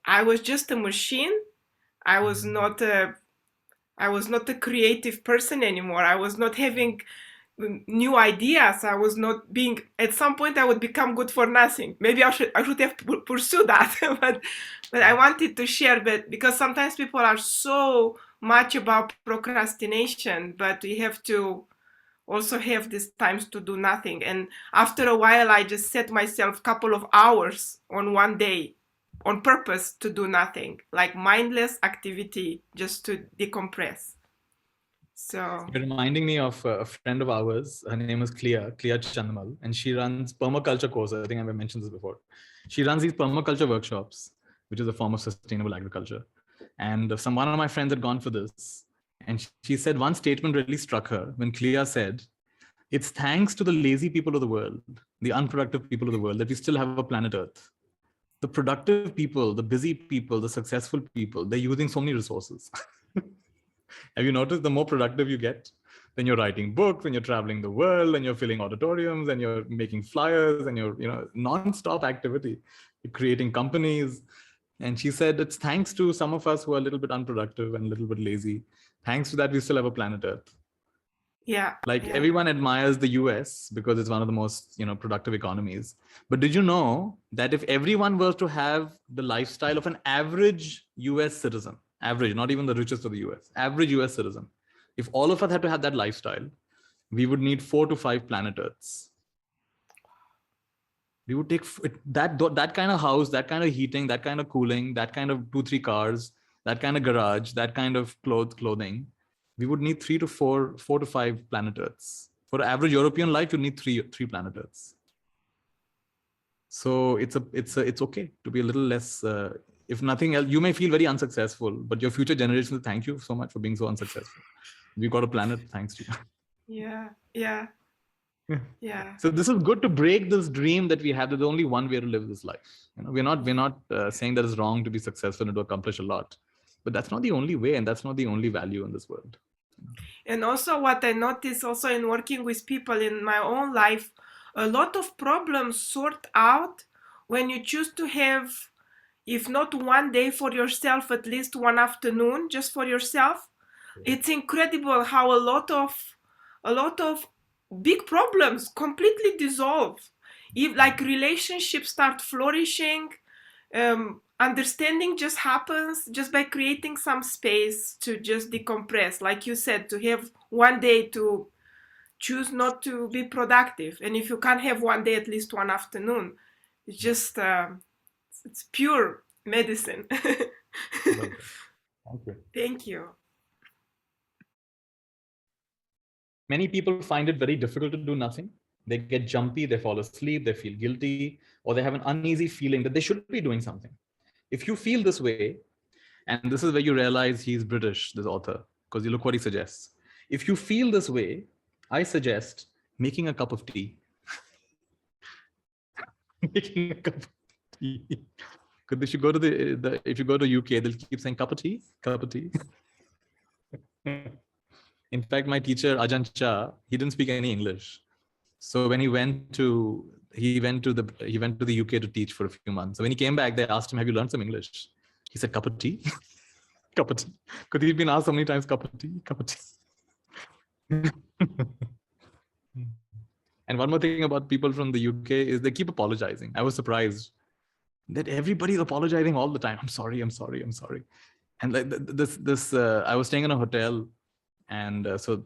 I was just a machine. I was not a creative person anymore. I was not having new ideas. I was not being, at some point I would become good for nothing. Maybe I should have pursued that, but I wanted to share that, because sometimes people are so much about procrastination, but we have to also have these times to do nothing. And after a while, I just set myself a couple of hours on one day on purpose to do nothing, like mindless activity, just to decompress. So you're reminding me of a friend of ours. Her name is Clea Chandamal, and she runs permaculture courses. I think I've mentioned this before. She runs these permaculture workshops, which is a form of sustainable agriculture. And one of my friends had gone for this, and she said one statement really struck her when Clea said, "It's thanks to the lazy people of the world, the unproductive people of the world, that we still have a planet Earth. The productive people, the busy people, the successful people, they're using so many resources." Have you noticed the more productive you get, then you're writing books, and you're traveling the world, and you're filling auditoriums, and you're making flyers, and you're, non-stop activity. You're creating companies. And she said, it's thanks to some of us who are a little bit unproductive and a little bit lazy. Thanks to that, we still have a planet Earth. Yeah. Everyone admires the US because it's one of the most, productive economies. But did you know that if everyone were to have the lifestyle of an average US citizen, average, not even the richest of the US, average US citizen, if all of us had to have that lifestyle, we would need 4 to 5 planet Earths. We would take that kind of house, that kind of heating, that kind of cooling, that kind of 2-3 cars, that kind of garage, that kind of clothing. We would need 4 to 5 planet Earths. For average European life, you need 3 planet Earths. So it's okay to be a little less. If nothing else, you may feel very unsuccessful, but your future generations will thank you so much for being so unsuccessful. We got a planet thanks to you. Yeah. So this is good to break this dream that we have. There's only one way to live this life. We're not saying that it's wrong to be successful and to accomplish a lot, but that's not the only way, and that's not the only value in this world. And also what I notice also in working with people in my own life, a lot of problems sort out when you choose to have, if not one day for yourself, at least one afternoon just for yourself. It's incredible how a lot of big problems completely dissolve. If like relationships start flourishing, understanding just happens just by creating some space to just decompress. Like you said, to have one day to choose not to be productive. And if you can't have one day, at least one afternoon. It's just, it's pure medicine. Okay. Thank you. Many people find it very difficult to do nothing. They get jumpy, they fall asleep, they feel guilty, or they have an uneasy feeling that they should be doing something. If you feel this way, and this is where you realize he's British, this author, Because you look what he suggests. If you feel this way, I suggest making a cup of tea. Making a cup of tea. Because if you go to if you go to UK, they'll keep saying cup of tea, cup of tea. In fact, my teacher Ajahn Shah, he didn't speak any English. So when he went to the UK to teach for a few months. So when he came back, they asked him, "Have you learned some English?" He said, "Cup of tea." Cup of tea. Because he'd been asked so many times, cup of tea, cup of tea. And one more thing about people from the UK is they keep apologizing. I was surprised that everybody's apologizing all the time. I'm sorry, I'm sorry, I'm sorry. And like I was staying in a hotel, and so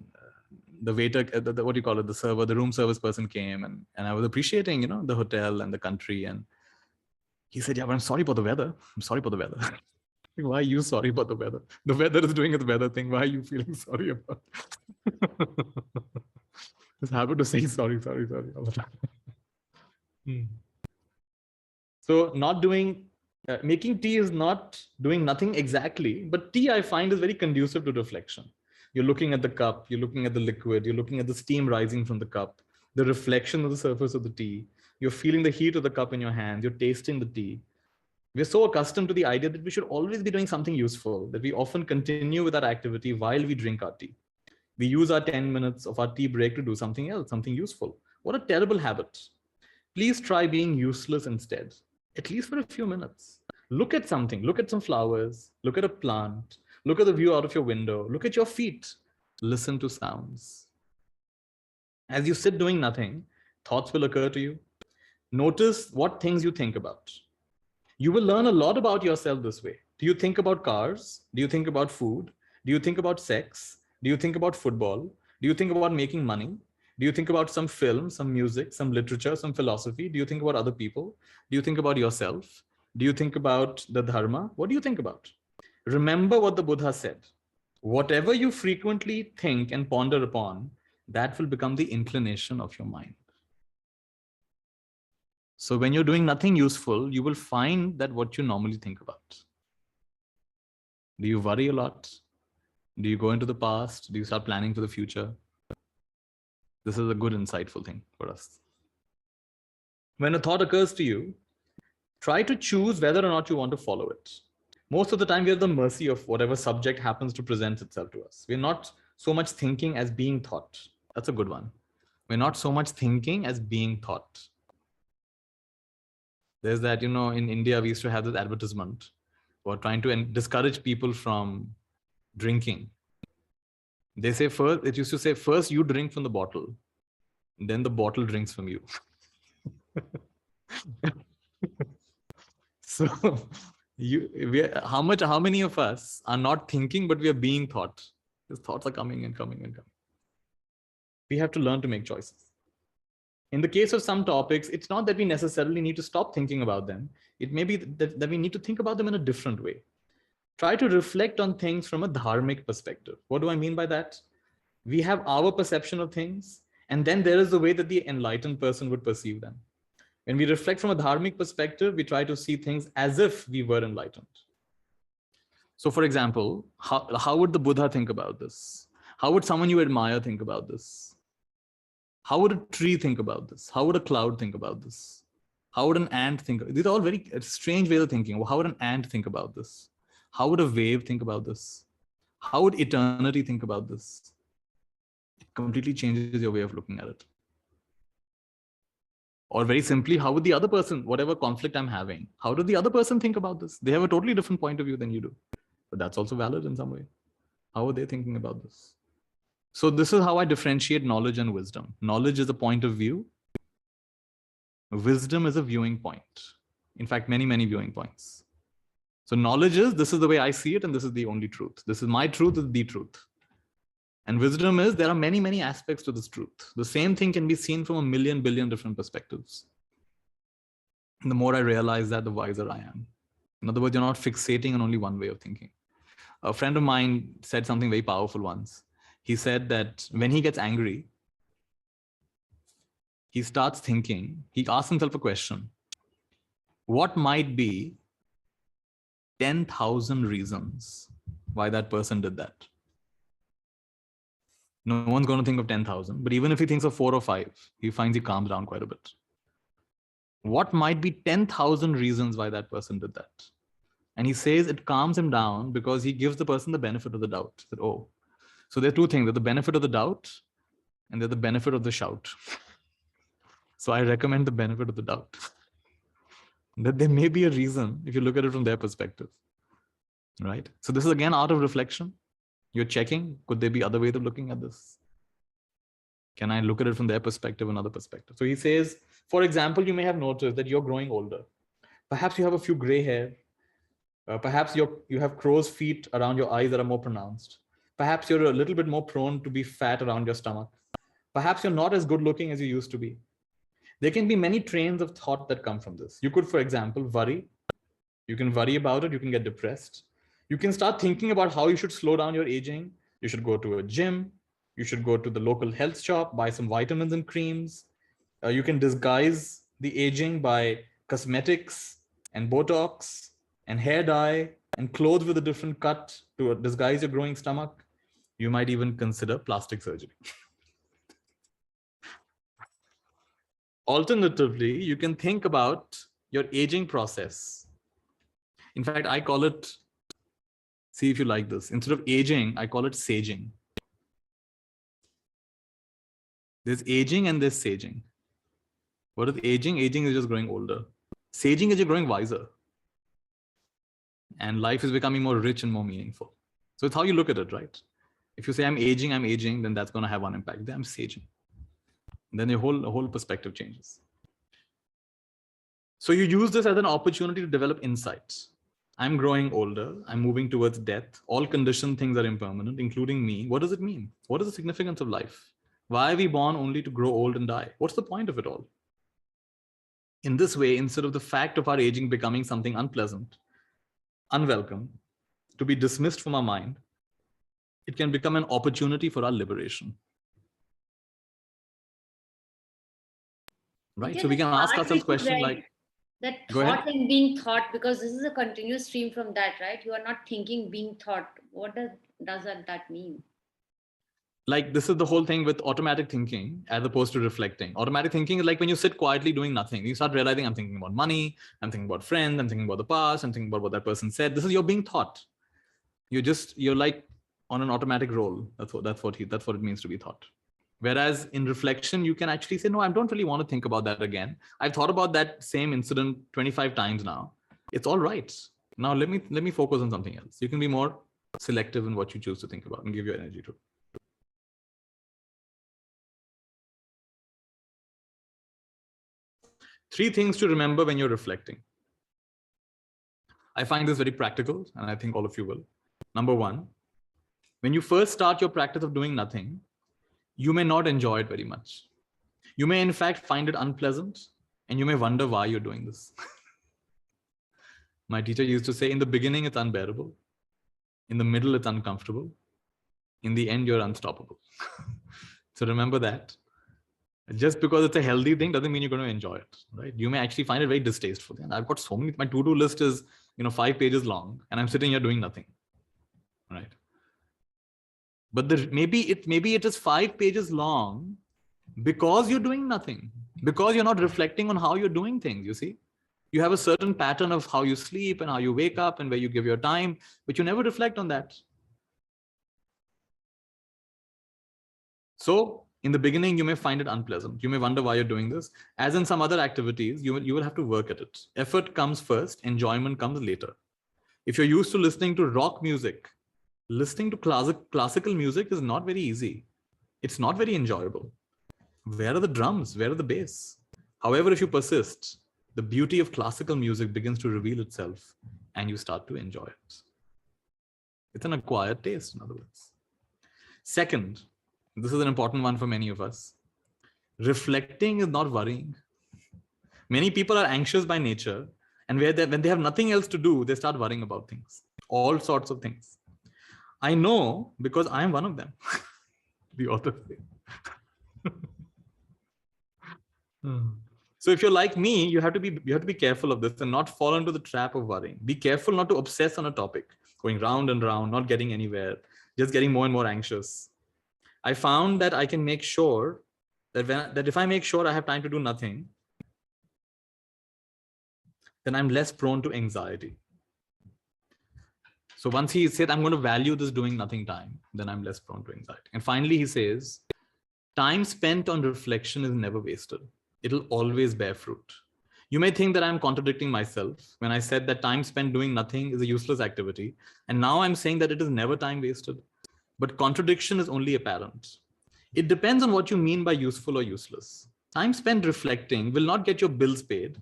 the waiter, what do you call it, the server, the room service person came, and I was appreciating, the hotel and the country, and he said, "Yeah, but I'm sorry for the weather. I'm sorry for the weather." Why are you sorry about the weather? The weather is doing its weather thing. Why are you feeling sorry about it? It's habit to say sorry all the time. So making tea is not doing nothing exactly, but tea I find is very conducive to reflection. You're looking at the cup, you're looking at the liquid, you're looking at the steam rising from the cup, the reflection of the surface of the tea. You're feeling the heat of the cup in your hand, you're tasting the tea. We're so accustomed to the idea that we should always be doing something useful, that we often continue with our activity while we drink our tea. We use our 10 minutes of our tea break to do something else, something useful. What a terrible habit. Please try being useless instead, at least for a few minutes. Look at something, look at some flowers, look at a plant, look at the view out of your window, look at your feet, listen to sounds. As you sit doing nothing, thoughts will occur to you. Notice what things you think about. You will learn a lot about yourself this way. Do you think about cars? Do you think about food? Do you think about sex? Do you think about football? Do you think about making money? Do you think about some film, some music, some literature, some philosophy? Do you think about other people? Do you think about yourself? Do you think about the dharma? What do you think about? Remember what the Buddha said. Whatever you frequently think and ponder upon, that will become the inclination of your mind. So when you're doing nothing useful, you will find that what you normally think about. Do you worry a lot? Do you go into the past? Do you start planning for the future? This is a good, insightful thing for us. When a thought occurs to you, try to choose whether or not you want to follow it. Most of the time, we are at the mercy of whatever subject happens to present itself to us. We're not so much thinking as being thought. That's a good one. We're not so much thinking as being thought. There's that, in India, we used to have this advertisement for trying to discourage people from drinking. They say it used to say, first you drink from the bottle, then the bottle drinks from you. So how many of us are not thinking, but we are being thought? These thoughts are coming and coming and coming. We have to learn to make choices. In the case of some topics, it's not that we necessarily need to stop thinking about them. It may be that we need to think about them in a different way. Try to reflect on things from a dharmic perspective. What do I mean by that? We have our perception of things, and then there is the way that the enlightened person would perceive them. When we reflect from a dharmic perspective, we try to see things as if we were enlightened. So for example, how would the Buddha think about this? How would someone you admire think about this? How would a tree think about this? How would a cloud think about this? How would an ant think? These are all very strange ways of thinking. How would an ant think about this? How would a wave think about this? How would eternity think about this? It completely changes your way of looking at it. Or very simply, how would the other person, whatever conflict I'm having, how does the other person think about this? They have a totally different point of view than you do. But that's also valid in some way. How are they thinking about this? So this is how I differentiate knowledge and wisdom. Knowledge is a point of view. Wisdom is a viewing point. In fact, many, many viewing points. So knowledge is, this is the way I see it, and this is the only truth. This is my truth, this is the truth. And wisdom is, there are many, many aspects to this truth. The same thing can be seen from a million, billion different perspectives. And the more I realize that, the wiser I am. In other words, you're not fixating on only one way of thinking. A friend of mine said something very powerful once. He said that when he gets angry, he starts thinking, he asks himself a question. What might be 10,000 reasons why that person did that? No one's going to think of 10,000, but even if he thinks of 4 or 5, he finds he calms down quite a bit. What might be 10,000 reasons why that person did that? And he says it calms him down because he gives the person the benefit of the doubt. That, oh, so there are two things: there's the benefit of the doubt and there's the benefit of the shout. So I recommend the benefit of the doubt. That there may be a reason if you look at it from their perspective, right? So this is again art of reflection. You're checking, could there be other ways of looking at this? Can I look at it from their perspective, another perspective? So he says, for example, you may have noticed that you're growing older. Perhaps you have a few gray hair. Perhaps you have crow's feet around your eyes that are more pronounced. Perhaps you're a little bit more prone to be fat around your stomach. Perhaps you're not as good looking as you used to be. There can be many trains of thought that come from this. You could, for example, worry. You can worry about it. You can get depressed. You can start thinking about how you should slow down your aging. You should go to a gym. You should go to the local health shop, buy some vitamins and creams. You can disguise the aging by cosmetics and Botox and hair dye and clothes with a different cut to disguise your growing stomach. You might even consider plastic surgery. Alternatively, you can think about your aging process. In fact, I call it, see if you like this, instead of aging, I call it saging. There's aging and there's saging. What is aging? Aging is just growing older. Saging is you're growing wiser. And life is becoming more rich and more meaningful. So it's how you look at it, right? If you say I'm aging, then that's going to have one impact. Then I'm saging. And then your whole perspective changes. So you use this as an opportunity to develop insights. I'm growing older. I'm moving towards death. All conditioned things are impermanent, including me. What does it mean? What is the significance of life? Why are we born only to grow old and die? What's the point of it all? In this way, instead of the fact of our aging becoming something unpleasant, unwelcome, to be dismissed from our mind, it can become an opportunity for our liberation. Right? Yeah, so we can ask part ourselves which you questions read, like, that go ahead. thought and being thought, because this is a continuous stream from that, right? You are not thinking, being thought. What does that mean? Like, this is the whole thing with automatic thinking as opposed to reflecting. Automatic thinking is like when you sit quietly doing nothing. You start realizing I'm thinking about money, I'm thinking about friends, I'm thinking about the past, I'm thinking about what that person said. This is your being thought. You're like on an automatic roll. That's what it means to be thought. Whereas in reflection, you can actually say, no, I don't really want to think about that again. I've thought about that same incident 25 times now. It's all right. Now let me focus on something else. You can be more selective in what you choose to think about and give your energy to. 3 things to remember when you're reflecting. I find this very practical, and I think all of you will. Number 1, when you first start your practice of doing nothing, you may not enjoy it very much. You may, in fact, find it unpleasant, and you may wonder why you're doing this. My teacher used to say, in the beginning, it's unbearable. In the middle, it's uncomfortable. In the end, you're unstoppable. So remember that. Just because it's a healthy thing doesn't mean you're going to enjoy it, right? You may actually find it very distasteful. And I've got so many, my to-do list is, 5 pages long, and I'm sitting here doing nothing, right? But maybe it is 5 pages long because you're doing nothing, because you're not reflecting on how you're doing things, you see? You have a certain pattern of how you sleep and how you wake up and where you give your time, but you never reflect on that. So in the beginning, you may find it unpleasant. You may wonder why you're doing this. As in some other activities, you will have to work at it. Effort comes first, enjoyment comes later. If you're used to listening to rock music, listening to classical music is not very easy. It's not very enjoyable. Where are the drums? Where are the bass? However, if you persist, the beauty of classical music begins to reveal itself and you start to enjoy it. It's an acquired taste, in other words. Second, this is an important one for many of us. Reflecting is not worrying. Many people are anxious by nature, and when they have nothing else to do, they start worrying about things, all sorts of things. I know because I am one of them. The author says. So if you're like me, you have to be careful of this and not fall into the trap of worrying. Be careful not to obsess on a topic, going round and round, not getting anywhere, just getting more and more anxious. I found that I can make sure that if I make sure I have time to do nothing, then I'm less prone to anxiety. So once he said, I'm going to value this doing nothing time, then I'm less prone to anxiety. And finally, he says, time spent on reflection is never wasted. It'll always bear fruit. You may think that I'm contradicting myself when I said that time spent doing nothing is a useless activity. And now I'm saying that it is never time wasted. But contradiction is only apparent. It depends on what you mean by useful or useless. Time spent reflecting will not get your bills paid.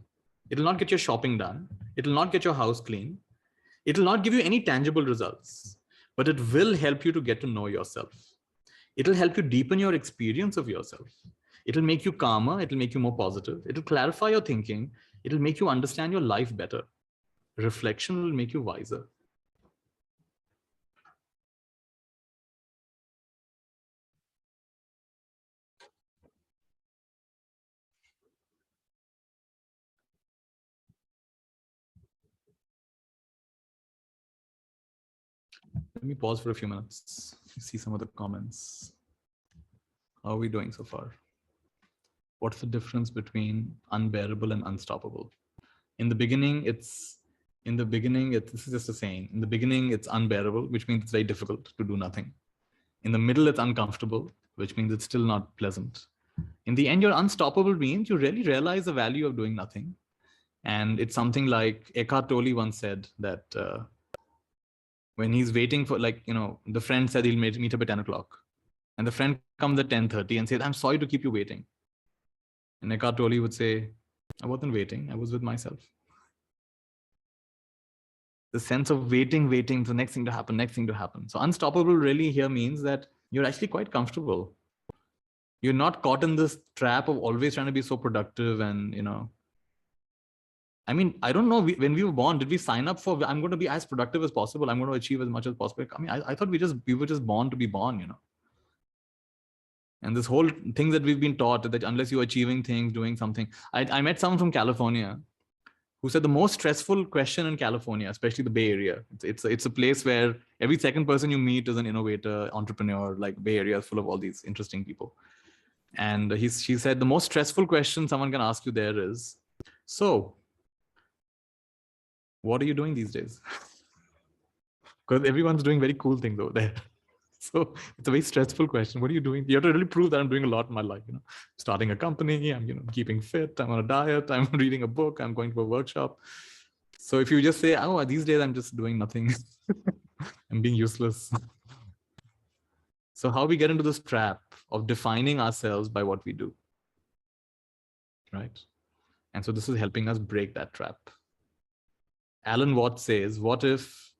It will not get your shopping done. It will not get your house clean. It will not give you any tangible results, but it will help you to get to know yourself. It will help you deepen your experience of yourself. It will make you calmer. It will make you more positive. It will clarify your thinking. It will make you understand your life better. Reflection will make you wiser. Let me pause for a few minutes. See some of the comments. How are we doing so far? What's the difference between unbearable and unstoppable? In the beginning, this is just a saying. In the beginning, it's unbearable, which means it's very difficult to do nothing. In the middle, it's uncomfortable, which means it's still not pleasant. In the end, you're unstoppable means you really realize the value of doing nothing. And it's something like Eckhart Tolle once said that when he's waiting for, the friend said he'll meet up at 10 o'clock. And the friend comes at 10:30 and says, I'm sorry to keep you waiting. And Eckhart Tolle would say, I wasn't waiting, I was with myself. The sense of waiting, the next thing to happen. So unstoppable really here means that you're actually quite comfortable. You're not caught in this trap of always trying to be so productive and, I mean, I don't know, when we were born, did we sign up for, I'm going to be as productive as possible, I'm going to achieve as much as possible? I mean, I thought we were just born to be born, And this whole thing that we've been taught that unless you're achieving things, doing something. I met someone from California who said the most stressful question in California, especially the Bay Area, it's a place where every second person you meet is an innovator, entrepreneur. Like Bay Area is full of all these interesting people. And she said the most stressful question someone can ask you there is, so what are you doing these days? Because everyone's doing very cool things over there. So it's a very stressful question. What are you doing? You have to really prove that I'm doing a lot in my life. Starting a company, I'm keeping fit, I'm on a diet, I'm reading a book, I'm going to a workshop. So if you just say, oh, these days I'm just doing nothing, I'm being useless. So how we get into this trap of defining ourselves by what we do, right? And so this is helping us break that trap. Alan Watts says, what if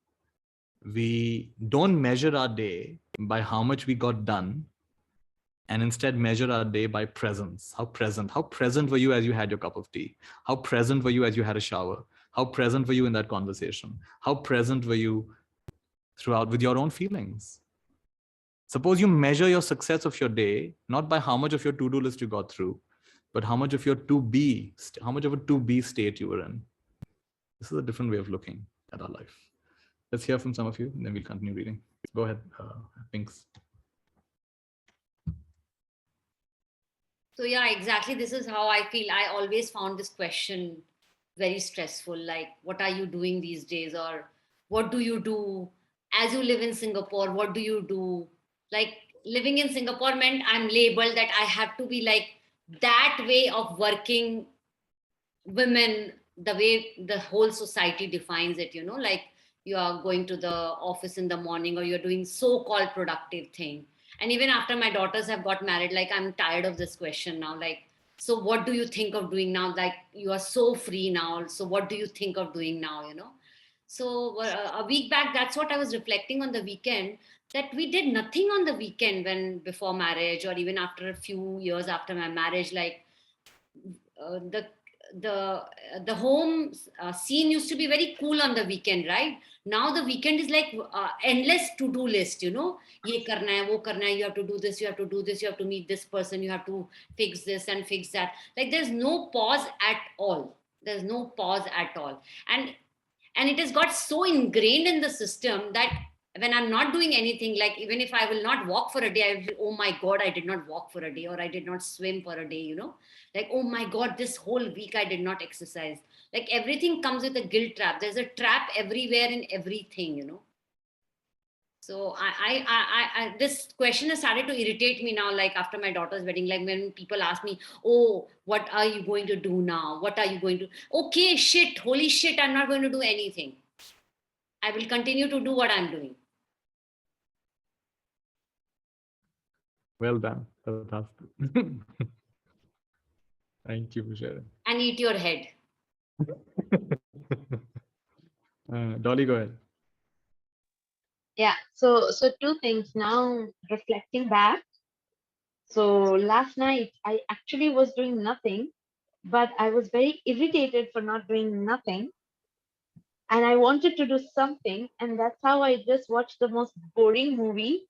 we don't measure our day by how much we got done, and instead measure our day by presence? How present were you as you had your cup of tea? How present were you as you had a shower? How present were you in that conversation? How present were you throughout with your own feelings? Suppose you measure your success of your day, not by how much of your to-do list you got through, but how much of your how much of a to-be state you were in. This is a different way of looking at our life. Let's hear from some of you, and then we'll continue reading. Go ahead, Pinks. So yeah, exactly. This is how I feel. I always found this question very stressful. Like, what are you doing these days? Or what do you do? As you live in Singapore, what do you do? Like, living in Singapore meant I'm labeled that I have to be like that way of working women, the way the whole society defines it, like you are going to the office in the morning or you're doing so-called productive thing. And even after my daughters have got married, like I'm tired of this question now. Like, so what do you think of doing now? Like, you are so free now. So what do you think of doing now, So a week back, that's what I was reflecting on the weekend, that we did nothing on the weekend when before marriage, or even after a few years after my marriage. Like the home scene used to be very cool on the weekend, right? Now the weekend is like endless to-do list, ye karna hai, wo karna hai, you have to do this, you have to do this, you have to meet this person, you have to fix this and fix that. Like, there's no pause at all. There's no pause at all. And it has got so ingrained in the system that When I'm not doing anything, like even if I will not walk for a day, I will, oh my God, I did not walk for a day, or I did not swim for a day, you know, like, oh my God, this whole week I did not exercise. Like everything comes with a guilt trap. There's a trap everywhere in everything, you know. So this question has started to irritate me now, like after my daughter's wedding, like when people ask me, oh, what are you going to do now? What are you going to, okay, shit, holy shit, I'm not going to do anything. I will continue to do what I'm doing. Well done. Fantastic. Thank you for sharing. And eat your head. Dolly, go ahead. Yeah, so two things now, reflecting back. So last night I actually was doing nothing, but I was very irritated for not doing nothing. And I wanted to do something, and that's how I just watched the most boring movie.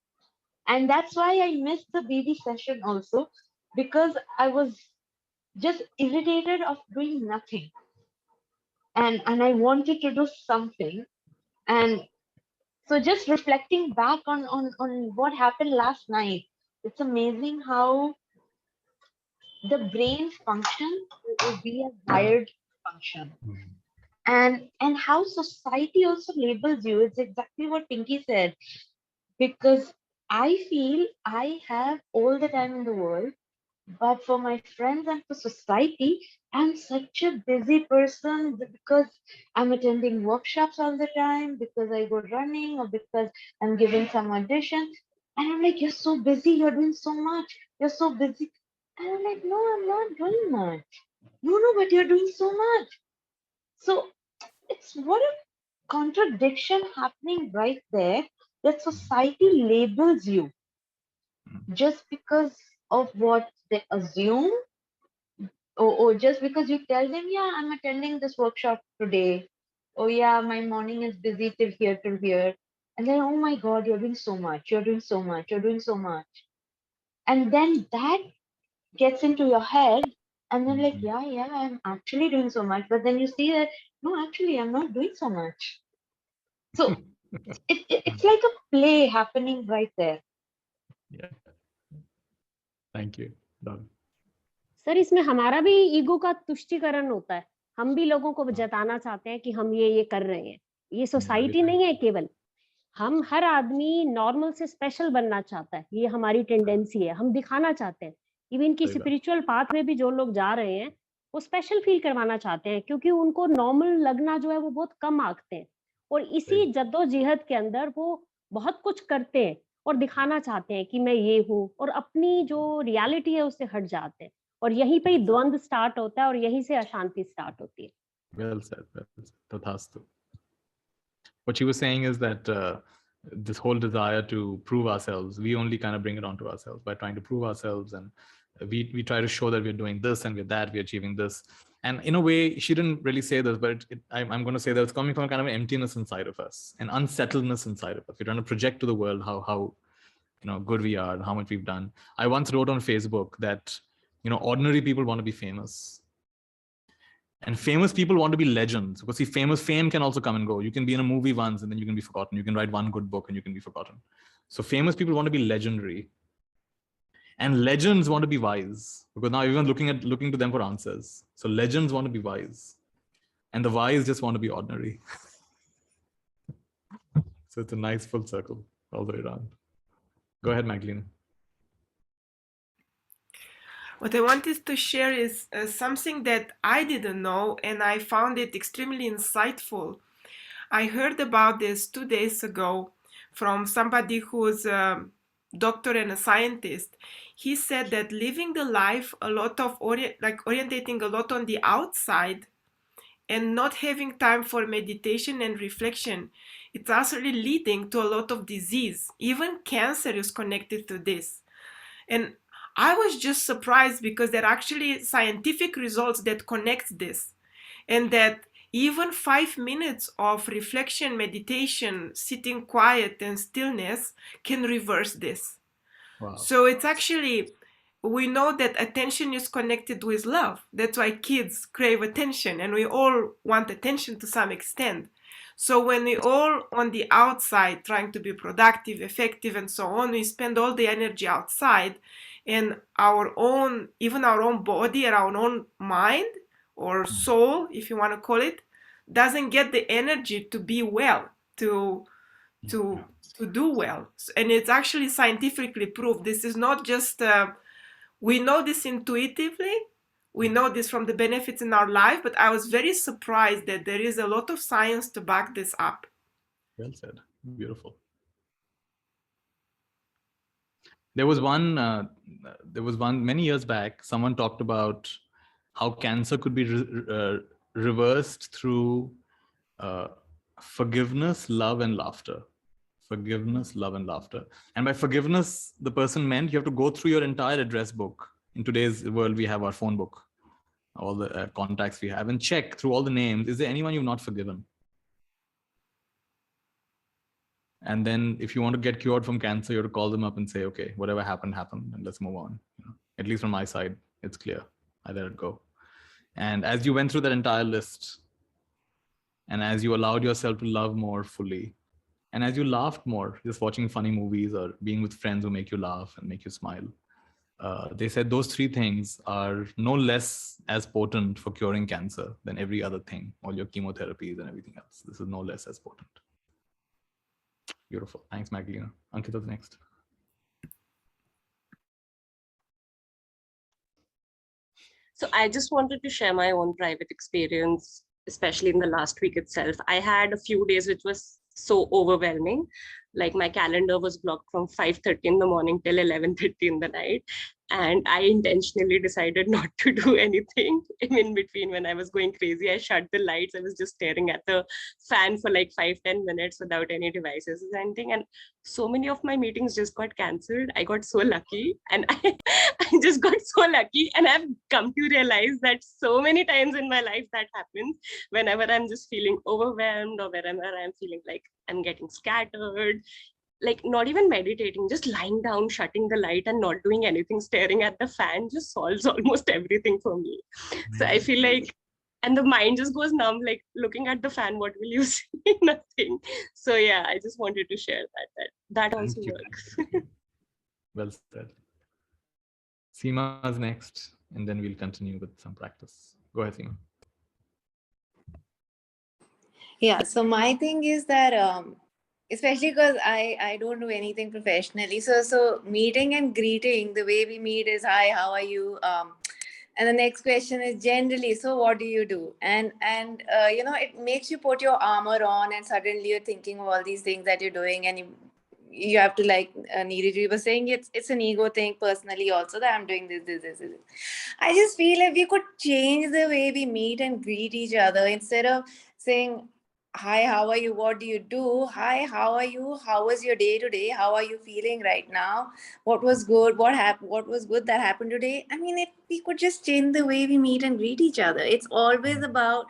And that's why I missed the BD session also, because I was just irritated of doing nothing. And I wanted to do something. And so just reflecting back on what happened last night, it's amazing how the brain function will be a wired function. And how society also labels you. It's exactly what Pinky said. Because I feel I have all the time in the world, but for my friends and for society, I'm such a busy person because I'm attending workshops all the time, because I go running, or because I'm giving some audition. And I'm like, you're so busy, you're doing so much, you're so busy. And I'm like, no, I'm not doing much. No, but you're doing so much. So it's what a contradiction happening right there, that society labels you just because of what they assume, or just because you tell them, yeah, I'm attending this workshop today, oh yeah, my morning is busy till here, and then, oh my God, you're doing so much, you're doing so much, you're doing so much. And then that gets into your head, and then like, yeah, I'm actually doing so much, but then you see that, no, actually I'm not doing so much. So it's like a play happening right there. Yeah. Thank you, Doug. Sir इसमें हमारा भी ego का तुष्टीकरण होता है. हम भी लोगों को जताना चाहते हैं कि हम ये कर रहे हैं. ये सोसाइटी नहीं है केवल, हम हर आदमी नॉर्मल से स्पेशल बनना चाहता है. ये हमारी टेंडेंसी है, हम दिखाना चाहते हैं. इवन की स्पिरिचुअल पाथ में भी जो लोग जा रहे हैं वो स्पेशल फील करवाना चाहते हैं, क्योंकि उनको नॉर्मल लगना जो है वो बहुत कम आंकते हैं. और इसी जद्दोजहद के अंदर वो बहुत कुछ करते हैं और दिखाना चाहते हैं कि मैं ये हूँ, और अपनी जो रियलिटी है उससे हट जाते हैं. और यहीं पे ही द्वंद स्टार्ट होता है और यहीं से अशांति स्टार्ट होती है. Well said. Tathastu. What she was saying is that this whole desire to prove ourselves, we only kind of bring it onto ourselves by trying to prove ourselves, and we try to show that we're doing this and we're that, we're achieving this. And in a way, she didn't really say this, but I'm going to say that it's coming from a kind of emptiness inside of us, an unsettledness inside of us. We're trying to project to the world how good we are, how much we've done. I once wrote on Facebook that ordinary people want to be famous, and famous people want to be legends, because see, fame can also come and go. You can be in a movie once and then you can be forgotten. You can write one good book and you can be forgotten. So famous people want to be legendary, and legends want to be wise, because now everyone's looking to them for answers. So legends want to be wise, and the wise just want to be ordinary. So it's a nice full circle all the way around. Go ahead, Magdalena. What I wanted to share is something that I didn't know, and I found it extremely insightful. I heard about this 2 days ago from somebody who's a doctor and a scientist. He said that living the life a lot of orientating a lot on the outside and not having time for meditation and reflection, it's actually leading to a lot of disease. Even cancer is connected to this. And I was just surprised, because there are actually scientific results that connect this, and that even 5 minutes of reflection, meditation, sitting quiet and stillness can reverse this. Wow. So it's actually, we know that attention is connected with love. That's why kids crave attention, and we all want attention to some extent. So when we all on the outside trying to be productive, effective, and so on, we spend all the energy outside, and our own, even our own body or our own mind or soul, if you want to call it, doesn't get the energy to be well, to do well. And it's actually scientifically proved. This is not just we know this intuitively. We know this from the benefits in our life, but I was very surprised that there is a lot of science to back this up. Well said. Beautiful. There was one many years back, someone talked about how cancer could be reversed through forgiveness, love, and laughter. Forgiveness, love, and laughter. And by forgiveness, the person meant you have to go through your entire address book. In today's world, we have our phone book, all the contacts we have, and check through all the names. Is there anyone you've not forgiven? And then if you want to get cured from cancer, you have to call them up and say, okay, whatever happened, happened, and let's move on. At least from my side, it's clear. I let it go. And as you went through that entire list, and as you allowed yourself to love more fully, and as you laughed more, just watching funny movies or being with friends who make you laugh and make you smile, they said those three things are no less as potent for curing cancer than every other thing, all your chemotherapies and everything else. This is no less as potent. Beautiful. Thanks, Magdalena. Ankita's next. So I just wanted to share my own private experience, especially in the last week itself. I had a few days which was so overwhelming. Like my calendar was blocked from 5:30 in the morning till 11:30 in the night. And I intentionally decided not to do anything in between. When I was going crazy, I shut the lights. I was just staring at the fan for like 5-10 minutes without any devices or anything. And so many of my meetings just got canceled. I got so lucky, and I just got so lucky. And I've come to realize that so many times in my life that happens whenever I'm just feeling overwhelmed or wherever I'm feeling like I'm getting scattered. Like not even meditating, just lying down, shutting the light and not doing anything, staring at the fan just solves almost everything for me. So I feel like, and the mind just goes numb, like looking at the fan, what will you see? Nothing. So yeah, I just wanted to share that also works. Well said. Seema's next, and then we'll continue with some practice. Go ahead, Seema. Yeah, so my thing is that especially because I don't do anything professionally, so meeting and greeting, the way we meet is hi, how are you, and the next question is generally, so what do you do? And it makes you put your armor on, and suddenly you're thinking of all these things that you're doing, and you have to, like Neeraj was saying, it's an ego thing personally also, that I'm doing this. I just feel if we could change the way we meet and greet each other, instead of saying hi, how are you, what do you do, hi, how are you, how was your day today, how are you feeling right now, what was good, what was good that happened today. I mean, if we could just change the way we meet and greet each other. It's always about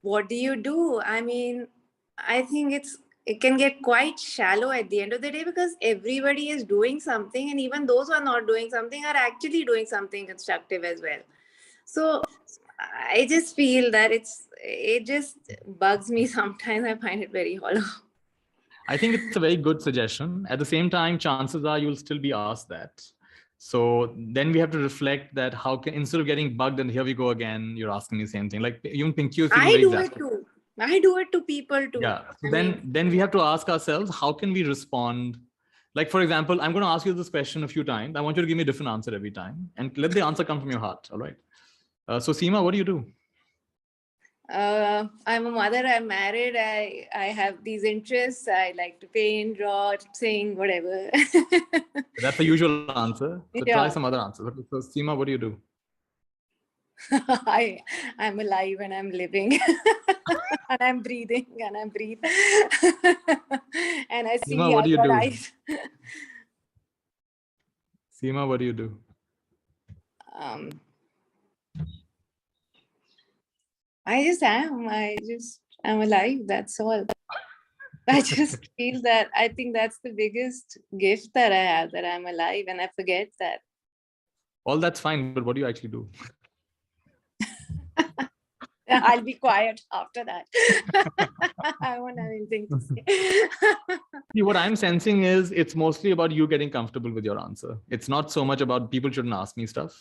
what do you do. I mean, I think it can get quite shallow at the end of the day, because everybody is doing something, and even those who are not doing something are actually doing something constructive as well. So I just feel that it just bugs me sometimes. I find it very hollow. I think it's a very good suggestion. At the same time, chances are you'll still be asked that. So then we have to reflect that how can, instead of getting bugged and here we go again, you're asking me the same thing. Like even Pinky was feeling I very do exasperated. it too. I do it to people too. Yeah. So then we have to ask ourselves, how can we respond? Like, for example, I'm going to ask you this question a few times. I want you to give me a different answer every time, and let the answer come from your heart. All right. So Seema, what do you do? I'm a mother, I'm married, I have these interests. I like to paint, draw, sing, whatever. That's the usual answer. So Yeah. try some other answers. Okay, so Seema, what do you do? I'm alive and I'm living. And I'm breathing and I breathe. And I see Seema, what do you do? eyes. Seema, what do you do? I'm alive. That's all. I just feel that I think that's the biggest gift that I have, that I'm alive, and I forget that. All that's fine, but what do you actually do? I'll be quiet after that. I won't have anything to say. See, what I'm sensing is it's mostly about you getting comfortable with your answer. It's not so much about people shouldn't ask me stuff.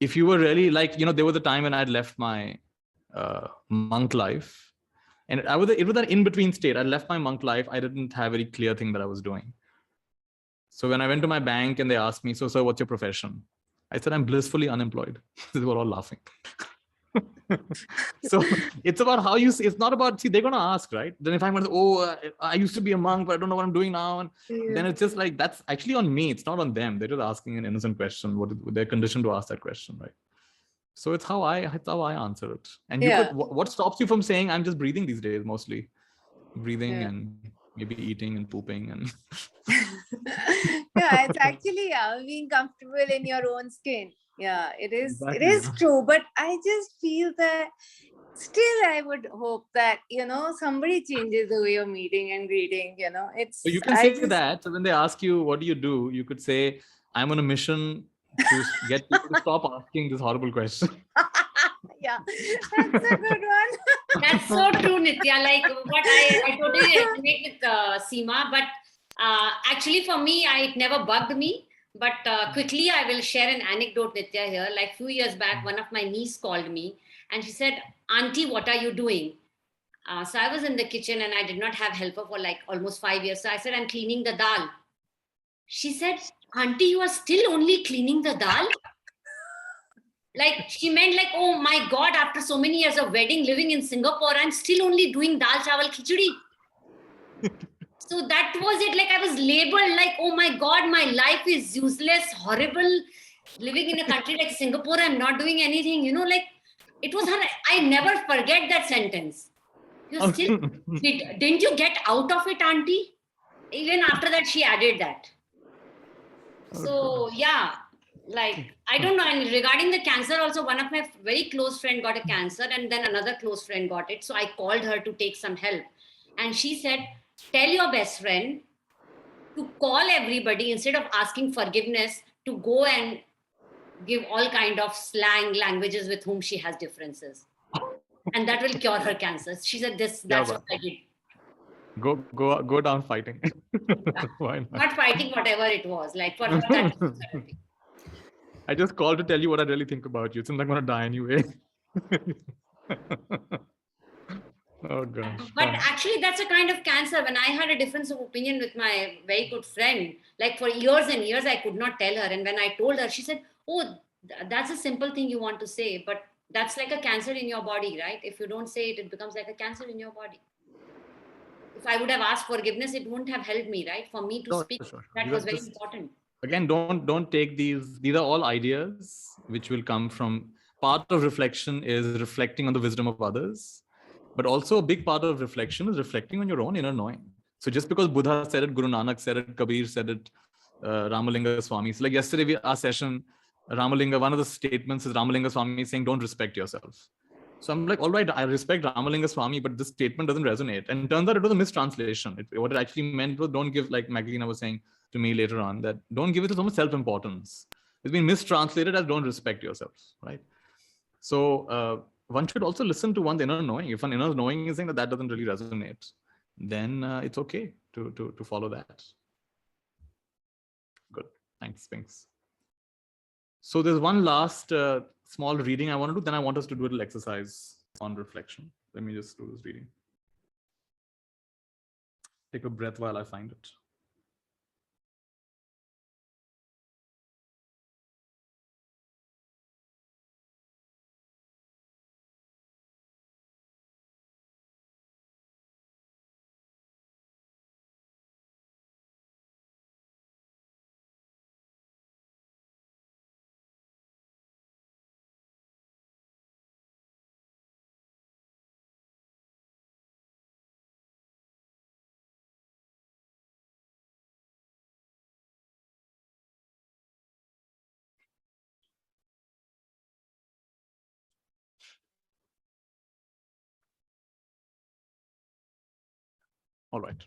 If you were really like, there was a time when I'd left my monk life, and it was an in-between state. I left my monk life. I didn't have a very clear thing that I was doing. So when I went to my bank and they asked me, so sir, what's your profession? I said, I'm blissfully unemployed. They were all laughing. So it's about how it's not about, see, they're going to ask, right? Then if I'm going to, I used to be a monk, but I don't know what I'm doing now. And then it's just like, that's actually on me. It's not on them. They're just asking an innocent question. They're conditioned to ask that question, right? So it's how I answer it. And you could, what stops you from saying, I'm just breathing these days, mostly breathing and maybe eating and pooping and. Yeah, it's actually being comfortable in your own skin. Yeah, it is. Exactly, It is true. But I just feel that still I would hope that, somebody changes the way of meeting and greeting, it's. So you can say that. So when they ask you, what do? You could say, I'm on a mission to get people to stop asking this horrible question. Yeah, that's a good one. That's so true, Nithya. Like what I totally resonate with Seema, but actually for me, it never bugged me. But quickly, I will share an anecdote, Nithya, here. Like a few years back, one of my niece called me and she said, Auntie, what are you doing? So I was in the kitchen and I did not have helper for like almost 5 years. So I said, I'm cleaning the dal. She said, Auntie, you are still only cleaning the dal? Like she meant like, oh my God, after so many years of wedding, living in Singapore, I'm still only doing dal chawal khichdi. So that was it. Like I was labeled like, oh my God, my life is useless, horrible. Living in a country like Singapore, I'm not doing anything, like it was her. I never forget that sentence. You still, didn't you get out of it, Auntie? Even after that, she added that. So yeah, like, I don't know. And regarding the cancer also, one of my very close friend got a cancer and then another close friend got it. So I called her to take some help. And she said, tell your best friend to call everybody instead of asking forgiveness, to go and give all kind of slang languages with whom she has differences. And that will cure her cancer. She said that's what I did. Go down fighting. Why not? Not fighting, whatever it was. Like for her, that was therapy. I just called to tell you what I really think about you, since I'm going to die anyway. Oh gosh. But actually, that's a kind of cancer. When I had a difference of opinion with my very good friend, like for years and years, I could not tell her. And when I told her, she said, oh, that's a simple thing you want to say, but that's like a cancer in your body, right? If you don't say it, it becomes like a cancer in your body. If I would have asked forgiveness, it wouldn't have helped me, right? For me to speak, that was very important. Again, don't take these are all ideas which will come from, part of reflection is reflecting on the wisdom of others, but also a big part of reflection is reflecting on your own inner knowing. So just because Buddha said it, Guru Nanak said it, Kabir said it, Ramalinga Swami. So like yesterday, our session, Ramalinga, one of the statements is Ramalinga Swami saying, don't respect yourself. So I'm like, all right, I respect Ramalinga Swami, but this statement doesn't resonate. And it turns out it was a mistranslation. What it actually meant was, don't give, like Magdalena was saying to me later on, that don't give it so much self-importance. It's been mistranslated as don't respect yourself, right? So one should also listen to one's inner knowing. If an inner knowing is saying that doesn't really resonate, then it's okay to follow that. Good, thanks, Pinks. So there's one last small reading I want to do, then I want us to do a little exercise on reflection. Let me just do this reading. Take a breath while I find it. All right.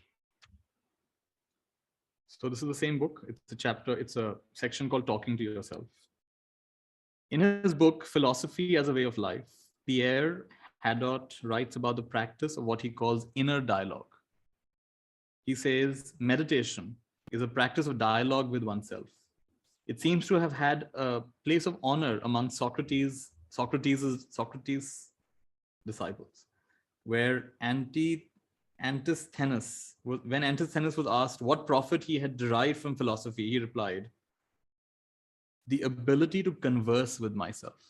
So this is the same book. It's a chapter, it's a section called Talking to Yourself. In his book, Philosophy as a Way of Life, Pierre Hadot writes about the practice of what he calls inner dialogue. He says meditation is a practice of dialogue with oneself. It seems to have had a place of honor among Socrates' disciples, where Antisthenes, when Antisthenes was asked what profit he had derived from philosophy, he replied, "The ability to converse with myself."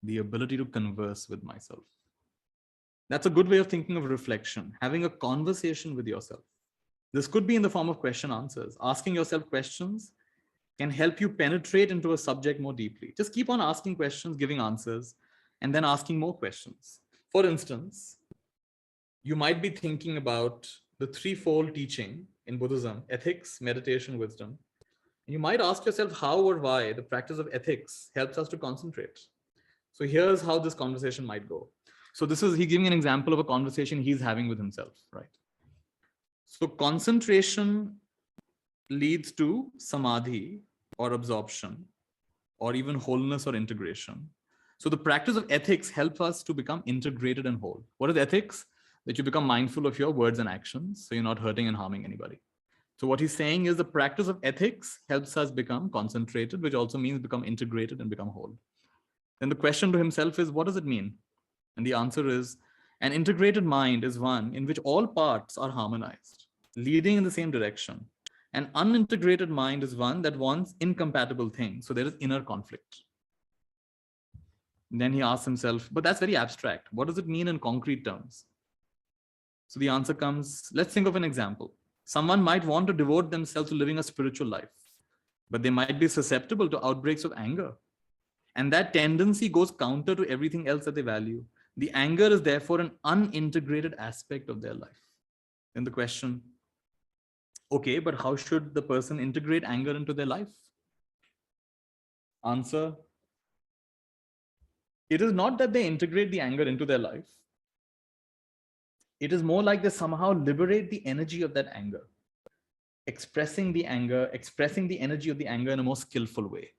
The ability to converse with myself. That's a good way of thinking of reflection, having a conversation with yourself. This could be in the form of question answers. Asking yourself questions can help you penetrate into a subject more deeply. Just keep on asking questions, giving answers, and then asking more questions. For instance, you might be thinking about the threefold teaching in Buddhism: ethics, meditation, wisdom. You might ask yourself how or why the practice of ethics helps us to concentrate. So here's how this conversation might go. So he's giving an example of a conversation he's having with himself, right? So concentration leads to samadhi or absorption, or even wholeness or integration. So the practice of ethics helps us to become integrated and whole. What is ethics? That you become mindful of your words and actions, so you're not hurting and harming anybody. So what he's saying is the practice of ethics helps us become concentrated, which also means become integrated and become whole. Then the question to himself is, what does it mean? And the answer is, an integrated mind is one in which all parts are harmonized, leading in the same direction. An unintegrated mind is one that wants incompatible things. So there is inner conflict. And then he asks himself, but that's very abstract. What does it mean in concrete terms? So the answer comes, let's think of an example. Someone might want to devote themselves to living a spiritual life, but they might be susceptible to outbreaks of anger. And that tendency goes counter to everything else that they value. The anger is therefore an unintegrated aspect of their life. Then the question, okay, but how should the person integrate anger into their life? Answer, it is not that they integrate the anger into their life. It is more like they somehow liberate the energy of that anger, expressing the energy of the anger in a more skillful way.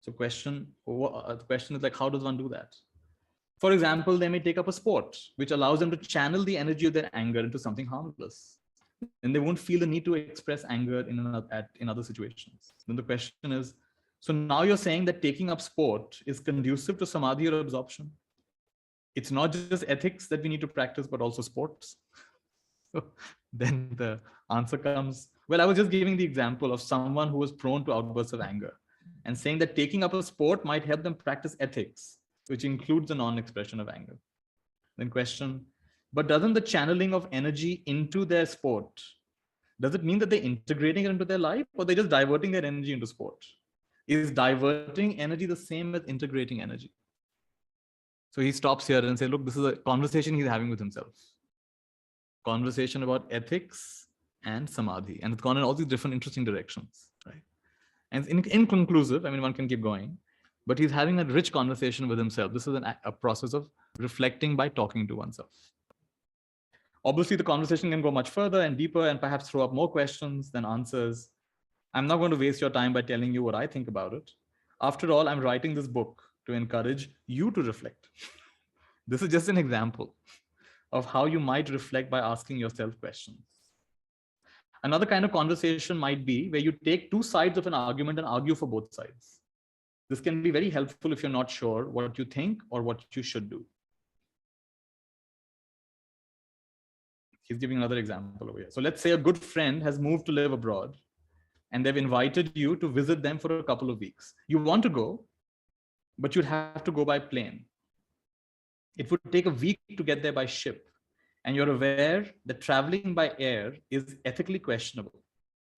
So the question is like, how does one do that? For example, they may take up a sport, which allows them to channel the energy of their anger into something harmless. And they won't feel the need to express anger in other situations. Then the question is, so now you're saying that taking up sport is conducive to samadhi or absorption? It's not just ethics that we need to practice, but also sports. So then the answer comes, well, I was just giving the example of someone who was prone to outbursts of anger and saying that taking up a sport might help them practice ethics, which includes the non-expression of anger. Then question, but doesn't the channeling of energy into their sport, does it mean that they're integrating it into their life, or they're just diverting their energy into sport? Is diverting energy the same as integrating energy? So he stops here and says, look, this is a conversation he's having with himself. Conversation about ethics and samadhi. And it's gone in all these different interesting directions, right? And inconclusive, I mean, one can keep going, but he's having a rich conversation with himself. This is a process of reflecting by talking to oneself. Obviously, the conversation can go much further and deeper and perhaps throw up more questions than answers. I'm not going to waste your time by telling you what I think about it. After all, I'm writing this book to encourage you to reflect. This is just an example of how you might reflect by asking yourself questions. Another kind of conversation might be where you take two sides of an argument and argue for both sides. This can be very helpful if you're not sure what you think or what you should do. He's giving another example over here. So let's say a good friend has moved to live abroad and they've invited you to visit them for a couple of weeks. You want to go, but you'd have to go by plane. It would take a week to get there by ship. And you're aware that traveling by air is ethically questionable.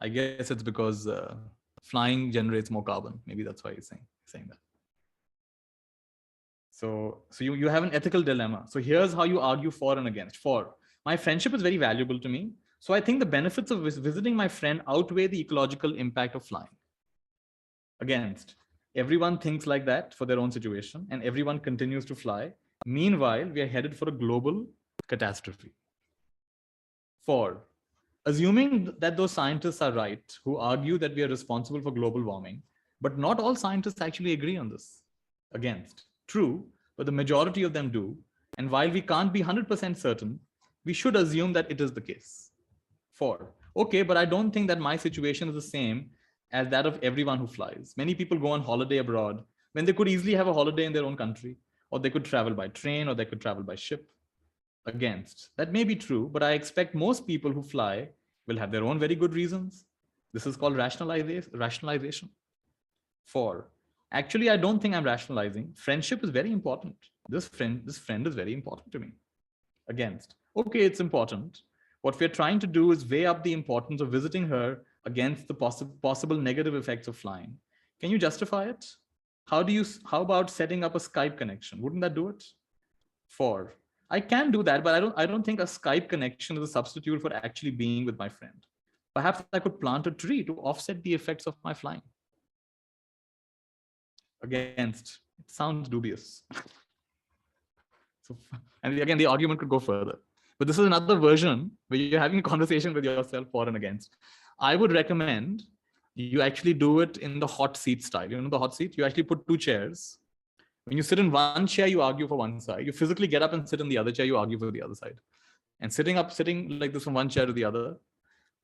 I guess it's because flying generates more carbon. Maybe that's why he's saying that. So you have an ethical dilemma. So here's how you argue for and against. For, my friendship is very valuable to me. So I think the benefits of visiting my friend outweigh the ecological impact of flying. Against, everyone thinks like that for their own situation and everyone continues to fly. Meanwhile, we are headed for a global catastrophe. For, assuming that those scientists are right who argue that we are responsible for global warming, but not all scientists actually agree on this. Against, True, but the majority of them do. And while we can't be 100% certain, we should assume that it is the case. 4. Okay, but I don't think that my situation is the same as that of everyone who flies. Many people go on holiday abroad when they could easily have a holiday in their own country, or they could travel by train, or they could travel by ship. Against. That may be true, but I expect most people who fly will have their own very good reasons. This is called rationalization. 4. Actually, I don't think I'm rationalizing. Friendship is very important. This friend is very important to me. Against. Okay, it's important. What we're trying to do is weigh up the importance of visiting her against the possible negative effects of flying. Can you justify it? How about setting up a Skype connection? Wouldn't that do it? 4. I can do that, but I don't think a Skype connection is a substitute for actually being with my friend. Perhaps I could plant a tree to offset the effects of my flying. Against. It sounds dubious. So, and again, the argument could go further. But this is another version where you're having a conversation with yourself for and against. I would recommend you actually do it in the hot seat style. You know the hot seat? You actually put 2 chairs. When you sit in one chair, you argue for one side. You physically get up and sit in the other chair, you argue for the other side. And sitting like this from one chair to the other,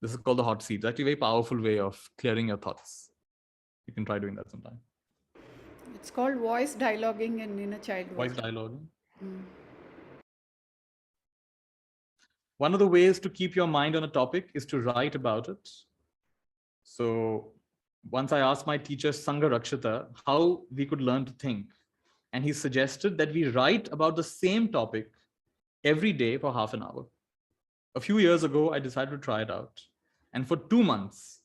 this is called the hot seat. It's actually a very powerful way of clearing your thoughts. You can try doing that sometime. It's called voice dialoguing in inner child. Voice dialoguing. One of the ways to keep your mind on a topic is to write about it. So once I asked my teacher, Sangha Rakshita, how we could learn to think. And he suggested that we write about the same topic every day for half an hour. A few years ago, I decided to try it out. And for 2 months,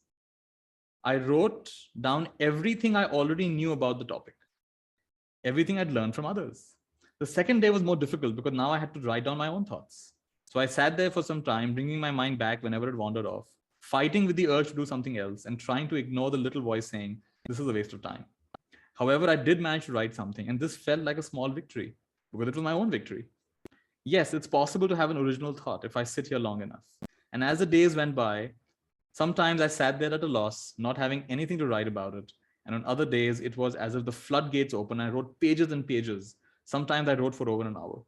I wrote down everything I already knew about the topic, everything I'd learned from others. The second day was more difficult because now I had to write down my own thoughts. So I sat there for some time, bringing my mind back whenever it wandered off, fighting with the urge to do something else and trying to ignore the little voice saying, this is a waste of time. However, I did manage to write something, and this felt like a small victory because it was my own victory. Yes, it's possible to have an original thought if I sit here long enough. And as the days went by, sometimes I sat there at a loss, not having anything to write about it. And on other days, it was as if the floodgates opened. I wrote pages and pages. Sometimes I wrote for over an hour.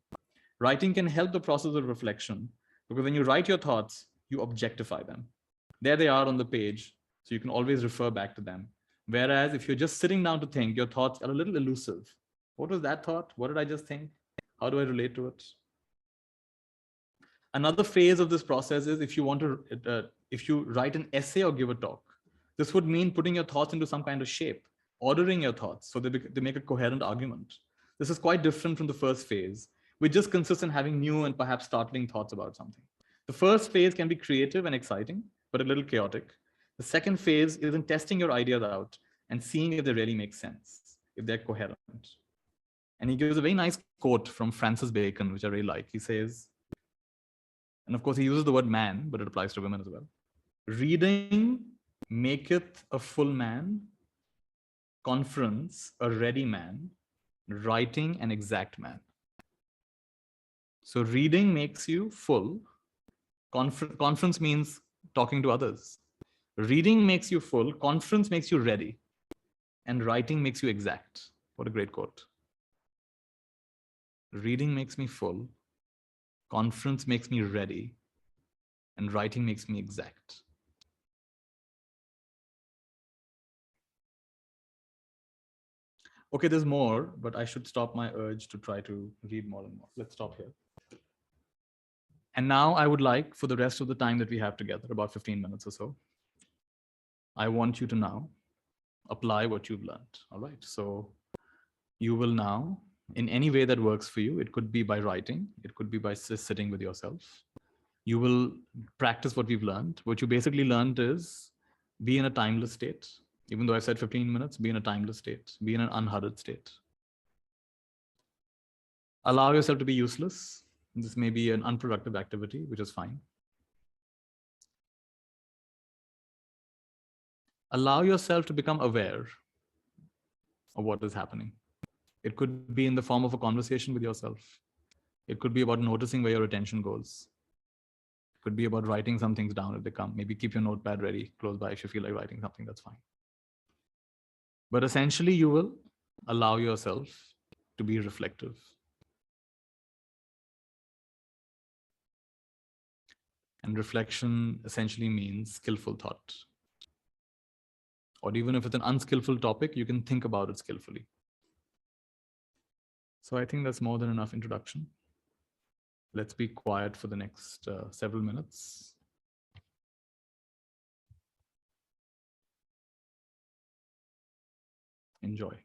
Writing can help the process of reflection because when you write your thoughts, you objectify them. There they are on the page, so you can always refer back to them. Whereas if you're just sitting down to think, your thoughts are a little elusive. What was that thought? What did I just think? How do I relate to it? Another phase of this process is if you write an essay or give a talk. This would mean putting your thoughts into some kind of shape, ordering your thoughts so they make a coherent argument. This is quite different from the first phase, which just consists in having new and perhaps startling thoughts about something. The first phase can be creative and exciting, but a little chaotic. The second phase is in testing your ideas out and seeing if they really make sense, if they're coherent. And he gives a very nice quote from Francis Bacon, which I really like. He says, and of course he uses the word man, but it applies to women as well. Reading maketh a full man, conference a ready man, writing an exact man. So reading makes you full. Conference means talking to others. Reading makes you full, conference makes you ready, and writing makes you exact. What a great quote. Reading makes me full, conference makes me ready, and writing makes me exact. Okay, there's more, but I should stop my urge to try to read more and more. Let's stop here. And now I would like, for the rest of the time that we have together, about 15 minutes or so, I want you to now apply what you've learned. All right. So you will now, in any way that works for you, it could be by writing, it could be by sitting with yourself. You will practice what we've learned. What you basically learned is be in a timeless state. Even though I said 15 minutes, be in a timeless state, be in an unhurried state. Allow yourself to be useless. This may be an unproductive activity, which is fine. Allow yourself to become aware of what is happening. It could be in the form of a conversation with yourself. It could be about noticing where your attention goes. It could be about writing some things down if they come. Maybe keep your notepad ready close by if you feel like writing something, that's fine. But essentially, you will allow yourself to be reflective. And reflection essentially means skillful thought. Or even if it's an unskillful topic, you can think about it skillfully. So I think that's more than enough introduction. Let's be quiet for the next several minutes. Enjoy.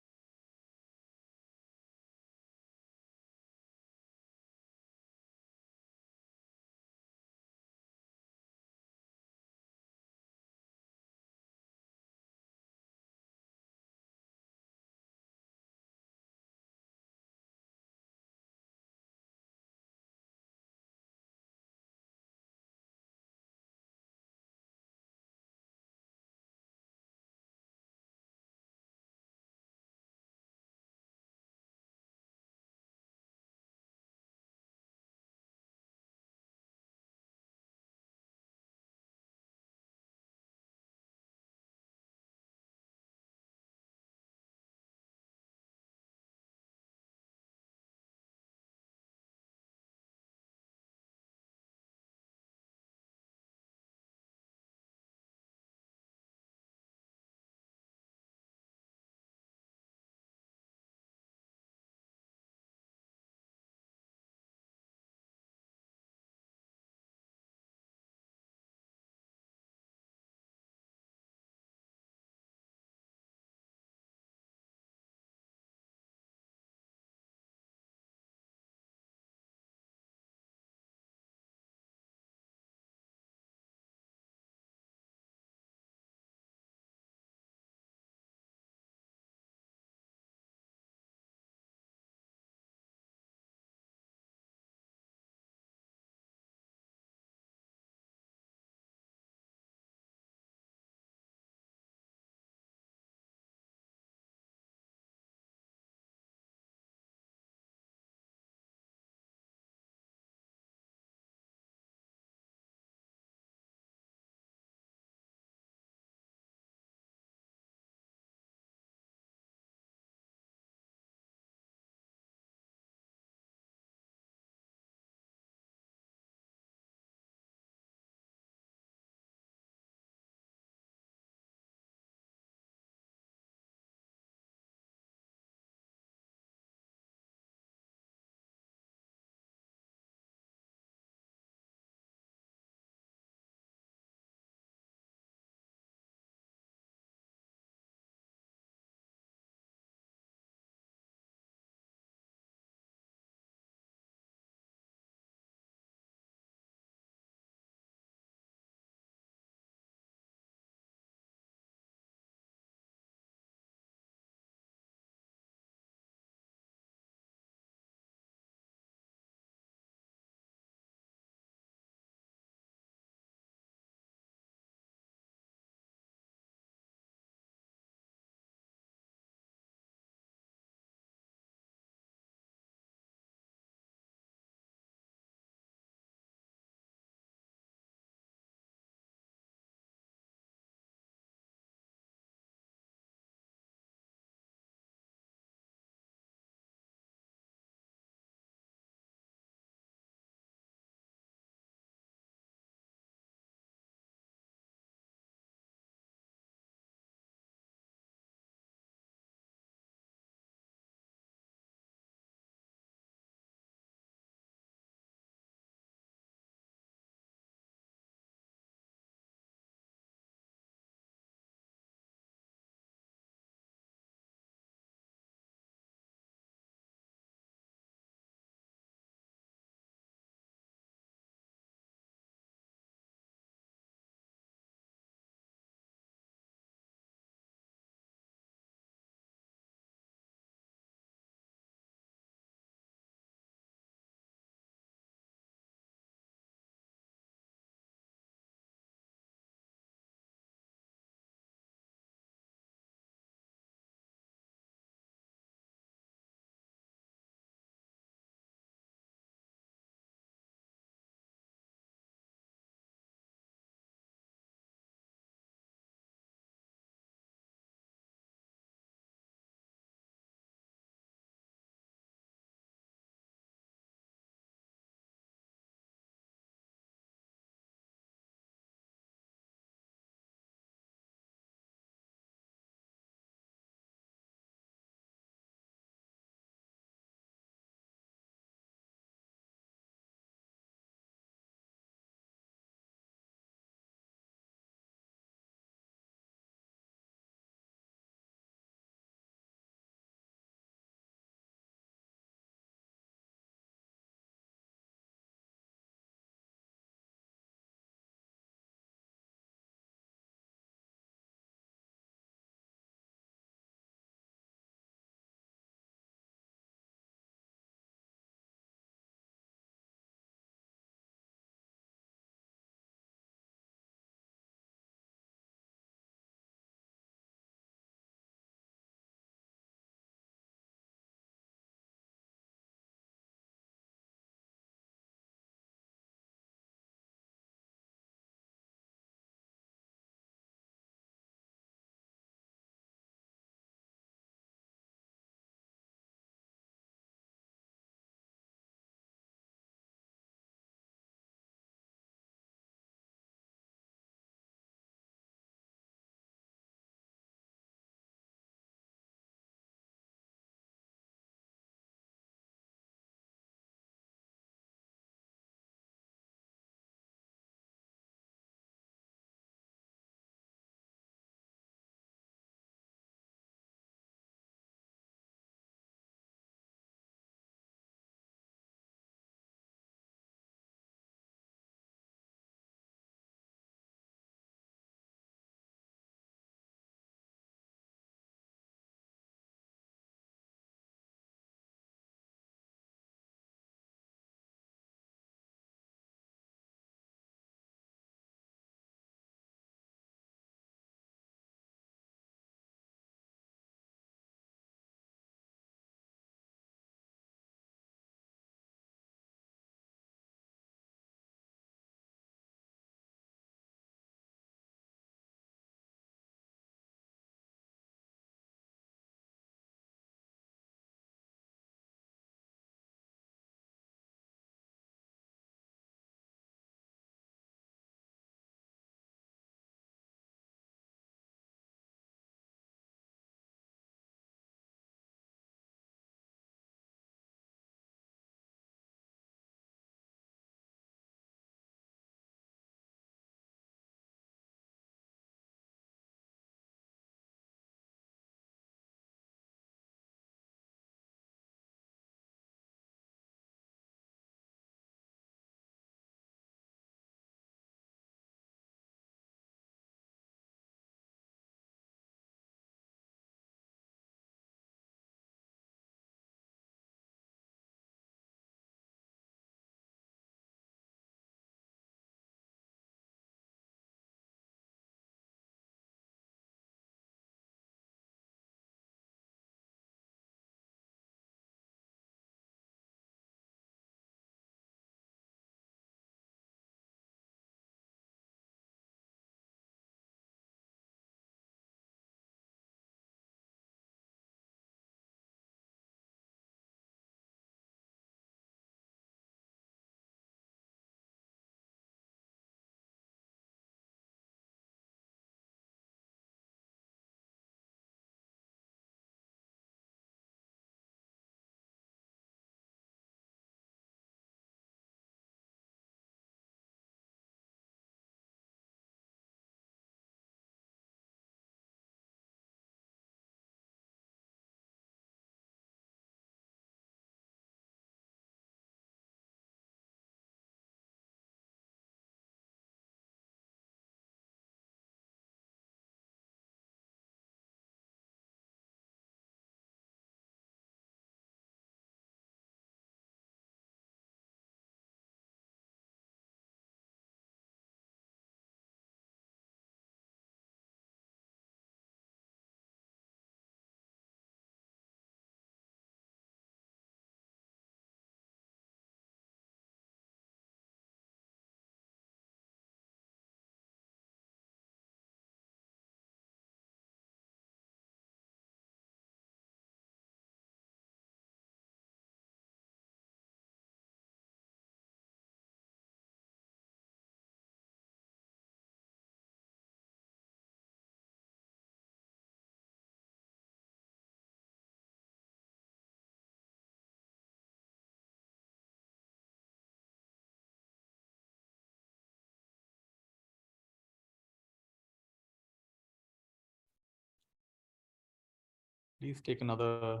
Please take another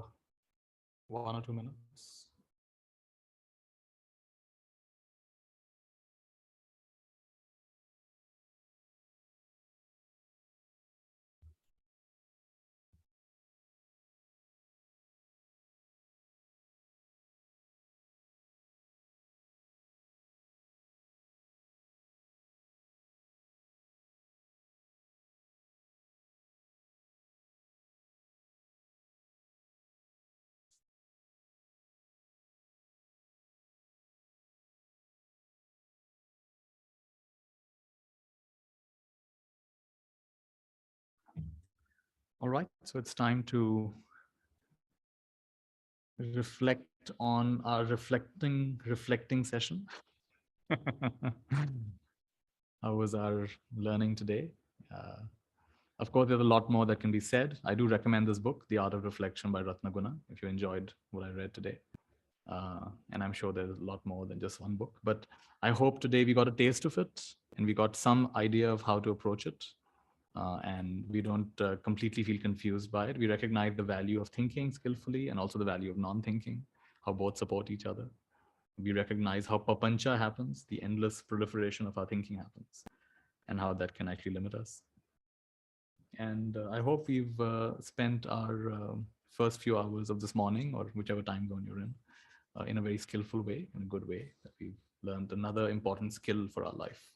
1 or 2 minutes. All right, so it's time to reflect on our reflecting session. How was our learning today? Of course, there's a lot more that can be said. I do recommend this book, The Art of Reflection by Ratnaguna, if you enjoyed what I read today. And I'm sure there's a lot more than just one book, but I hope today we got a taste of it and we got some idea of how to approach it. And we don't completely feel confused by it. We recognize the value of thinking skillfully and also the value of non-thinking, how both support each other. We recognize how papancha happens, the endless proliferation of our thinking happens, and how that can actually limit us. And I hope we've spent our first few hours of this morning, or whichever time zone you're in a very skillful way, in a good way, that we've learned another important skill for our life.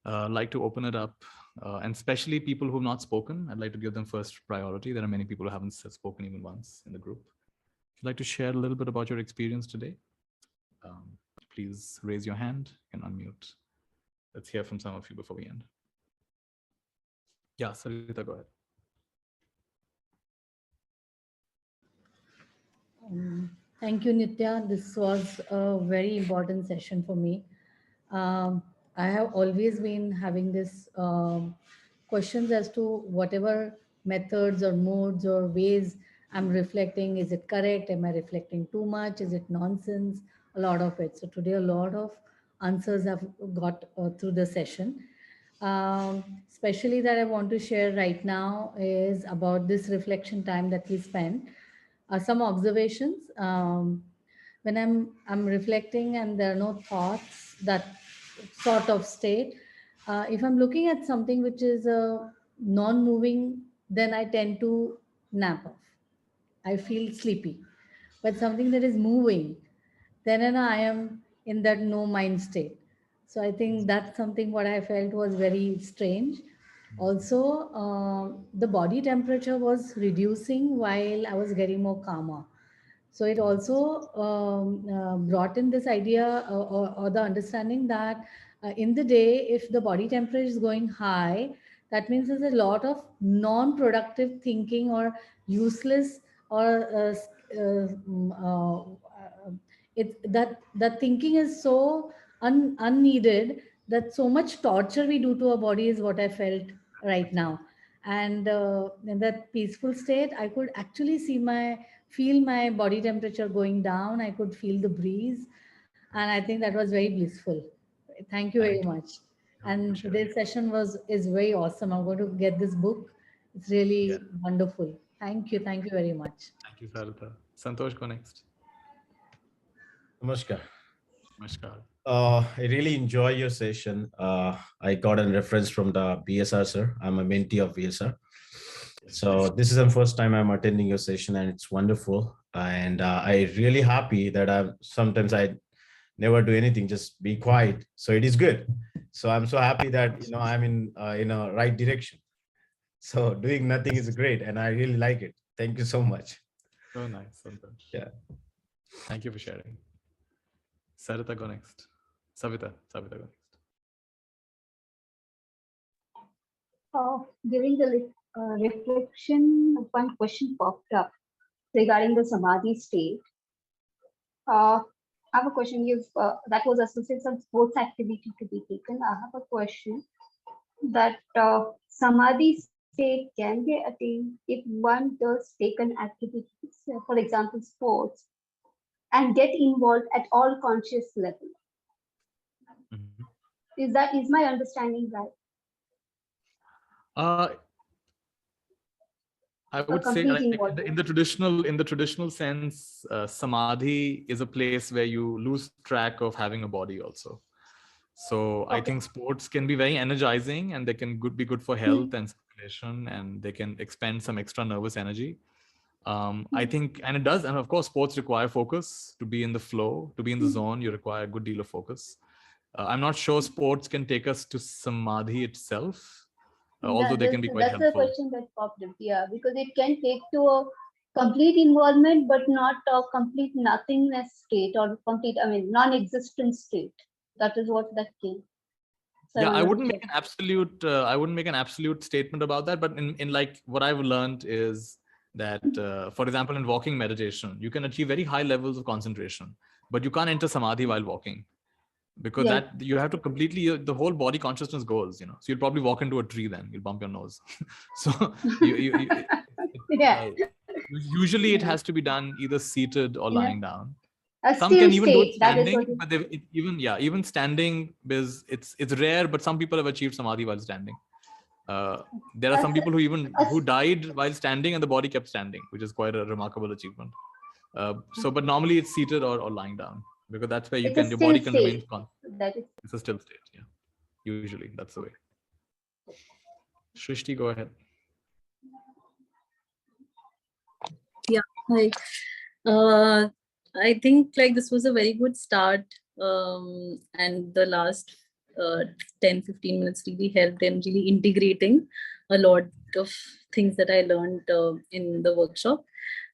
I'd like to open it up, and especially people who have not spoken, I'd like to give them first priority. There are many people who haven't spoken even once in the group. If you'd like to share a little bit about your experience today, please raise your hand and unmute. Let's hear from some of you before we end. Yeah, Sarita, go ahead. Thank you, Nithya. This was a very important session for me. I have always been having this questions as to whatever methods or modes or ways I'm reflecting. Is it correct? Am I reflecting too much? Is it nonsense? A lot of it. So today, a lot of answers I've got through the session. Especially that I want to share right now is about this reflection time that we spent. Some observations. When I'm reflecting and there are no thoughts, that sort of state. If I'm looking at something which is non-moving, then I tend to nap off. I feel sleepy. But something that is moving, then I am in that no mind state. So I think that's something what I felt was very strange. Also, the body temperature was reducing while I was getting more calmer. So it also brought in this idea or the understanding that in the day, if the body temperature is going high, that means there's a lot of non-productive thinking or useless or that thinking is so unneeded, that so much torture we do to our body is what I felt right now. And in that peaceful state, I could actually feel my body temperature going down. I could feel the breeze, and I think that was very blissful. Thank you very much. And today's session is very awesome. I'm going to get this book. It's really wonderful. Thank you very much. Thank you, Sarita. Santosh, go next. Namaskar. Namaskar. I really enjoy your session. I got a reference from the BSR, sir. I'm a mentee of BSR. So this is the first time I'm attending your session, and it's wonderful. And I really happy that sometimes I never do anything, just be quiet. So it is good. So I'm so happy that I'm in a right direction. So doing nothing is great, and I really like it. Thank you so much. So nice, Santosh. Yeah. Thank you for sharing. Sarita, go next. Savita, go next. During the reflection, one question popped up regarding the samadhi state. I have a question. That was associated some sports activity to be taken. I have a question that samadhi state can be attained if one does take an activity, for example, sports, and get involved at all conscious level. Mm-hmm. Is my understanding right? I would say complete like, involvement? in the traditional sense, samadhi is a place where you lose track of having a body also. So I think sports can be very energizing, and they can be good for health and circulation, and they can expend some extra nervous energy. I think, and it does, and of course, sports require focus to be in the flow, to be in the zone. You require a good deal of focus. I'm not sure sports can take us to samadhi itself, although they can be quite That's the helpful. question that popped up. Yeah, because it can take to a complete involvement, but not a complete nothingness state or complete, I mean, non-existent state. That is what that came. So Yeah, I wanted wouldn't to make an absolute. I wouldn't make an absolute statement about that. But in like what I've learned is that, for example, in walking meditation, you can achieve very high levels of concentration, but you can't enter samadhi while walking, because Yeah. that you have to completely, the whole body consciousness goes. So you'll probably walk into a tree, then you'll bump your nose. So Yeah. usually it has to be done either seated or In a- lying down. A Some still can even do it state. That is standing, what it, but even standing, because it's rare, but some people have achieved samadhi while standing. There are some people who died while standing and the body kept standing, which is quite a remarkable achievement. But normally it's seated or lying down, because that's where it's a your still body can remain state. calm. That is. It's a still state. Yeah, usually that's the way. Shrishti, go ahead. Yeah, hi. I think like this was a very good start, and the last 10-15 minutes really helped in really integrating a lot of things that I learned in the workshop.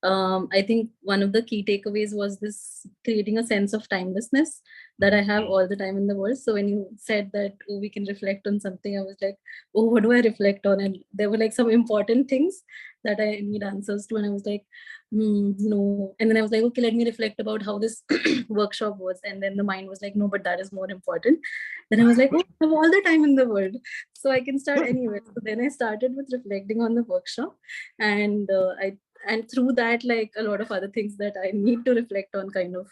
I think one of the key takeaways was this creating a sense of timelessness that I have all the time in the world. So when you said that, oh, we can reflect on something, I was like, oh, what do I reflect on? And there were like some important things that I need answers to. And I was like, no. And then I was like, okay, let me reflect about how this workshop was. And then the mind was like, no, but that is more important. Then I was like, oh, I have all the time in the world, so I can start anywhere. So then I started with reflecting on the workshop, and and through that, like a lot of other things that I need to reflect on kind of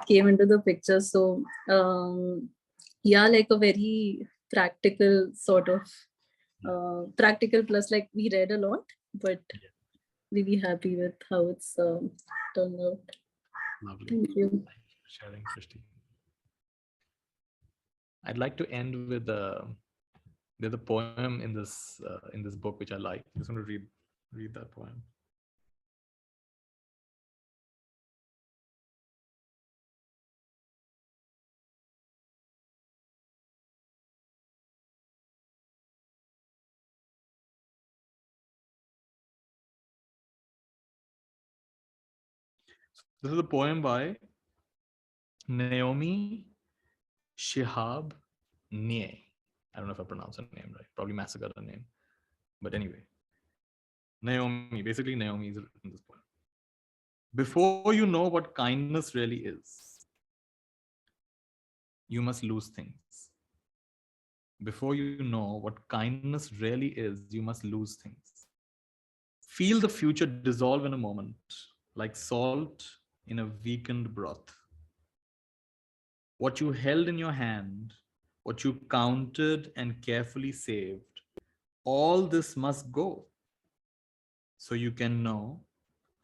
came into the picture. So yeah, like a very practical sort of practical, plus like we read a lot, but really happy with how it's turned out. Lovely. Thank you. Thank you for sharing, Shrishti. I'd like to end with there's a poem in this book which I like. I just want to read that poem. This is a poem by Naomi Shihab Nye. I don't know if I pronounced her name right. Probably massacred her name. But anyway, basically Naomi is written this poem. Before you know what kindness really is, you must lose things. Before you know what kindness really is, you must lose things. Feel the future dissolve in a moment, like salt in a weakened broth. What you held in your hand, what you counted and carefully saved, all this must go, so you can know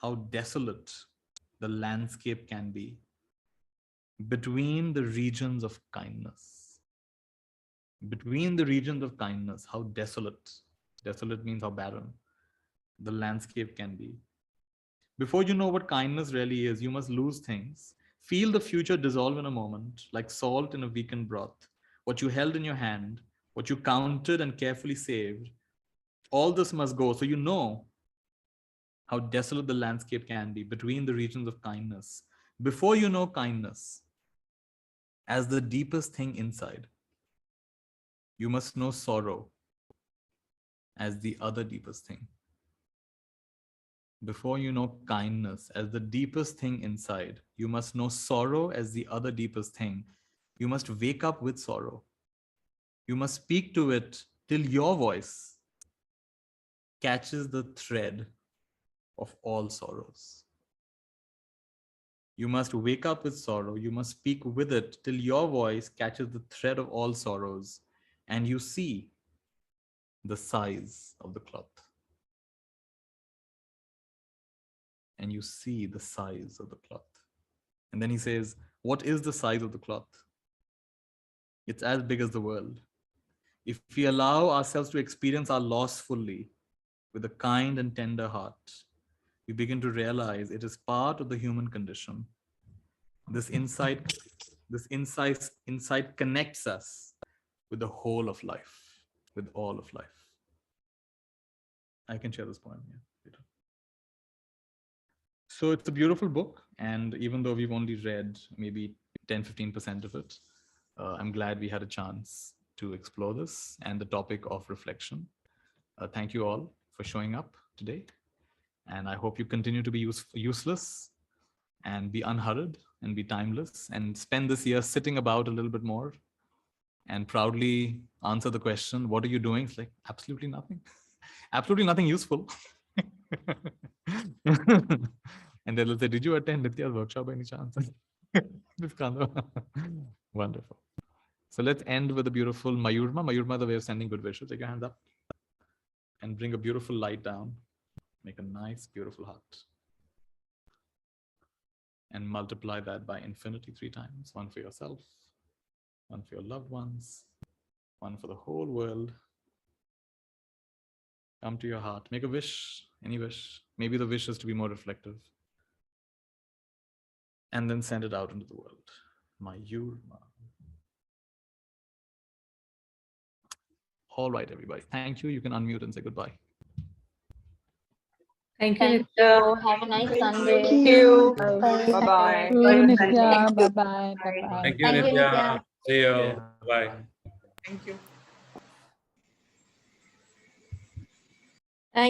how desolate the landscape can be between the regions of kindness. Between the regions of kindness, how desolate means how barren the landscape can be. Before you know what kindness really is, you must lose things. Feel the future dissolve in a moment, like salt in a weakened broth. What you held in your hand, what you counted and carefully saved, all this must go, so you know how desolate the landscape can be between the regions of kindness. Before you know kindness as the deepest thing inside, you must know sorrow as the other deepest thing. Before you know kindness as the deepest thing inside, you must know sorrow as the other deepest thing. You must wake up with sorrow. You must speak to it till your voice catches the thread of all sorrows. You must wake up with sorrow. You must speak with it till your voice catches the thread of all sorrows, and you see the size of the cloth. and you see the size of the cloth. And then he says, what is the size of the cloth? It's as big as the world. If we allow ourselves to experience our loss fully with a kind and tender heart, we begin to realize it is part of the human condition. This insight connects us with the whole of life, with all of life. I can share this poem here later. So it's a beautiful book, and even though we've only read maybe 10-15% of it, I'm glad we had a chance to explore this and the topic of reflection. Thank you all for showing up today, and I hope you continue to be useless and be unhurried and be timeless, and spend this year sitting about a little bit more and proudly answer the question, what are you doing? It's like, absolutely nothing. Absolutely nothing useful. And they'll say, did you attend Nithya's workshop by any chance? This kind of wonderful. So let's end with a beautiful Mayurma. Mayurma, the way of sending good wishes. Take your hands up and bring a beautiful light down. Make a nice, beautiful heart. And multiply that by infinity 3 times. 1 for yourself, 1 for your loved ones, 1 for the whole world. Come to your heart. Make a wish, any wish. Maybe the wish is to be more reflective. And then send it out into the world. Mayurma. All right, everybody. Thank you. You can unmute and say goodbye. Thank you, Thank Nithya. you. Have a nice Sunday. Thank you. Bye. Thank you, Nithya. Bye-bye. Bye-bye. Thank you, Thank you, Nithya. Nithya. See you. Yeah. Bye. Thank you.